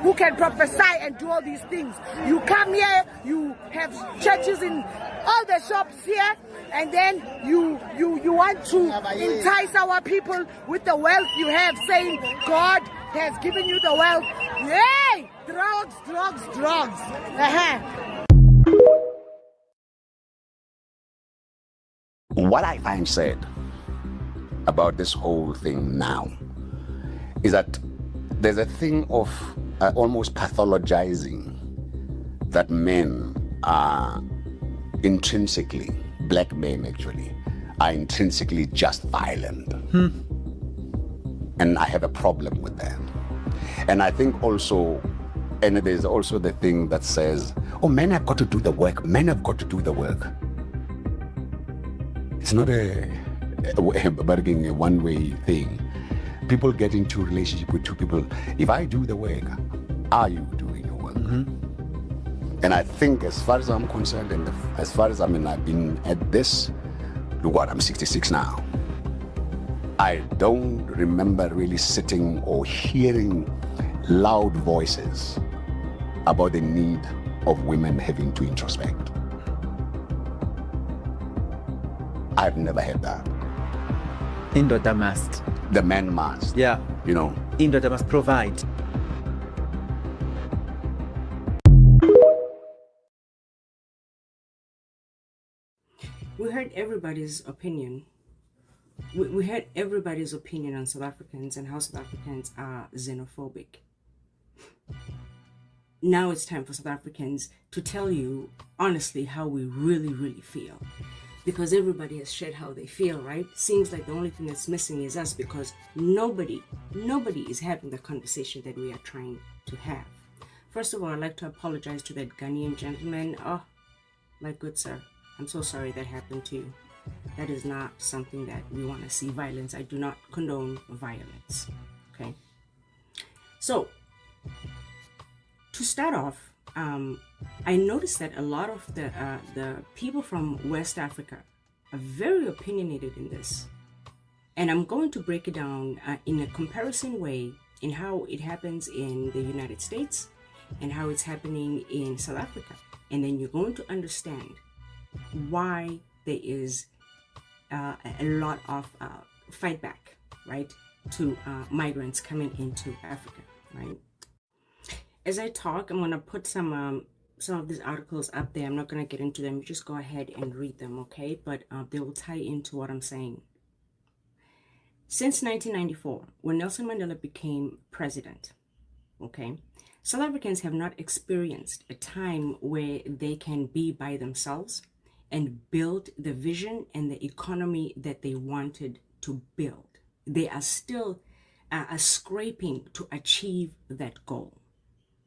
who can prophesy and do all these things. You come here, you have churches in all the shops here, and then you want to entice our people with the wealth you have, saying God has given you the wealth. Yay! Drugs. What I find sad about this whole thing now is that there's a thing of almost pathologizing that men are intrinsically, black men actually, are intrinsically just violent. And I have a problem with that. And I think also, and there's also the thing that says, oh, men have got to do the work. Men have got to do the work. It's not a one-way thing. People get into a relationship with 2 people. If I do the work, are you doing your work? And I think as far as I'm concerned, and as far as I've been at this, look what, I'm 66 now. I don't remember really sitting or hearing loud voices about the need of women having to introspect. I've never heard that. Indoda must. The man must. Yeah. You know. Indoda must provide. We heard everybody's opinion. We heard everybody's opinion on South Africans and how South Africans are xenophobic. Now it's time for South Africans to tell you honestly how we really, really feel. Because everybody has shared how they feel, right? Seems like the only thing that's missing is us, because nobody is having the conversation that we are trying to have. First of all, I'd like to apologize to that Ghanaian gentleman. Oh, my good sir, I'm so sorry that happened to you. That is not something that we want to see, violence. I do not condone violence, okay? So, to start off, I noticed that a lot of the people from West Africa are very opinionated in this. And I'm going to break it down in a comparison way in how it happens in the United States and how it's happening in South Africa. And then you're going to understand why there is a lot of fight back, right, to migrants coming into Africa, right? As I talk, I'm going to put some of these articles up there. I'm not going to get into them. You just go ahead and read them, okay? But they will tie into what I'm saying. Since 1994, when Nelson Mandela became president, okay, South Africans have not experienced a time where they can be by themselves and build the vision and the economy that they wanted to build. They are still scraping to achieve that goal,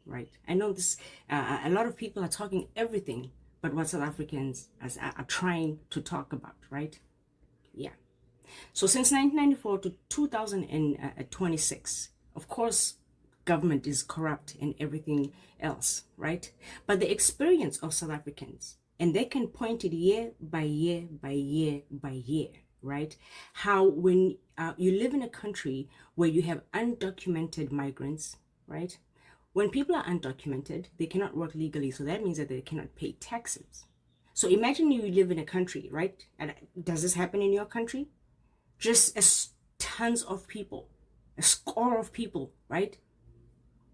right? I know this, a lot of people are talking everything but what South Africans are trying to talk about, right? Yeah. So since 1994 to 2026, of course, government is corrupt and everything else, right? But the experience of South Africans, and they can point it year by year by year by year, right? How when you live in a country where you have undocumented migrants, right? When people are undocumented, they cannot work legally, so that means that they cannot pay taxes. So imagine you live in a country, right? And does this happen in your country? Just tons of people, a score of people, right?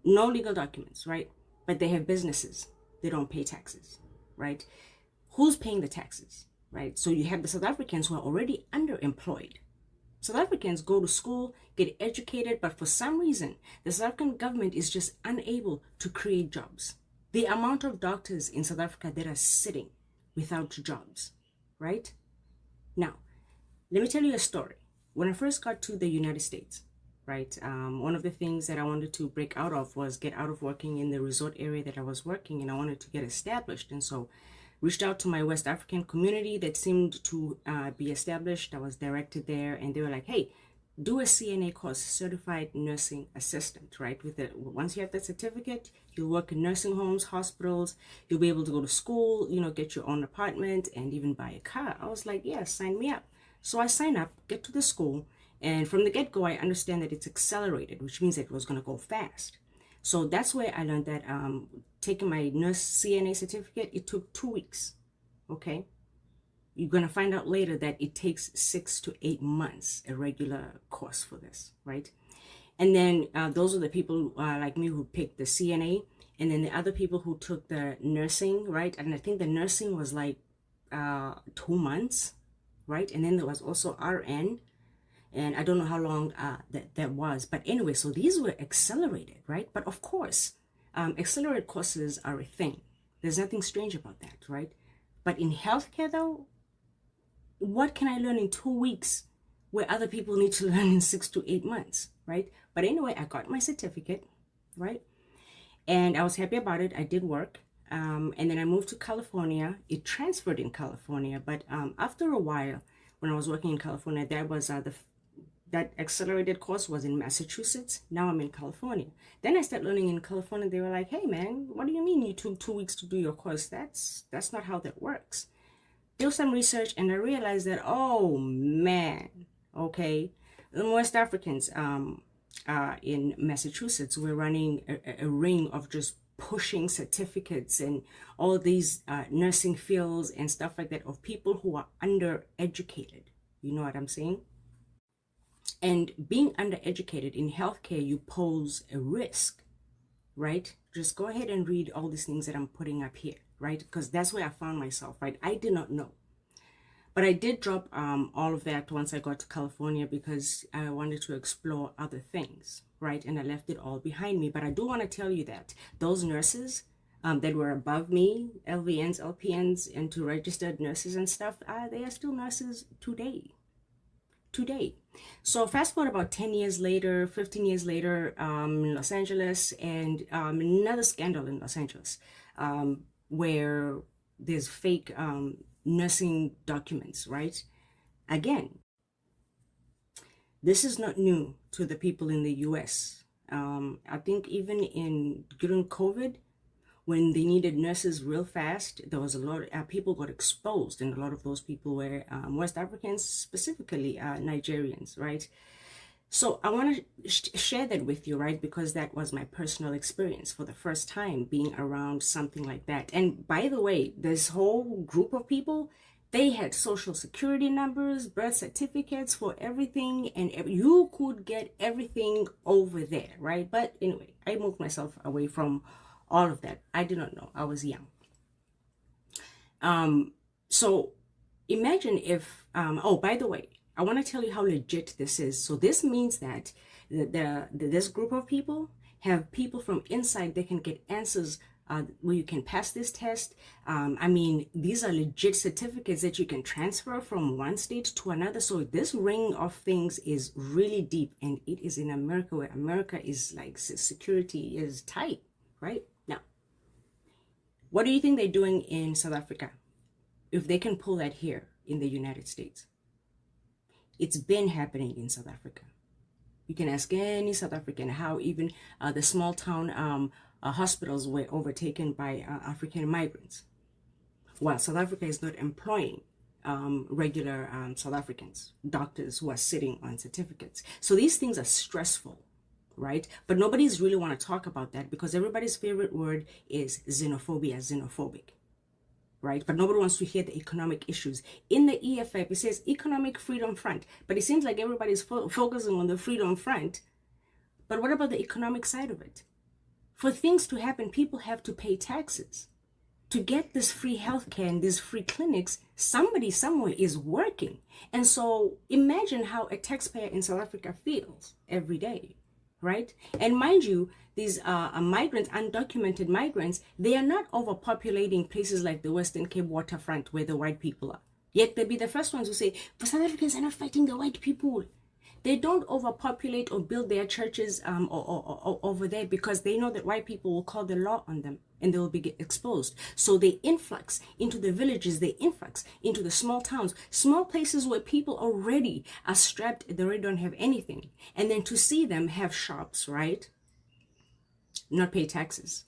No legal documents, right? But they have businesses. They don't pay taxes, right? Who's paying the taxes, right? So you have the South Africans who are already underemployed. South Africans go to school, get educated, but for some reason, the South African government is just unable to create jobs. The amount of doctors in South Africa that are sitting without jobs, right? Now, let me tell you a story. When I first got to the United States, right, one of the things that I wanted to break out of was get out of working in the resort area that I was working, and I wanted to get established. And so reached out to my West African community that seemed to be established. I was directed there, and they were like, hey, do a CNA course, Certified Nursing Assistant, right? Once you have that certificate, you'll work in nursing homes, hospitals, you'll be able to go to school, you know, get your own apartment and even buy a car. I was like, yeah, sign me up. So I sign up, get to the school, and from the get-go, I understand that it's accelerated, which means that it was going to go fast. So that's where I learned that taking my nurse CNA certificate, it took 2 weeks, okay? You're going to find out later that it takes 6 to 8 months, a regular course for this, right? And then those are the people like me who picked the CNA, and then the other people who took the nursing, right? And I think the nursing was like 2 months, right? And then there was also RN, and I don't know how long that was. But anyway, so these were accelerated, right? But of course, accelerated courses are a thing. There's nothing strange about that, right? But in healthcare, though, what can I learn in 2 weeks where other people need to learn in 6 to 8 months, right? But anyway, I got my certificate, right? And I was happy about it. I did work. And then I moved to California. It transferred in California. But after a while, when I was working in California, that was that accelerated course was in Massachusetts. Now I'm in California. Then I started learning in California. They were like, hey, man, what do you mean you took 2 weeks to do your course? That's not how that works. Do some research, and I realized that, oh, man, okay, the West Africans in Massachusetts were running a ring of just pushing certificates and all these nursing fields and stuff like that of people who are undereducated. You know what I'm saying? And being undereducated in healthcare, you pose a risk, right? Just go ahead and read all these things that I'm putting up here, right? Because that's where I found myself, right? I did not know. But I did drop all of that once I got to California because I wanted to explore other things, right? And I left it all behind me. But I do want to tell you that those nurses that were above me, LVNs, LPNs, and to registered nurses and stuff, they are still nurses today. So fast forward about 10 years later, 15 years later, in Los Angeles, and another scandal in Los Angeles where there's fake nursing documents, right? Again, this is not new to the people in the US. I think even during COVID, when they needed nurses real fast, there was a lot of people got exposed, and a lot of those people were West Africans, specifically Nigerians, right? So I want to share that with you, right? Because that was my personal experience for the first time being around something like that. And by the way, this whole group of people, they had social security numbers, birth certificates for everything, and you could get everything over there, right? But anyway, I moved myself away from all of that. I did not know. I was young. So imagine if, oh, by the way, I want to tell you how legit this is. So this means that this group of people have people from inside. They can get answers where you can pass this test. I mean, these are legit certificates that you can transfer from one state to another. So this ring of things is really deep, and it is in America, where America is like security is tight, right? Now, what do you think they're doing in South Africa? If they can pull that here in the United States. It's been happening in South Africa. You can ask any South African how even the small town hospitals were overtaken by African migrants. While South Africa is not employing regular South Africans, doctors who are sitting on certificates. So these things are stressful, right? But nobody's really want to talk about that because everybody's favorite word is xenophobia, xenophobic. Right? But nobody wants to hear the economic issues. In the EFF, it says Economic Freedom Front, but it seems like everybody's focusing on the freedom front. But what about the economic side of it? For things to happen, people have to pay taxes. To get this free healthcare and these free clinics, somebody somewhere is working. And so imagine how a taxpayer in South Africa feels every day, right? And mind you, these migrants, undocumented migrants, they are not overpopulating places like the Western Cape waterfront where the white people are. Yet they'll be the first ones who say, but South Africans are not fighting the white people. They don't overpopulate or build their churches over there because they know that white people will call the law on them and they will be exposed. So they influx into the villages, they influx into the small towns, small places where people already are strapped, they already don't have anything. And then to see them have shops, right? Not pay taxes.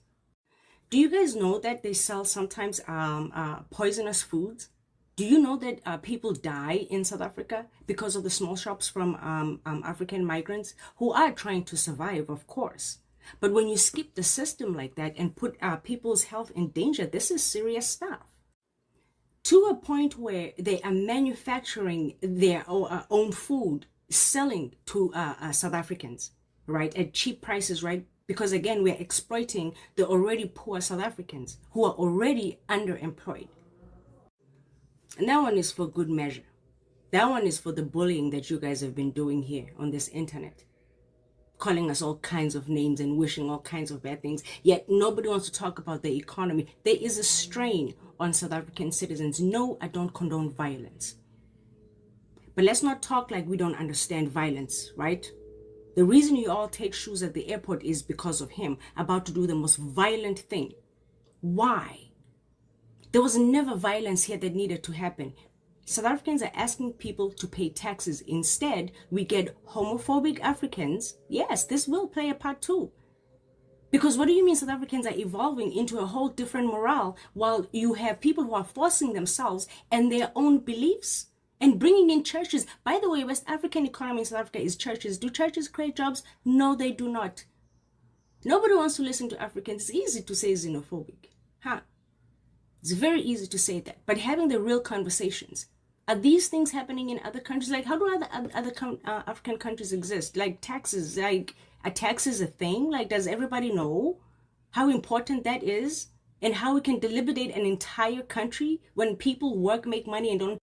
Do you guys know that they sell sometimes poisonous foods? Do you know that people die in South Africa because of the small shops from African migrants who are trying to survive, of course? But when you skip the system like that and put people's health in danger, this is serious stuff. To a point where they are manufacturing their own food, selling to South Africans, right, at cheap prices, right? Because again, we're exploiting the already poor South Africans who are already underemployed. And that one is for good measure. That one is for the bullying that you guys have been doing here on this internet. Calling us all kinds of names and wishing all kinds of bad things. Yet nobody wants to talk about the economy. There is a strain on South African citizens. No, I don't condone violence. But let's not talk like we don't understand violence, right? The reason you all take shoes at the airport is because of him about to do the most violent thing. Why? There was never violence here that needed to happen. South Africans are asking people to pay taxes. Instead, we get homophobic Africans. Yes, this will play a part too. Because what do you mean South Africans are evolving into a whole different morale while you have people who are forcing themselves and their own beliefs? And bringing in churches. By the way, West African economy in South Africa is churches. Do churches create jobs? No, they do not. Nobody wants to listen to Africans. It's easy to say xenophobic. Huh? It's very easy to say that. But having the real conversations. Are these things happening in other countries? Like, how do other African countries exist? Like taxes. Like, are taxes a thing? Like, does everybody know how important that is? And how we can deliberate an entire country when people work, make money, and don't.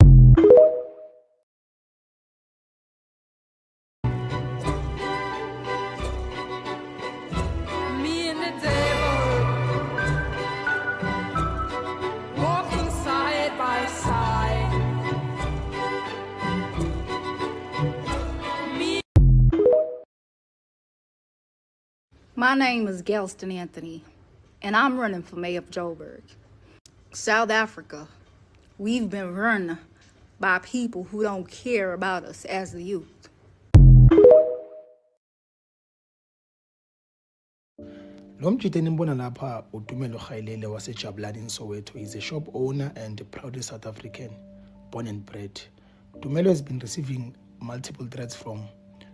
My name is Gelston Anthony, and I'm running for mayor of Joburg. South Africa, we've been run by people who don't care about us as the youth. Lo mjite nimbona lapha uDumelo Khailele waseJabulani in Soweto is a shop owner and a proud South African, born and bred. Dumelo has been receiving multiple threats from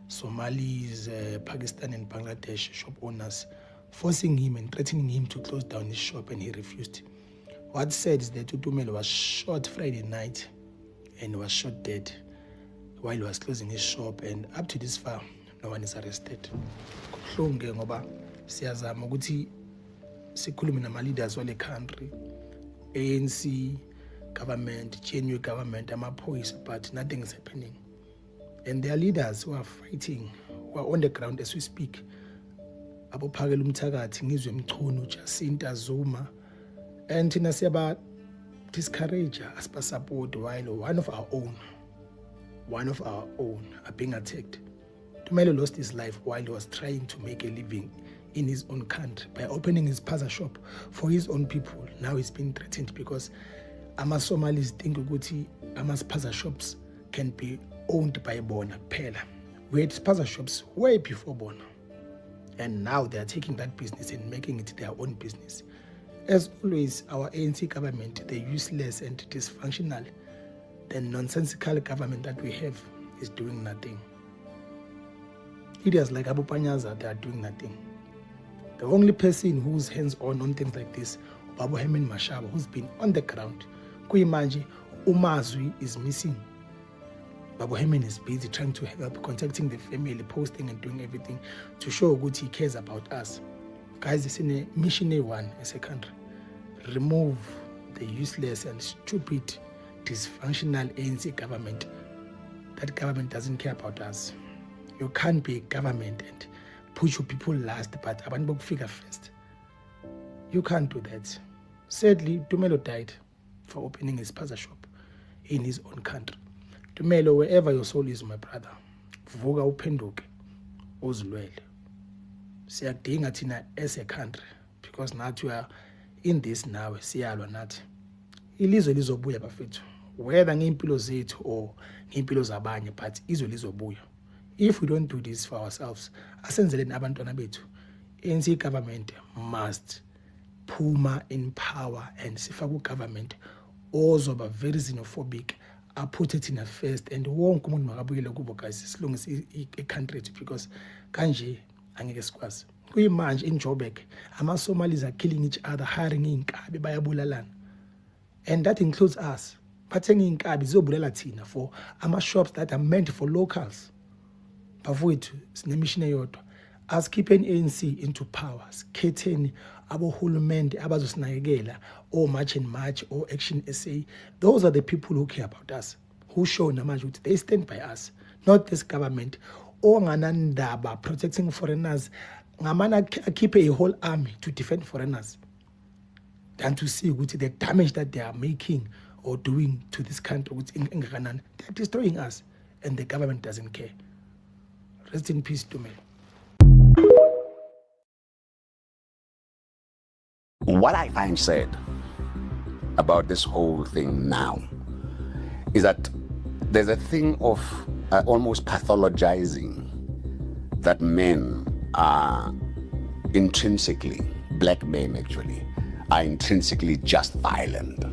Somalis, Pakistan and Bangladesh shop owners, forcing him and threatening him to close down his shop, and he refused. What's said is that Dumelo was shot Friday night and was shot dead while he was closing his shop, and up to this far, no one is arrested. Kubuhlungu ngoba siyazama ukuthi sikhulume nama-leaders wale country, ANC, government, GNU government, amaphoyisa, but nothing is happening. And there are leaders who are fighting, who are on the ground as we speak. Abo Phakela Umthakathi, Ngizwe Mchunu, Jacinta Zuma, and thina siyaba discourage, aspa support, while one of our own are being attacked. Tumelo lost his life while he was trying to make a living in his own country by opening his spaza shop for his own people. Now he's been threatened because Somalis think ukuthi spaza shops can be owned by Bona Pela. We had spaza shops way before Bona. And now they are taking that business and making it their own business. As always, our ANC government, the useless and dysfunctional, the nonsensical government that we have, is doing nothing. Leaders like Abu Panyaza, they are doing nothing. The only person who's hands-on on things like this, Babu Hemen Mashaba, who's been on the ground. Kuimanji, Umazwi is missing. Babu Hemen is busy trying to help, contacting the family, posting and doing everything to show good he cares about us. Guys, it's in a missionary one as a country. Remove the useless and stupid, dysfunctional ANC government. That government doesn't care about us. You can't be a government and put your people last, but abantu figure first. You can't do that. Sadly, Tumelo died for opening his spaza shop in his own country. Tumelo, wherever your soul is, my brother, vuka uphenduke uzilwele. Siyakudinga thina as a country, because nathi we are in this now, siyalwa nathi. Ilizwe lizobuya bafethu, whether ngeimpilo zethu or ngeimpilo zabanye, but izwe lizobuya. If we don't do this for ourselves, asenzeleni abantwana bethu. ANC government must phuma in power and sifaku government ozoba very xenophobic, put it in a first, and wonke umuntu makabuyele kubo guys, as long as a country, because kanje angeke sikwazi. Kuyimanje in Joburg, ama-Somalis are killing each other, hiring iy'nkabi bayabulalana. And that includes us. Bathenga iy'nkabi zizobulala thina for ama-shops that are meant for locals. Bafowethu sinemishini eyodwa. Asikhipheni ANC into power. Sikhetheni abohulumende abazosinakekela, or March and March, or Action SA. Those are the people who care about us, who show namanje ukuthi they stand by us, not this government. Onganandaba protecting foreigners. Ngamana keep a whole army to defend foreigners than to see the damage that they are making or doing to this country. They're destroying us, and the government doesn't care. Rest in peace to me. What I find sad about this whole thing now is that there's a thing of almost pathologizing that men are intrinsically, black men actually, are intrinsically just violent.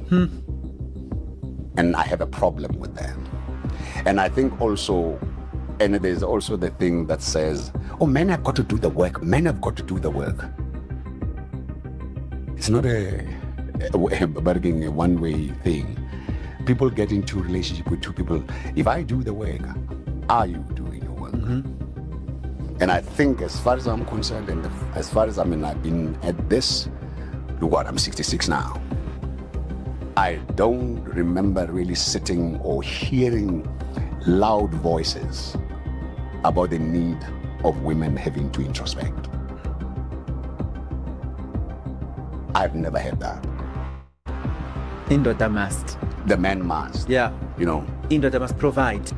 And I have a problem with that. And I think also, and there's also the thing that says, oh, men have got to do the work. Men have got to do the work. It's not a one-way thing. People get into a relationship with two people. If I do the work, are you doing your work? And I think, as far as I'm concerned, and as far as I've been at this, look what, I'm 66 now. I don't remember really sitting or hearing loud voices about the need of women having to introspect. I've never heard that. Indoda must. The man must. Yeah. You know. Indoda must provide.